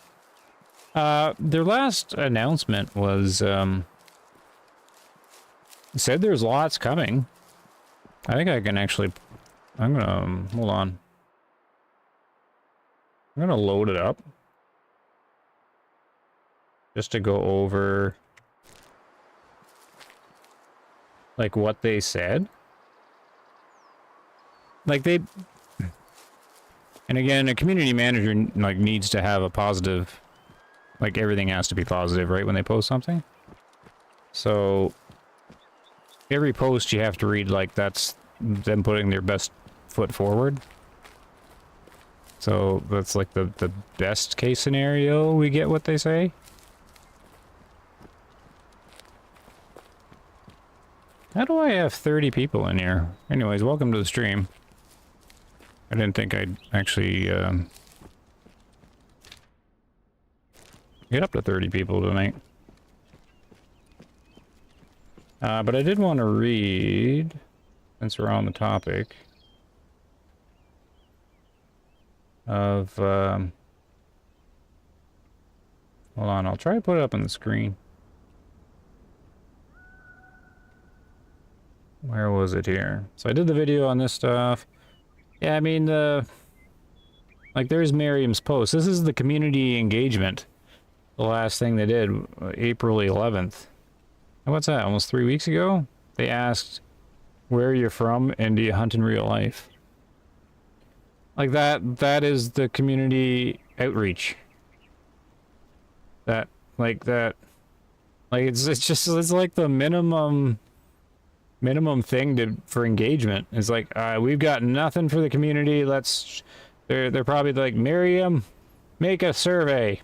Their last announcement was, said there's lots coming. I think I can actually, I'm gonna, hold on. I'm gonna load it up. Just to go over, like, what they said. Like, they, and again, a community manager, like, needs to have a positive, like, everything has to be positive, right, when they post something? So, every post you have to read, like, that's them putting their best foot forward. So, that's, like, the best case scenario, we get what they say. How do I have 30 people in here? Anyways, welcome to the stream. I didn't think I'd actually get up to 30 people tonight. But I did want to read, since we're on the topic, of, hold on, I'll try to put it up on the screen. Where was it here? So I did the video on this stuff. Yeah, I mean, like, there's Miriam's post. This is the community engagement. The last thing they did, April 11th. And what's that, almost 3 weeks ago? They asked, where are you from and do you hunt in real life? Like, that is the community outreach. That, like, it's just, it's like the minimum thing for engagement. It's like, we've got nothing for the community. They're probably like, Miriam, make a survey,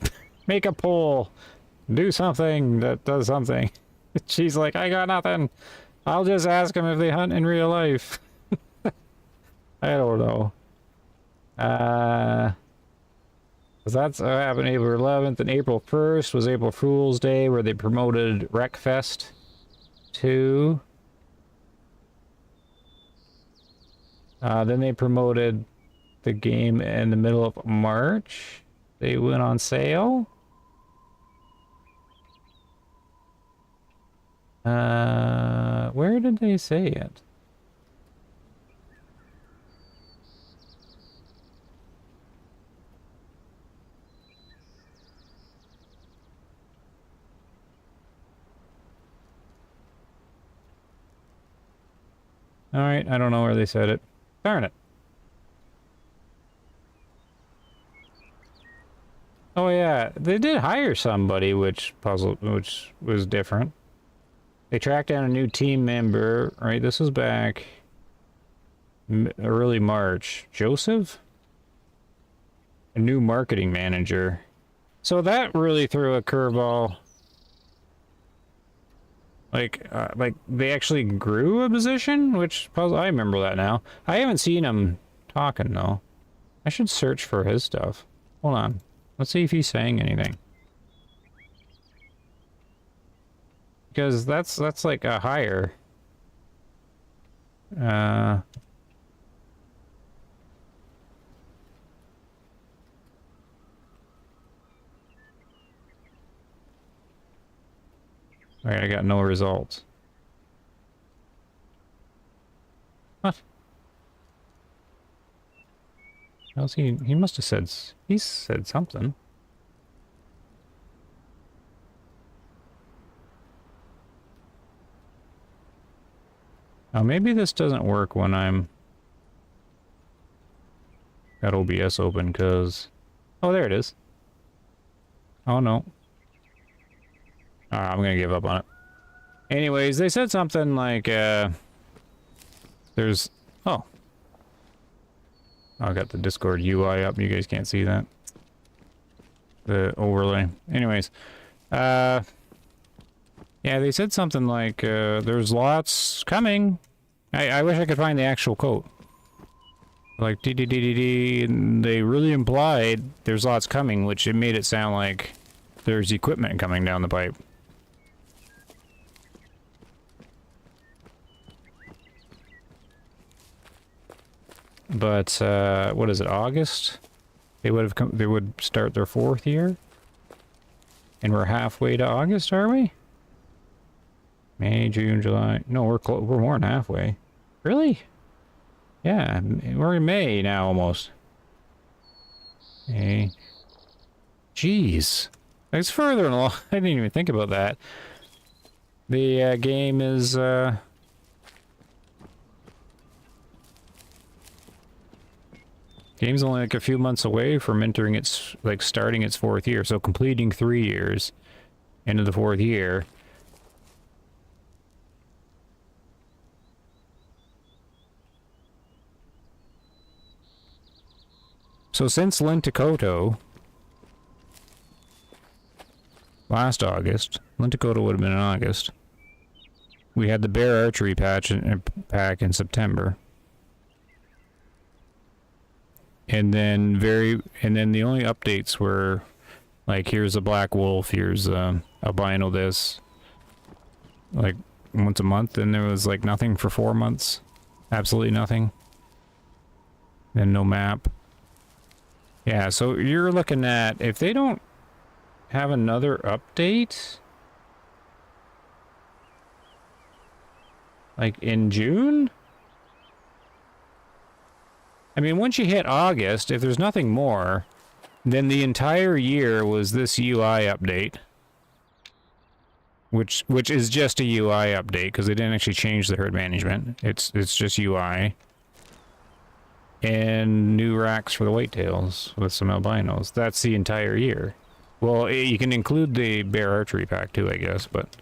make a poll, do something that does something. She's like, I got nothing. I'll just ask them if they hunt in real life. I don't know. So that's what happened April 11th, and April 1st was April Fool's Day, where they promoted Wreckfest 2. Then they promoted the game in the middle of March. They went on sale. Where did they say it? Alright, I don't know where they said it. Darn it. Oh yeah, they did hire somebody, which was different. They tracked down a new team member, right? This was back early March. Joseph? A new marketing manager. So that really threw a curveball. Like they actually grew a position, which I remember that now. I haven't seen him talking though. I should search for his stuff. Hold on. Let's see if he's saying anything. Because that's like a hire. Alright, I got no results. What? How's he must have said, he said something. Now maybe this doesn't work when I'm got OBS open, because, oh, there it is. Oh no. I'm gonna give up on it. Anyways, they said something like, there's, oh, I got the Discord UI up. You guys can't see that. The overlay. Anyways, yeah, they said something like, there's lots coming. I wish I could find the actual quote. Like, and they really implied there's lots coming, which it made it sound like there's equipment coming down the pipe. But, what is it, August? They would start their 4th year? And we're halfway to August, are we? May, June, July... No, we're more than halfway. Really? Yeah, we're in May now, almost. Hey. Jeez. It's further along. I didn't even think about that. The game is... Game's only like a few months away from entering its... like, starting its 4th year. So completing 3 years into the 4th year. So since Lenticoto, last August, Lenticoto would have been in August, we had the bear archery pack in September. And then the only updates were like, here's a black wolf, here's albino this, like once a month, and there was like nothing for 4 months. Absolutely nothing. And no map. Yeah, so you're looking at, if they don't have another update, like in June? I mean, once you hit August, if there's nothing more, then the entire year was this UI update. Which is just a UI update, because they didn't actually change the herd management. It's just UI. And new racks for the whitetails with some albinos. That's the entire year. Well, you can include the bear archery pack too, I guess, but...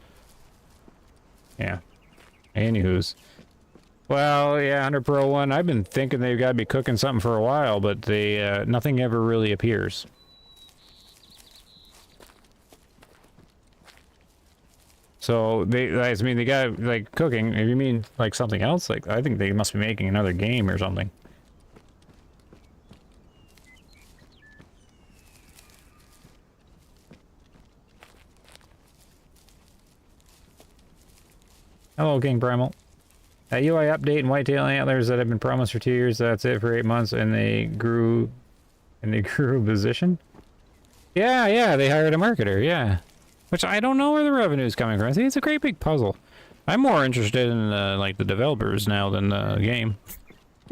yeah. Anywho's. Well, yeah, 100 Pro 1, I've been thinking they've got to be cooking something for a while, but they, nothing ever really appears. So, they got, like, cooking. If you mean, like, something else, like, I think they must be making another game or something. Hello, King Primal. A UI update and whitetail antlers that have been promised for 2 years. That's it for 8 months, and they grew a position. Yeah, they hired a marketer. Yeah, which I don't know where the revenue is coming from. I think it's a great big puzzle. I'm more interested in like the developers now than the game.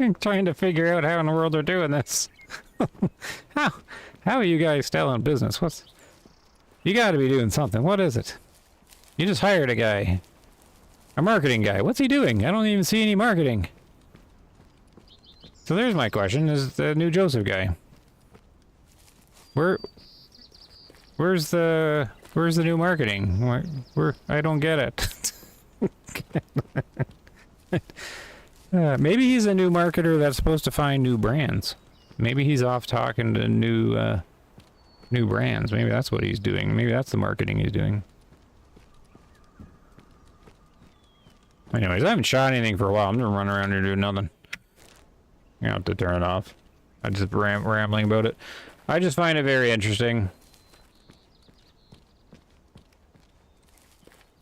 I'm trying to figure out how in the world they're doing this. how are you guys still in business? You got to be doing something. What is it? You just hired a guy. A marketing guy. What's he doing? I don't even see any marketing. So there's my question. Is the new Joseph guy? Where's the new marketing? Where I don't get it. Maybe he's a new marketer that's supposed to find new brands. Maybe he's off talking to new brands. Maybe that's what he's doing. Maybe that's the marketing he's doing. Anyways, I haven't shot anything for a while. I'm gonna run around here doing nothing. I have to turn it off. I'm just rambling about it. I just find it very interesting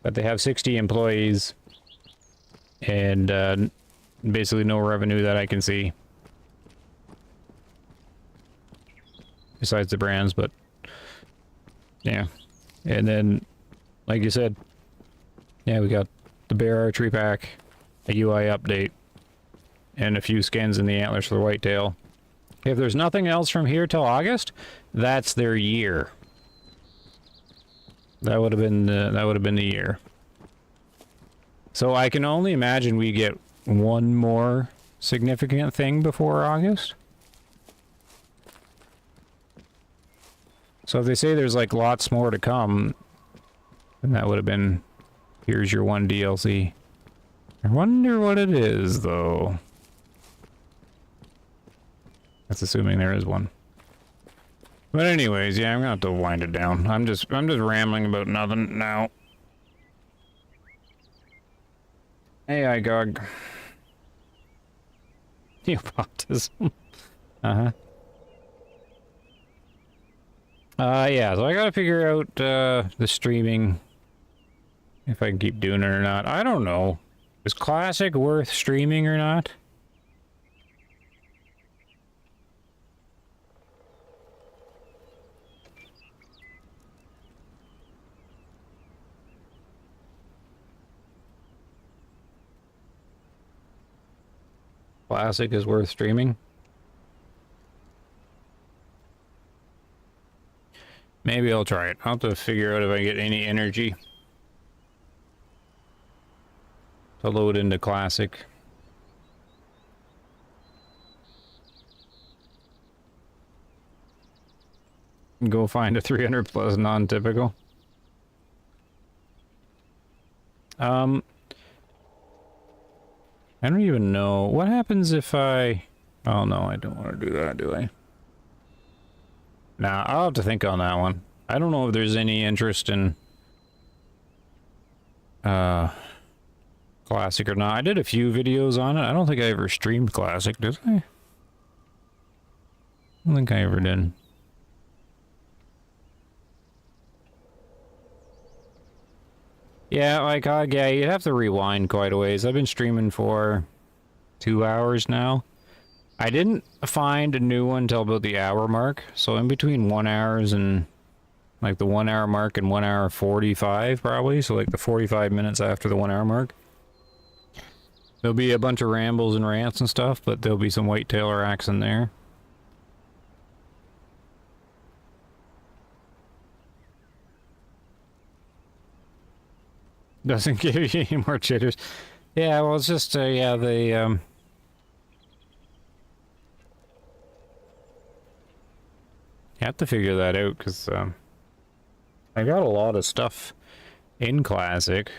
that they have 60 employees and basically no revenue that I can see. Besides the brands, but yeah. And then, like you said, yeah, we got the bear archery pack, a UI update, and a few skins in the antlers for the whitetail. If there's nothing else from here till August, that's their year. That would have been the year. So I can only imagine we get one more significant thing before August. So if they say there's like lots more to come, then that would have been, here's your one DLC. I wonder what it is, though. That's assuming there is one. But anyways, yeah, I'm gonna have to wind it down. I'm just rambling about nothing now. Hey, IGOG. Neopotism. Uh-huh. Yeah, so I gotta figure out the streaming, if I can keep doing it or not. I don't know. Is Classic worth streaming or not? Classic is worth streaming. Maybe I'll try it. I'll have to figure out if I get any energy to load into Classic. Go find a 300 plus non-typical. I don't even know. What happens if I... Oh no, I don't want to do that, do I? Nah, I'll have to think on that one. I don't know if there's any interest in Classic or not. I did a few videos on it. I don't think I ever streamed Classic, did I? I don't think I ever did. Yeah, like, yeah, you'd have to rewind quite a ways. I've been streaming for 2 hours now. I didn't find a new one till about the hour mark, so in between 1 hours and like the 1 hour mark and 1 hour 45 probably, so like the 45 minutes after the 1 hour mark. There'll be a bunch of rambles and rants and stuff, but there'll be some whitetail racks in there. Doesn't give you any more jitters. Yeah, well, it's just, yeah, they, you have to figure that out, because, I got a lot of stuff in Classic,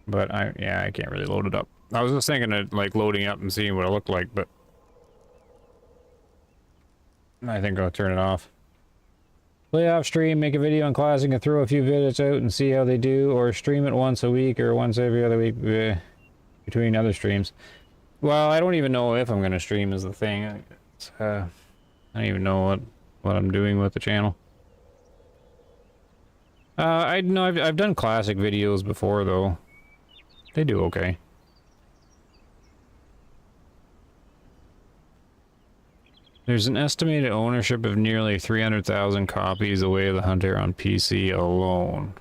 but yeah, I can't really load it up. I was just thinking of, like, loading up and seeing what it looked like, but I think I'll turn it off. Play off stream, make a video on Classic and throw a few videos out and see how they do, or stream it once a week or once every other week between other streams. Well, I don't even know if I'm going to stream is the thing. I don't even know what I'm doing with the channel. I know I've done Classic videos before though. They do okay. There's an estimated ownership of nearly 300,000 copies of Way of the Hunter on PC alone.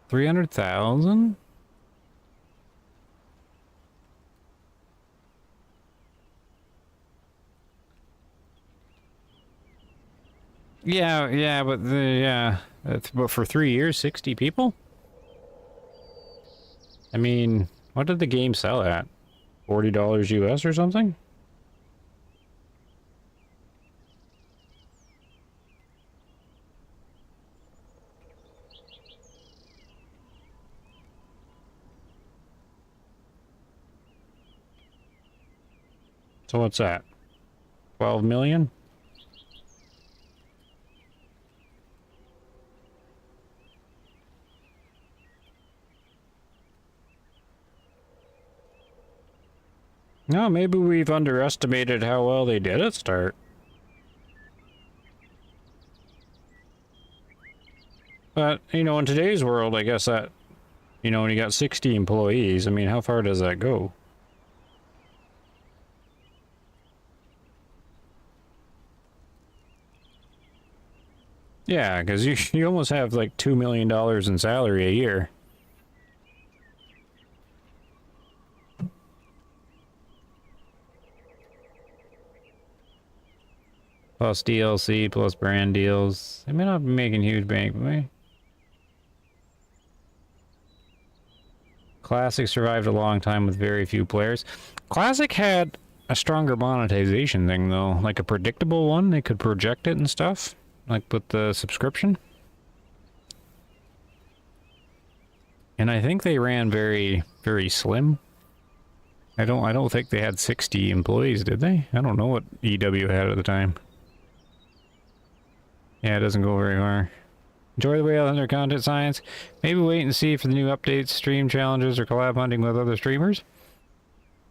300,000? Yeah, but but for 3 years, 60 people? I mean, what did the game sell at? $40 US or something? So what's that? 12 million? No, maybe we've underestimated how well they did at start. But, you know, in today's world, I guess that, you know, when you got 60 employees, I mean, how far does that go? Yeah, because you almost have like $2 million in salary a year. Plus DLC, plus brand deals. They may not be making huge bank, but maybe. Classic survived a long time with very few players. Classic had a stronger monetization thing, though. Like a predictable one. They could project it and stuff. Like with the subscription. And I think they ran very, very slim. I don't think they had 60 employees, did they? I don't know what EW had at the time. Yeah, it doesn't go very far. Enjoy the Way of Hunter content science. Maybe wait and see for the new updates, stream challenges, or collab hunting with other streamers.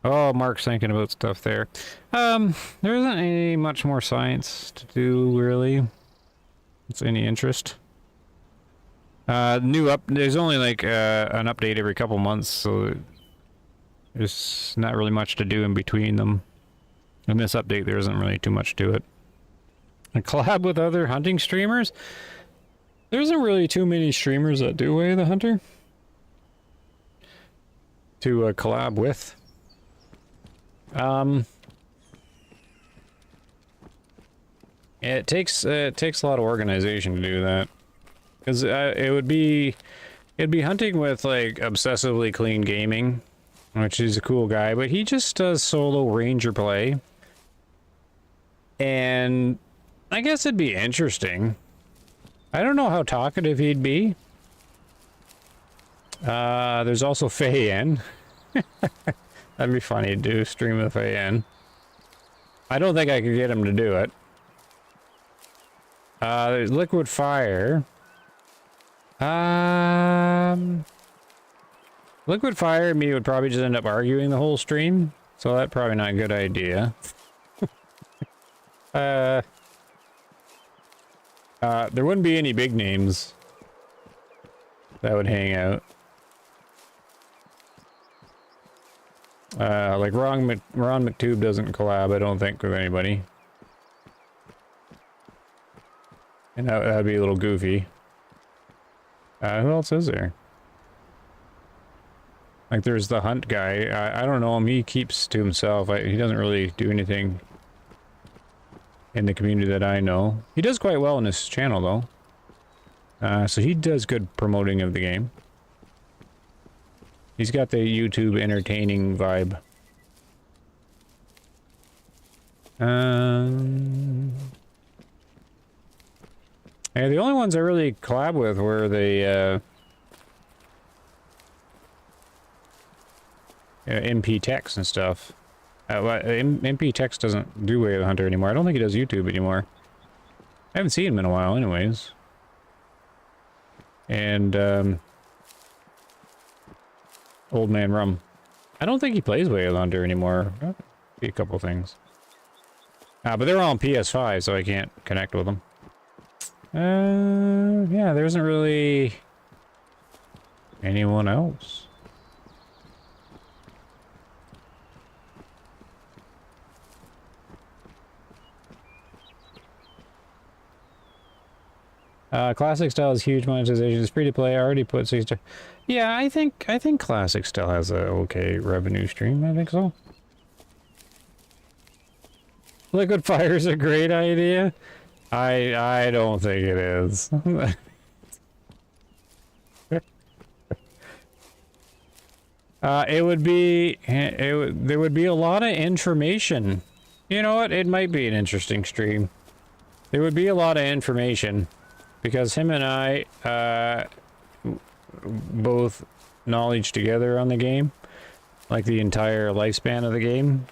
Oh, Mark's thinking about stuff there. There isn't any much more science to do, really. It's any interest. There's only like an update every couple months, so there's not really much to do in between them. In this update, there isn't really too much to it. A collab with other hunting streamers? There isn't really too many streamers that do Way of the Hunter to collab with. It takes a lot of organization to do that, because it'd be hunting with like obsessively clean gaming, which is a cool guy, but he just does solo ranger play, and I guess it'd be interesting. I don't know how talkative he'd be. There's also Faye N. That'd be funny to do, stream with Faye N. I don't think I could get him to do it. There's Liquid Fire. Liquid Fire and me would probably just end up arguing the whole stream, so that's probably not a good idea. There wouldn't be any big names that would hang out. Like Ron McTube doesn't collab, I don't think, with anybody. And that'd be a little goofy. Who else is there? Like, there's the Hunt guy. I don't know him. He keeps to himself. He doesn't really do anything in the community that I know. He does quite well on his channel, though. So he does good promoting of the game. He's got the YouTube entertaining vibe. Yeah, the only ones I really collab with were the MP Tex and stuff. MP Tex doesn't do Way of the Hunter anymore. I don't think he does YouTube anymore. I haven't seen him in a while anyways. And Old Man Rum. I don't think he plays Way of the Hunter anymore. Be a couple things. But they're all on PS5, so I can't connect with them. Yeah, there isn't really anyone else. Classic style is huge monetization. It's free to play. I already put 60. Yeah, I think classic style has a okay revenue stream. I think so. Liquid fire is a great idea. I don't think it is. There would be a lot of information. You know what? It might be an interesting stream. There would be a lot of information because him and I both knowledge together on the game, like the entire lifespan of the game.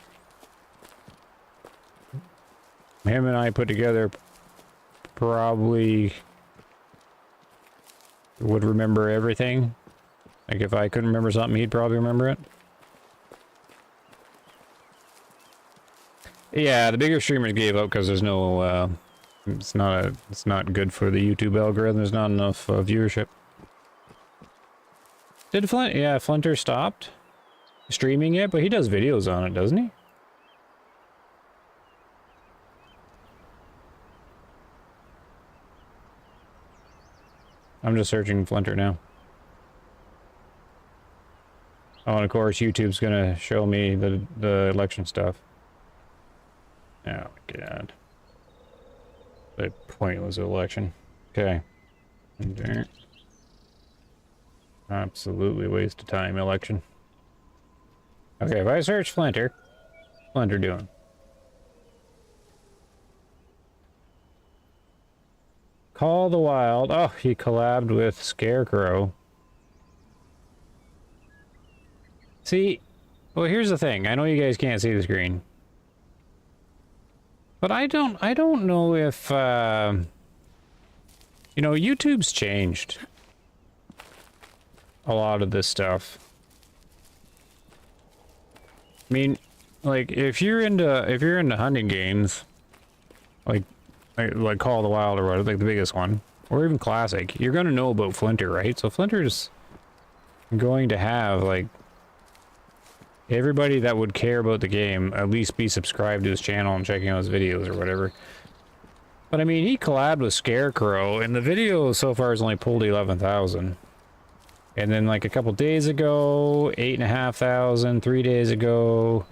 Him and I put together probably would remember everything. Like if I couldn't remember something, he'd probably remember it. Yeah, the bigger streamers gave up because there's no it's not good for the YouTube algorithm. There's not enough viewership. Did Flint? Yeah, Flinter stopped streaming it, but he does videos on it, doesn't he? I'm just searching Flinter now. Oh, and of course, YouTube's gonna show me the election stuff. Oh my god. The pointless election. Okay. Absolutely waste of time election. Okay, if I search Flinter, Flinter doing? Call the Wild. Oh, he collabed with Scarecrow. See, well, here's the thing. I know you guys can't see the screen, but I don't know if you know, YouTube's changed a lot of this stuff. I mean, like if you're into hunting games, like Call of the Wild or whatever, like the biggest one, or even Classic, you're gonna know about Flinter, right? So Flinter's going to have like everybody that would care about the game at least be subscribed to his channel and checking out his videos or whatever. But I mean, he collabed with Scarecrow, and the video so far has only pulled 11,000. And then like a couple days ago, 8,500. 3 days ago,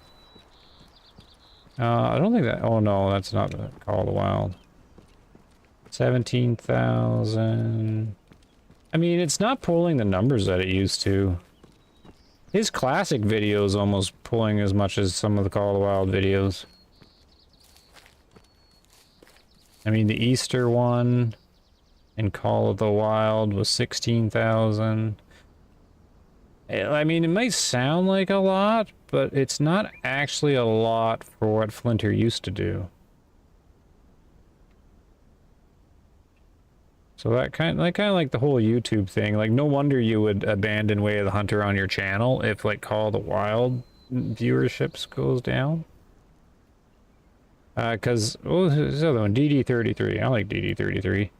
I don't think that. Oh no, that's not the Call of the Wild. 17,000. I mean, it's not pulling the numbers that it used to. His classic video is almost pulling as much as some of the Call of the Wild videos. I mean, the Easter one in Call of the Wild was 16,000. I mean, it might sound like a lot, but it's not actually a lot for what Flinter used to do. So that kind of like the whole YouTube thing. Like, no wonder you would abandon Way of the Hunter on your channel if like Call of the Wild viewerships goes down. Because, oh, this other one, DD33. I like DD33.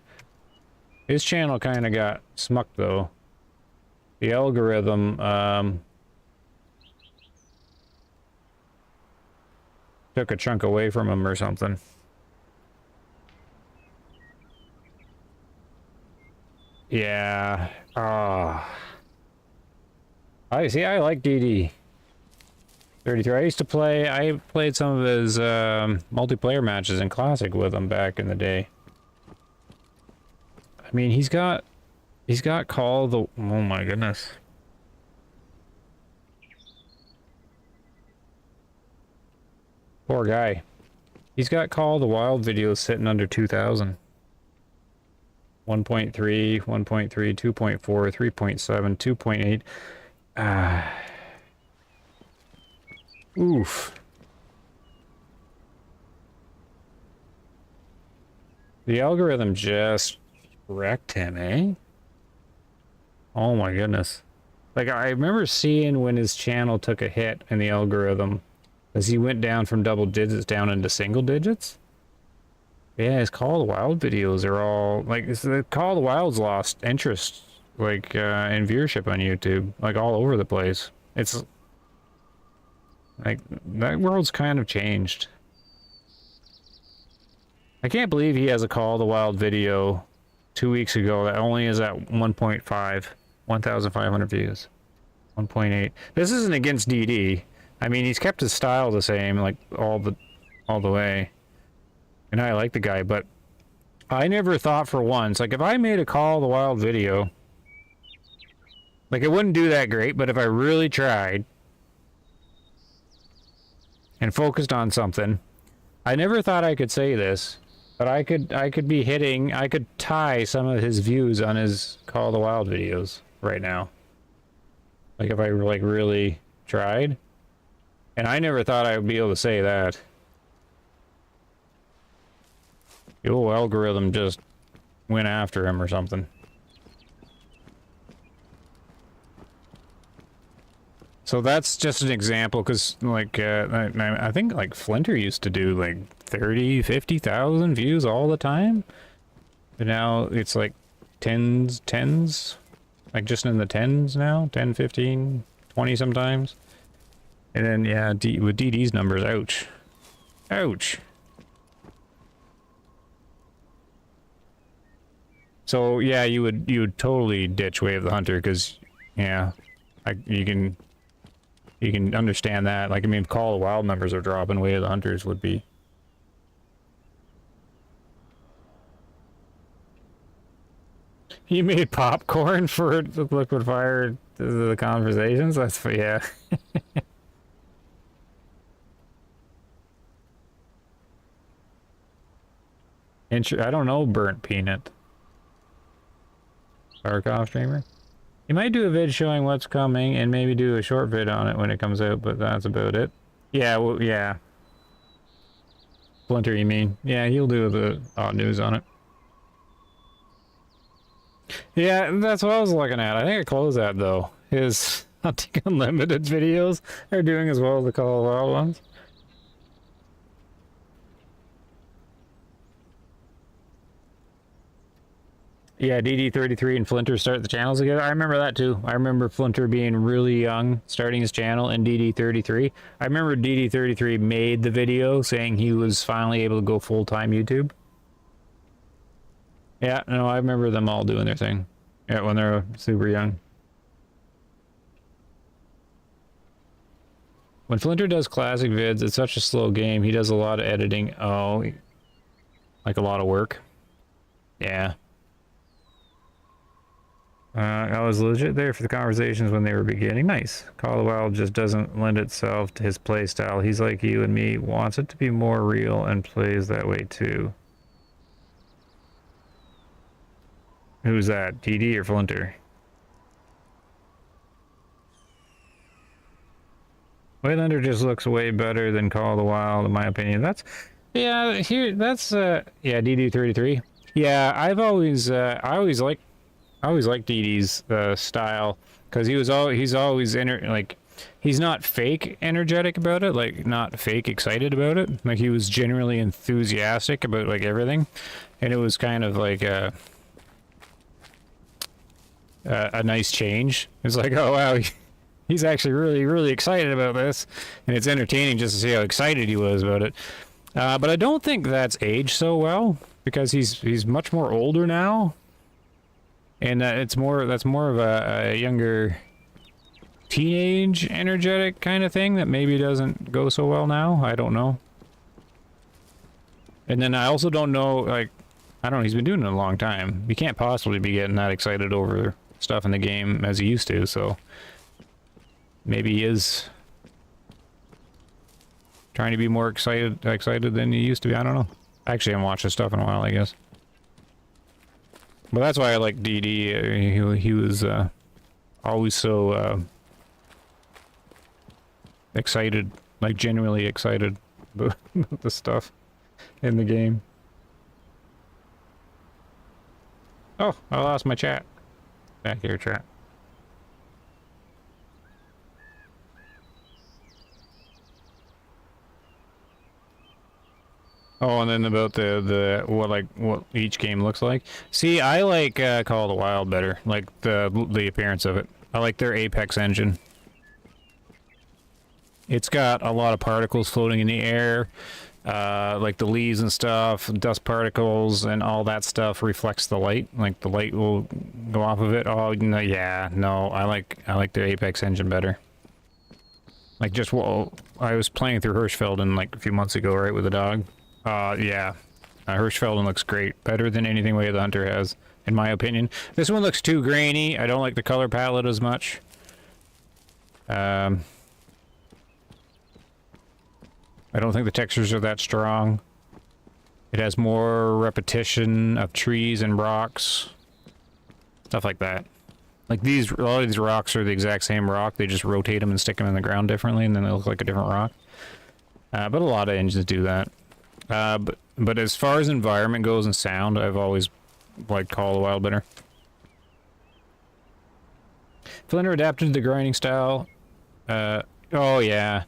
His channel kind of got smucked, though. The algorithm, took a chunk away from him or something. Yeah. I see, I like DD. 33. I played some of his multiplayer matches in Classic with him back in the day. I mean, he's got Call of the... Oh my goodness. Poor guy. He's got Call of the Wild videos sitting under 2,000. 1.3, 1.3, 2.4, 3.7, 2.8. Oof. The algorithm just wrecked him, eh? Oh my goodness. Like, I remember seeing when his channel took a hit in the algorithm, as he went down from double digits down into single digits. Yeah, his Call of the Wild videos are all, like, the Call of the Wild's lost interest, like, in viewership on YouTube, like, all over the place. It's... like, that world's kind of changed. I can't believe he has a Call of the Wild video 2 weeks ago that only is at 1.5, 1,500 views. 1.8. This isn't against DD. I mean, he's kept his style the same, like, all the way. And I like the guy, but I never thought for once, like, if I made a Call of the Wild video, like, it wouldn't do that great, but if I really tried and focused on something, I never thought I could say this, but I could tie some of his views on his Call of the Wild videos right now. Like, if I like really tried. And I never thought I would be able to say that. The old algorithm just went after him or something. So that's just an example, because, like, I think, like, Flinter used to do, like, 30, 50,000 views all the time. But now it's, like, tens, like, just in the tens now. 10, 15, 20 sometimes. And then, yeah, with DD's numbers, ouch. Ouch. So, yeah, you would totally ditch Way of the Hunter, because, yeah, you can understand that. Like, I mean, if Call of the Wild numbers are dropping, Way of the Hunters would be. You made popcorn for the liquid fire the conversations? That's, yeah. I don't know, Burnt Peanut. Barkov streamer. You might do a vid showing what's coming and maybe do a short vid on it when it comes out, but that's about it. Yeah, well, yeah. Splinter, you mean? Yeah, he'll do the odd news on it. Yeah, that's what I was looking at. I think I closed that, though. Hunting Unlimited videos are doing as well as the Call of the Wild ones. Yeah, DD33 and Flinter start the channels together. I remember that too. I remember Flinter being really young, starting his channel, and DD33. I remember DD33 made the video saying he was finally able to go full-time YouTube. Yeah, no, I remember them all doing their thing. Yeah, when they're super young. When Flinter does classic vids, it's such a slow game. He does a lot of editing. Oh, like a lot of work. Yeah. I was legit there for the conversations when they were beginning. Nice. Call of the Wild just doesn't lend itself to his play style. He's like you and me, wants it to be more real and plays that way too. Who's that? DD or Flinter? Waylander just looks way better than Call of the Wild, in my opinion. That's, yeah, here, that's, yeah, DD33. Yeah, I always liked DD's style, because he's always like, he's not fake energetic about it, like not fake excited about it. Like he was genuinely enthusiastic about like everything, and it was kind of like a nice change. It's like, oh wow, he's actually really excited about this, and it's entertaining just to see how excited he was about it. But I don't think that's aged so well, because he's much more older now. And that's more of a younger teenage energetic kind of thing that maybe doesn't go so well now. I don't know. And then I also don't know, like, I don't know, he's been doing it a long time. He can't possibly be getting that excited over stuff in the game as he used to, so maybe he is trying to be more excited than he used to be. I don't know. Actually, I haven't watched his stuff in a while, I guess. But that's why I like DD. He was always so excited, like genuinely excited about the stuff in the game. Oh, I lost my chat. Back here, chat. Oh, and then about what each game looks like. See, I like Call of the Wild better, like the appearance of it. I like their Apex engine. It's got a lot of particles floating in the air, like the leaves and stuff, dust particles, and all that stuff reflects the light. Like the light will go off of it. Oh no, yeah, no, I like their Apex engine better. Like just I was playing through Hirschfelden like a few months ago, right, with a dog. Yeah. Hirschfelden looks great. Better than anything Way of the Hunter has, in my opinion. This one looks too grainy. I don't like the color palette as much. I don't think the textures are that strong. It has more repetition of trees and rocks. Stuff like that. Like a lot of these rocks are the exact same rock. They just rotate them and stick them in the ground differently, and then they look like a different rock. But a lot of engines do that. But as far as environment goes and sound, I've always liked Call of the Wild better. Flinter adapted to the grinding style. Oh yeah.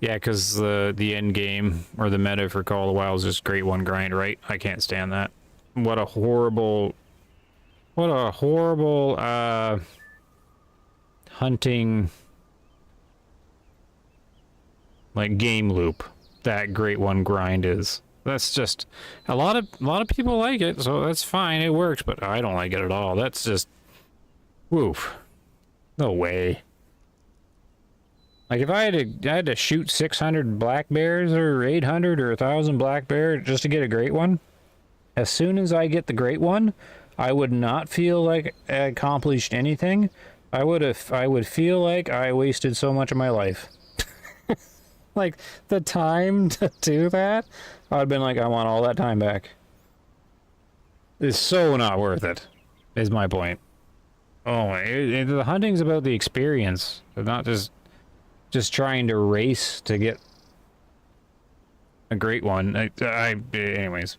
Yeah, because the end game, or the meta for Call of the Wild is just grade 1 grind, right? I can't stand that. What a horrible hunting, like, game loop that grade 1 grind is. That's just, a lot of people like it, so that's fine, it works, but I don't like it at all. That's just, woof. No way. Like, if I had to shoot 600 black bears or 800 or 1,000 black bear just to get a great one, as soon as I get the great one, I would not feel like I accomplished anything. I would feel like I wasted so much of my life. Like, the time to do that, I'd been like, I want all that time back. It's so not worth it, is my point. Oh, the hunting's about the experience, not just trying to race to get a great one. Anyways,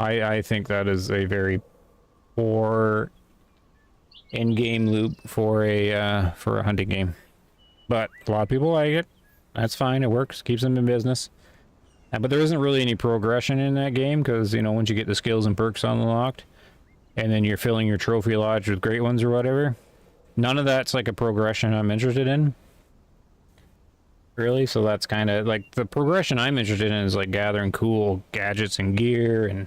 I think that is a very poor in-game loop for a hunting game. But a lot of people like it. That's fine. It works. Keeps them in business. But there isn't really any progression in that game because, you know, once you get the skills and perks unlocked, and then you're filling your trophy lodge with great ones or whatever, none of that's like a progression I'm interested in. Really? So that's kind of like the progression I'm interested in is like gathering cool gadgets and gear and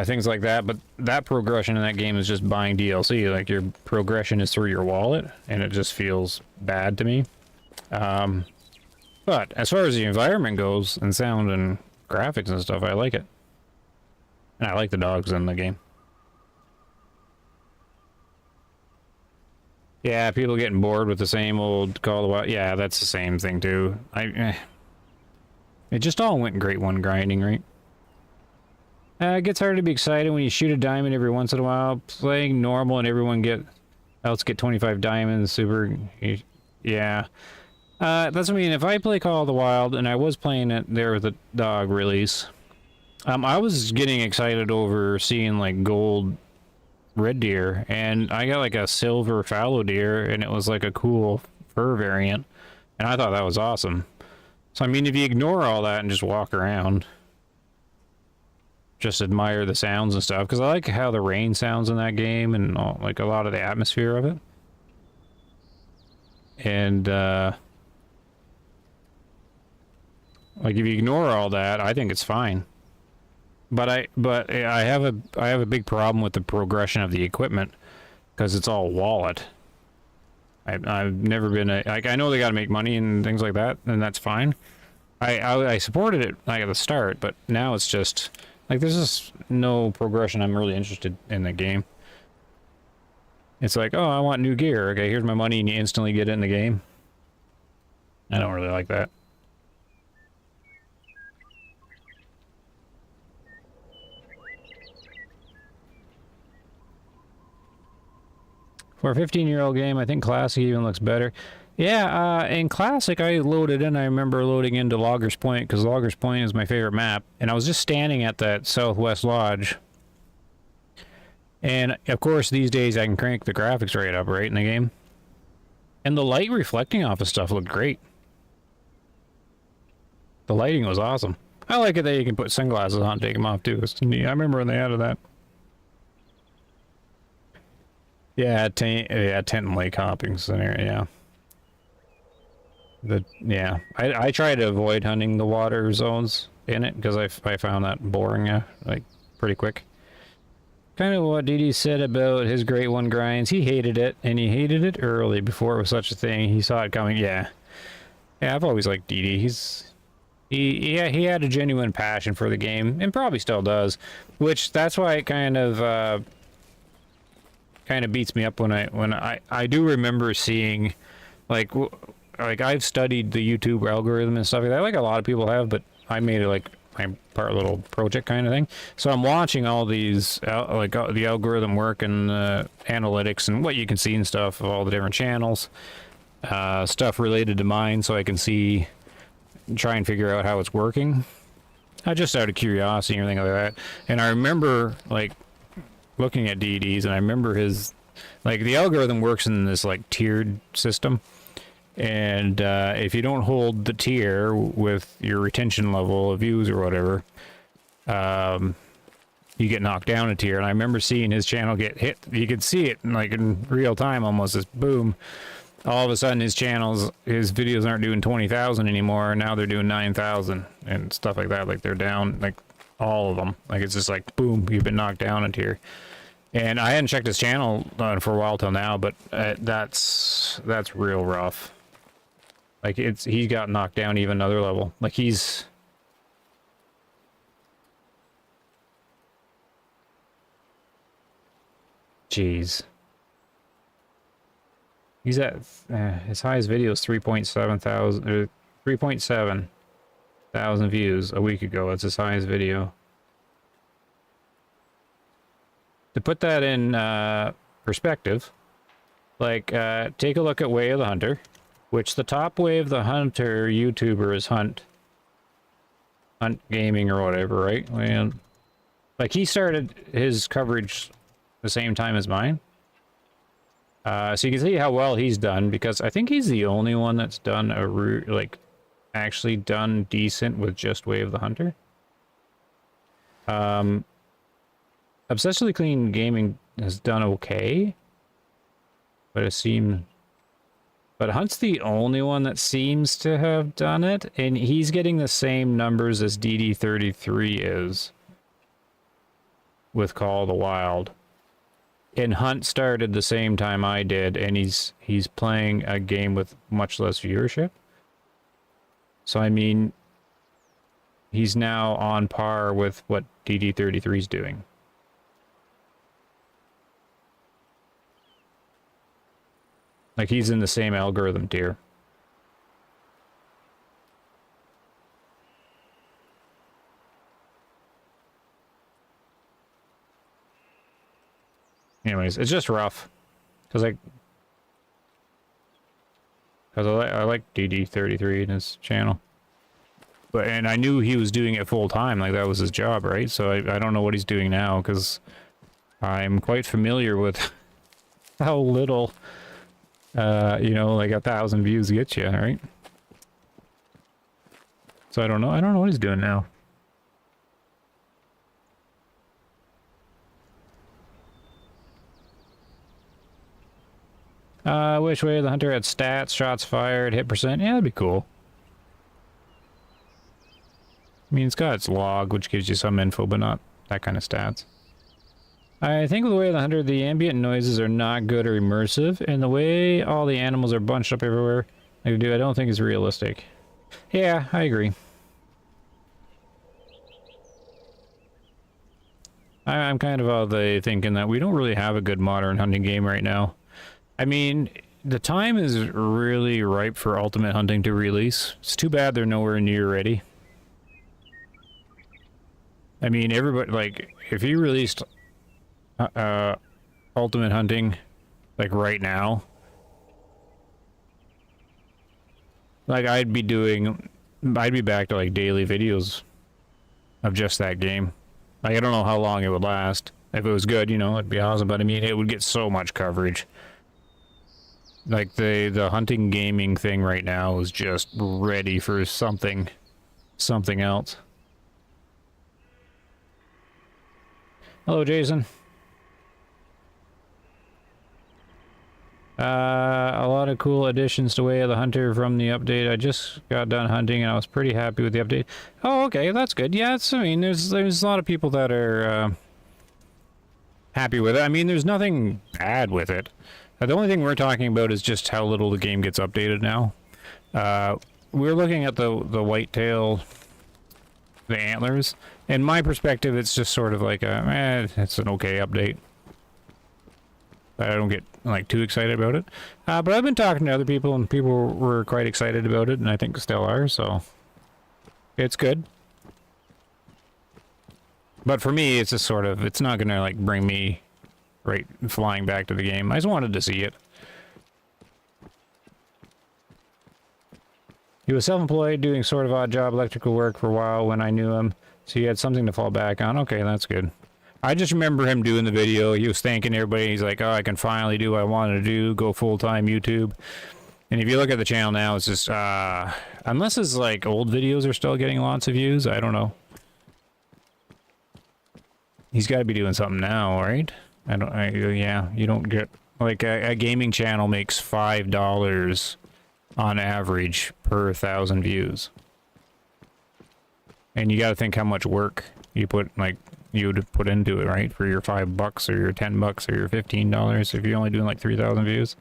things like that. But that progression in that game is just buying DLC. Like your progression is through your wallet, and it just feels bad to me. But as far as the environment goes and sound and graphics and stuff, I like it. And I like the dogs in the game. Yeah, people getting bored with the same old Call of the Wild. Yeah, that's the same thing too. It just all went great one grinding, right? It gets hard to be excited when you shoot a diamond every once in a while. Playing normal and everyone else get 25 diamonds. Super. Yeah. That's what I mean. If I play Call of the Wild, and I was playing it there with the dog release, I was getting excited over seeing like gold red deer, and I got like a silver fallow deer, and it was like a cool fur variant, and I thought that was awesome. So I mean, if you ignore all that and just walk around, just admire the sounds and stuff, because I like how the rain sounds in that game and all, like a lot of the atmosphere of it. And like if you ignore all that, I think it's fine. But I have a big problem with the progression of the equipment because it's all wallet. I've never been like, I know they got to make money and things like that, and that's fine. I supported it like at the start, but now it's just like there's just no progression I'm really interested in the game. It's like, oh, I want new gear. Okay, here's my money, and you instantly get it in the game. I don't really like that. For a 15-year-old game, I think Classic even looks better. Yeah, in Classic, I loaded in. I remember loading into Loggers Point, because Loggers Point is my favorite map. And I was just standing at that Southwest Lodge. And, of course, these days I can crank the graphics right up, right, in the game. And the light reflecting off of stuff looked great. The lighting was awesome. I like it that you can put sunglasses on and take them off, too. It's neat. I remember when they added that. Yeah, tent and lake hopping scenario, yeah. I try to avoid hunting the water zones in it because I found that boring, like, pretty quick. Kind of what DD said about his Great One grinds. He hated it, and he hated it early before it was such a thing. He saw it coming, yeah. Yeah, I've always liked DD. He had a genuine passion for the game, and probably still does, which that's why it kind of beats me up when I do remember seeing like I've studied the YouTube algorithm and stuff like that, like a lot of people have, but I made it like my part little project kind of thing. So I'm watching all these the algorithm work and analytics and what you can see and stuff of all the different channels, stuff related to mine, so I can try and figure out how it's working. Just out of curiosity or anything like that. And I remember like looking at DDs, and I remember his, like, the algorithm works in this like tiered system, and if you don't hold the tier with your retention level of views or whatever, you get knocked down a tier. And I remember seeing his channel get hit. You could see it like in real time, almost this boom. All of a sudden his videos aren't doing 20,000 anymore, and now they're doing 9,000 and stuff like that. Like they're down, like all of them. Like it's just like boom, you've been knocked down a tier. And I hadn't checked his channel for a while till now, but that's real rough. Like he got knocked down even another level. Like he's jeez. He's at his highest video is 3.7 thousand views a week ago. That's his highest video. To put that in perspective, like take a look at Way of the Hunter, which the top Way of the Hunter YouTuber is Hunt Gaming or whatever, right? And like he started his coverage the same time as mine. So you can see how well he's done, because I think he's the only one that's done actually done decent with just Way of the Hunter. Obsessively Clean Gaming has done okay, but it seems... But Hunt's the only one that seems to have done it, and he's getting the same numbers as DD33 is with Call of the Wild. And Hunt started the same time I did, and he's playing a game with much less viewership. So I mean, he's now on par with what DD33 is doing. Like, he's in the same algorithm tier. Anyways, it's just rough. Because I like DD33 in his channel. And I knew he was doing it full time, like that was his job, right? So I don't know what he's doing now, because I'm quite familiar with how little... you know, like 1,000 views gets you, right? So I don't know what he's doing now. Which Way of the Hunter had stats, shots fired, hit percent. Yeah, that'd be cool. I mean, it's got its log, which gives you some info, but not that kind of stats. I think with the Way of the Hunter, the ambient noises are not good or immersive, and the way all the animals are bunched up everywhere, I don't think is realistic. Yeah, I agree. I'm kind of of the thinking that we don't really have a good modern hunting game right now. I mean, the time is really ripe for Ultimate Hunting to release. It's too bad they're nowhere near ready. I mean, everybody, like, if you released Ultimate Hunting, like, right now, like, I'd be back to, like, daily videos of just that game. Like, I don't know how long it would last. If it was good, you know, it'd be awesome, but I mean, it would get so much coverage. Like, the hunting gaming thing right now is just ready for something else. Hello, Jason. A lot of cool additions to Way of the Hunter from the update. I just got done hunting and I was pretty happy with the update. Oh, okay, that's good. Yeah, it's, I mean, there's a lot of people that are happy with it. I mean, there's nothing bad with it. The only thing we're talking about is just how little the game gets updated now. We're looking at the Whitetail, the Antlers. In my perspective, it's just sort of like it's an okay update. I don't get like too excited about it. But I've been talking to other people, and people were quite excited about it, and I think still are, so it's good. But for me, it's just sort of, it's not gonna like bring me right flying back to the game. I just wanted to see it. He was self-employed, doing sort of odd job electrical work for a while when I knew him, so he had something to fall back on. Okay, that's good. I just remember him doing the video. He was thanking everybody. He's like, oh, I can finally do what I wanted to do, go full-time YouTube. And if you look at the channel now, it's just, unless his, like, old videos are still getting lots of views, I don't know. He's got to be doing something now, right? Yeah, you don't get, like, a gaming channel makes $5 on average per 1,000 views. And you got to think how much work you put, like, you would put into it, right? For your $5 or your $10 or your $15 if you're only doing like 3,000 views.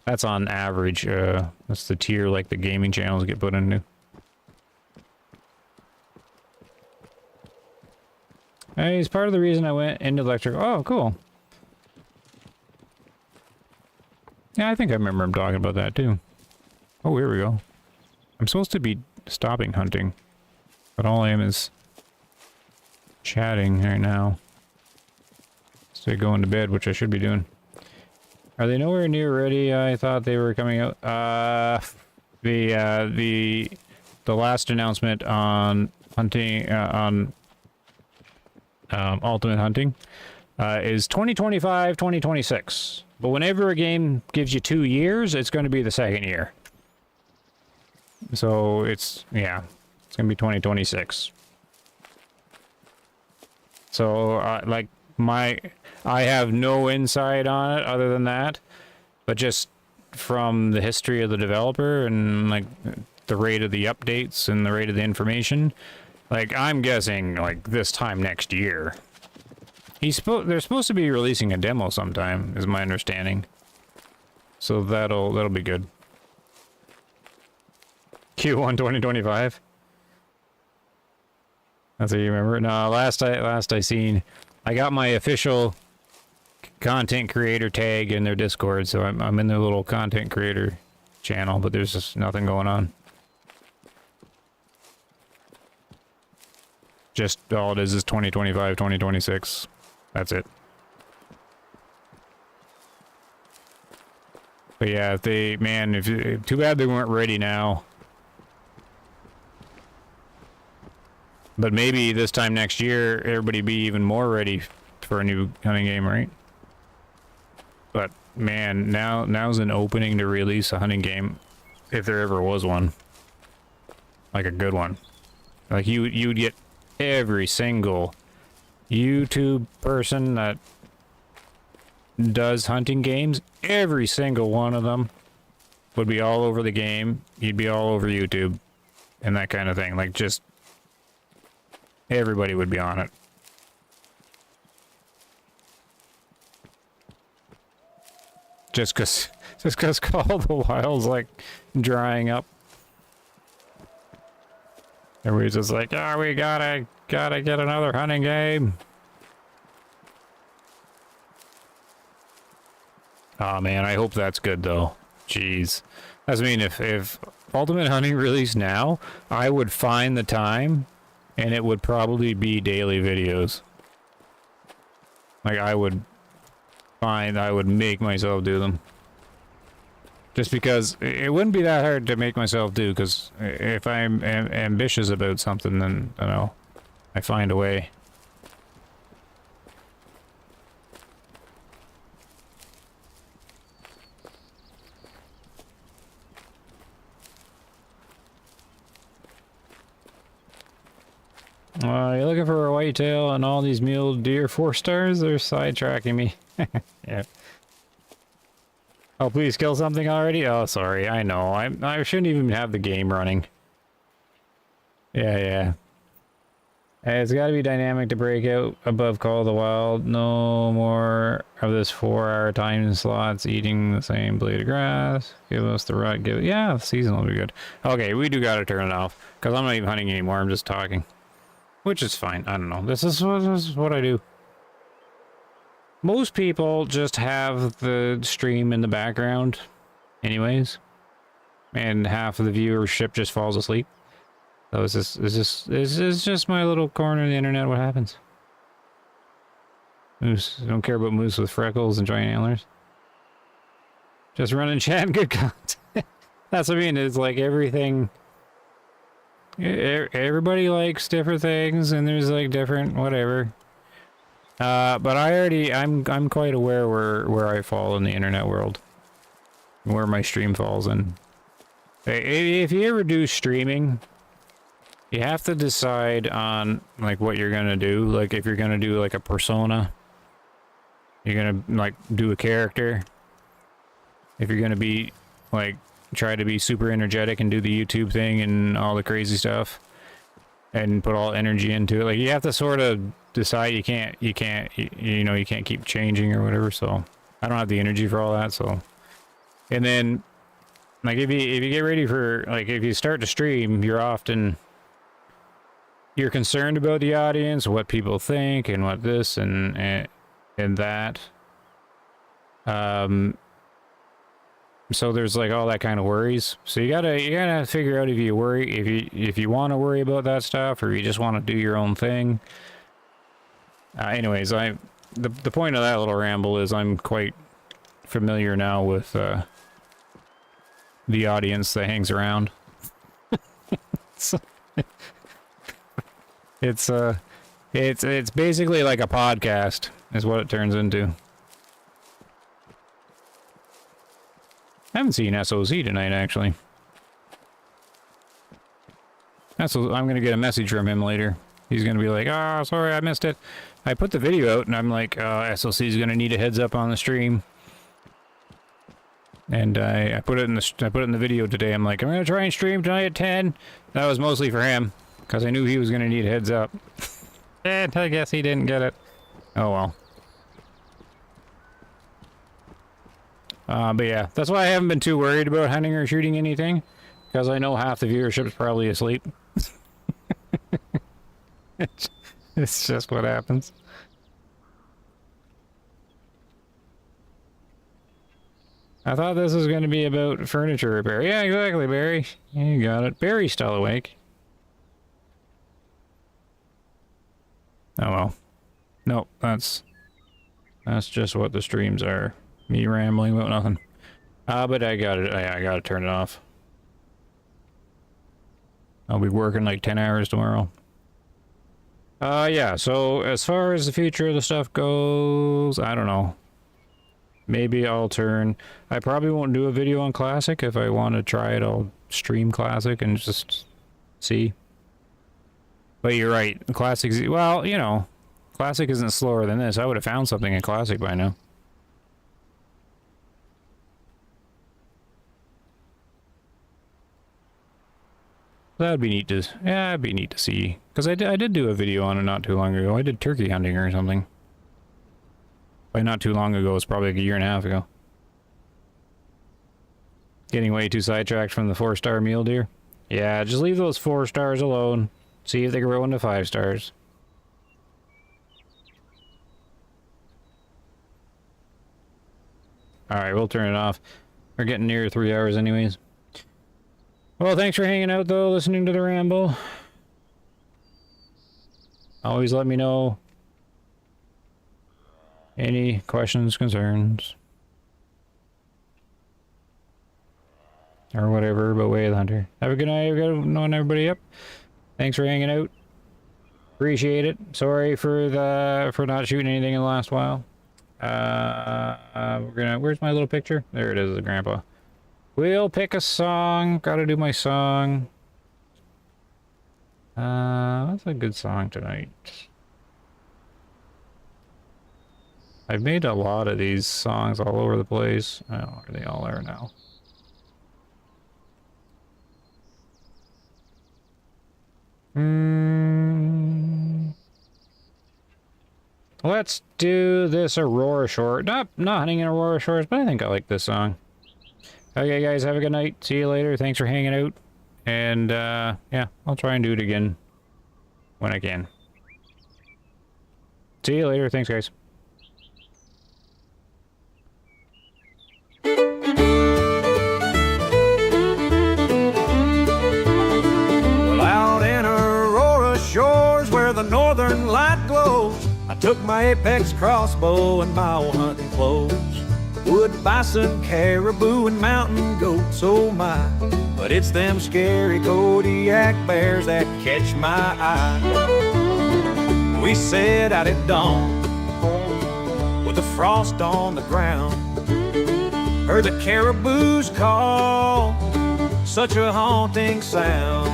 That's on average. That's the tier like the gaming channels get put into. Hey, he's part of the reason I went into electric. Oh, cool. Yeah, I think I remember him talking about that too. Oh, here we go. I'm supposed to be stopping hunting, but all I am is chatting right now. Instead of going to bed, which I should be doing. Are they nowhere near ready? I thought they were coming out. The last announcement on hunting on Ultimate Hunting is 2025, 2026. But whenever a game gives you 2 years, it's going to be the second year. So it's, yeah, it's going to be 2026. So, like, I have no insight on it other than that, but just from the history of the developer and, like, the rate of the updates and the rate of the information, like, I'm guessing, like, this time next year. They're supposed to be releasing a demo sometime, is my understanding. So that'll be good. Q1 2025. That's what you remember. No, last I seen, I got my official content creator tag in their Discord, so I'm in their little content creator channel, but there's just nothing going on. Just all it is 2025, 2026. That's it. But yeah, too bad they weren't ready now. But maybe this time next year, everybody be even more ready for a new hunting game, right? But man, now's an opening to release a hunting game, if there ever was one. Like a good one. Like you'd get every single YouTube person that does hunting games, every single one of them would be all over the game. You'd be all over YouTube and that kind of thing. Like, just everybody would be on it. Just cause Call of the Wild's like drying up. Everybody's just like, oh, we gotta get another hunting game. Oh man, I hope that's good though. Jeez. I mean, if Ultimate Hunting released now, I would find the time and it would probably be daily videos. Like, I would make myself do them. Just because it wouldn't be that hard to make myself do, because if I'm ambitious about something, then, you know, I find a way. You're looking for a whitetail and all these mule deer 4 stars? They're sidetracking me. Yeah. Oh, please kill something already? Oh, sorry. I know. I shouldn't even have the game running. Yeah. Hey, it's got to be dynamic to break out above Call of the Wild. No more of this 4-hour time slots eating the same blade of grass. Give us the rut. Yeah, the season will be good. Okay, we do got to turn it off because I'm not even hunting anymore. I'm just talking. Which is fine. I don't know. This is what I do. Most people just have the stream in the background anyways. And half of the viewership just falls asleep. So it's just my little corner of the internet. What happens? Moose. Don't care about moose with freckles and giant antlers. Just running chat and good content. That's what I mean. It's like everything... Everybody likes different things, and there's like different whatever. But I'm quite aware where I fall in the internet world, where my stream falls in. If you ever do streaming, you have to decide on like what you're gonna do. Like if you're gonna do like a persona, you're gonna like do a character. If you're gonna be like try to be super energetic and do the YouTube thing and all the crazy stuff and put all energy into it. Like you have to sort of decide. You can't keep changing or whatever. So I don't have the energy for all that. So, and then like if you get ready for, like, if you start to stream, you're concerned about the audience, what people think and what this and that. So there's like all that kind of worries. So you gotta figure out if you want to worry about that stuff or you just want to do your own thing. Anyways, the point of that little ramble is I'm quite familiar now with the audience that hangs around. It's basically like a podcast is what it turns into. I haven't seen SOC tonight, actually. I'm gonna get a message from him later. He's gonna be like, "Oh, sorry, I missed it. I put the video out," and I'm like, "SOC is gonna need a heads up on the stream." And I put it in the video today. I'm like, "I'm gonna try and stream tonight at 10." That was mostly for him, because I knew he was gonna need a heads up. And I guess he didn't get it. Oh well. But yeah, that's why I haven't been too worried about hunting or shooting anything, because I know half the viewership's probably asleep. It's just what happens. I thought this was going to be about furniture repair. Yeah, exactly, Barry. You got it. Barry's still awake. Oh well. Nope, that's just what the streams are. Me rambling about nothing. But I gotta turn it off. I'll be working like 10 hours tomorrow. Yeah, so as far as the future of the stuff goes, I don't know. Maybe I probably won't do a video on Classic. If I want to try it, I'll stream Classic and just see. But you're right, Classic's, well, you know, Classic isn't slower than this. I would have found something in Classic by now. That'd be neat to, yeah, it'd be neat to see. Because I did do a video on it not too long ago. I did turkey hunting or something. By not too long ago, it's probably like a year and a half ago. Getting way too sidetracked from the 4-star mule deer. Yeah, just leave those 4 stars alone. See if they grow into 5 stars. Alright, we'll turn it off. We're getting near 3 hours anyways. Well, thanks for hanging out, though, listening to the ramble. Always let me know any questions, concerns, or whatever about Way of the Hunter. Have a good night, knowing everybody up. Thanks for hanging out. Appreciate it. Sorry for not shooting anything in the last while. Where's my little picture? There it is, the grandpa. We'll pick a song. Gotta do my song. What's a good song tonight? I've made a lot of these songs all over the place. I don't know where they all are now. Let's do this Aurora Shore. Not hunting in Aurora Shores, but I think I like this song. Okay, guys, have a good night. See you later. Thanks for hanging out. And, yeah, I'll try and do it again when I can. See you later. Thanks, guys. Well, out in Aurora Shores where the northern light glows, I took my Apex crossbow and my old hunting clothes. Wood bison, caribou, and mountain goats, oh my. But it's them scary Kodiak bears that catch my eye. We set out at dawn with the frost on the ground. Heard the caribou's call, such a haunting sound.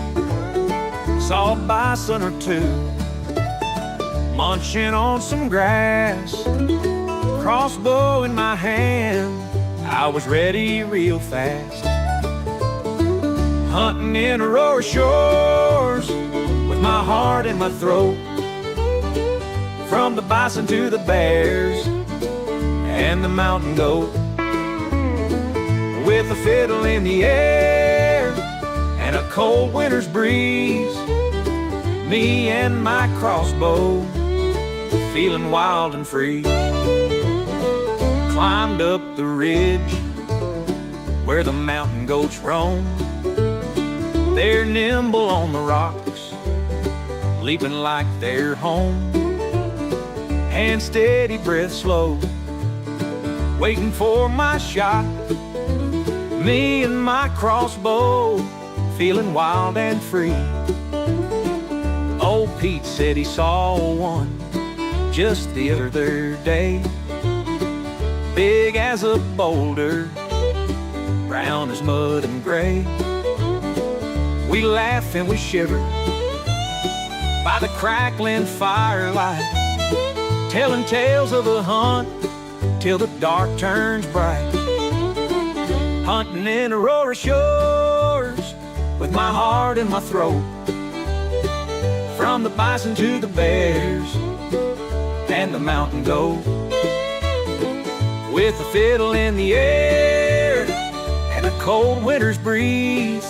Saw a bison or two munching on some grass. Crossbow in my hand, I was ready real fast. Hunting in Aurora Shores with my heart in my throat. From the bison to the bears and the mountain goat. With a fiddle in the air and a cold winter's breeze, me and my crossbow feeling wild and free. Climbed up the ridge where the mountain goats roam. They're nimble on the rocks, leaping like they're home. Hand steady, breath slow, waiting for my shot. Me and my crossbow, feeling wild and free. Old Pete said he saw one just the other day, big as a boulder, ground is mud and gray. We laugh and we shiver by the crackling firelight, telling tales of a hunt till the dark turns bright. Hunting in Aurora shores with my heart in my throat, from the bison to the bears and the mountain goat. With a fiddle in the air and a cold winter's breeze,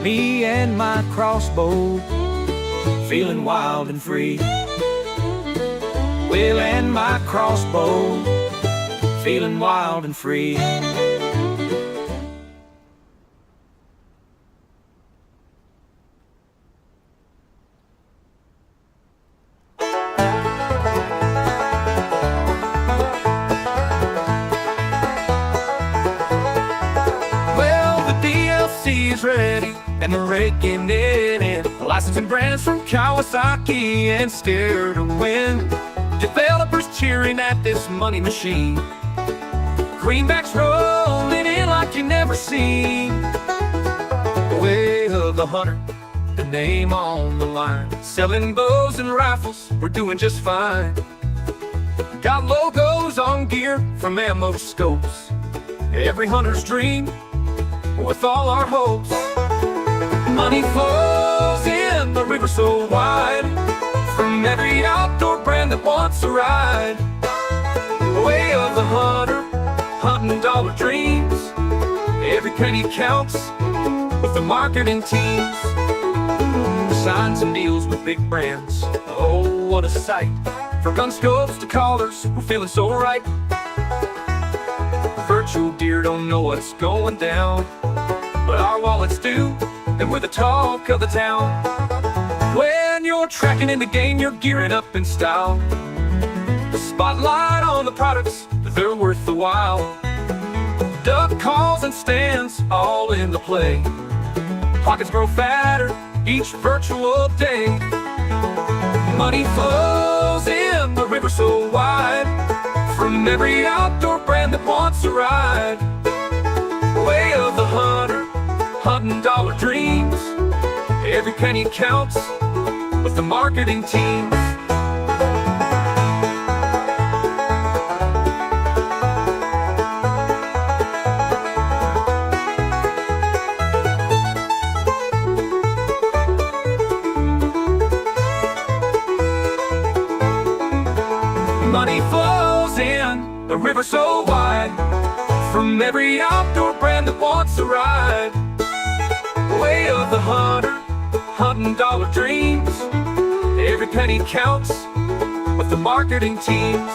me and my crossbow feeling wild and free. Well, and my crossbow feeling wild and free. Ready and we're raking it in. Licensing brands from Kawasaki and Steer to win. Developers cheering at this money machine. Greenbacks rolling in like you never seen. The way of the hunter, the name on the line. Selling bows and rifles, we're doing just fine. Got logos on gear from ammo scopes. Every hunter's dream with all our hopes. Money flows in the river so wide, from every outdoor brand that wants a ride. The way of the hunter, hunting dollar dreams. Every penny counts with the marketing teams. Signs and deals with big brands, oh what a sight. From gun scopes to collars, we're feeling so right. Virtual deer don't know what's going down, but our wallets do, and we're the talk of the town. When you're tracking in the game, you're gearing up in style. The spotlight on the products, they're worth the while. Duck calls and stands, all in the play. Pockets grow fatter each virtual day. Money flows in the river so wide, from every outdoor brand that wants a ride. Way of the hunter, hunting dollar dreams. Every penny counts with the marketing team. Money flows in the river so wide, from every outdoor brand that wants a ride. Way of the hunter, hunting dollar dreams. Every penny counts with the marketing teams.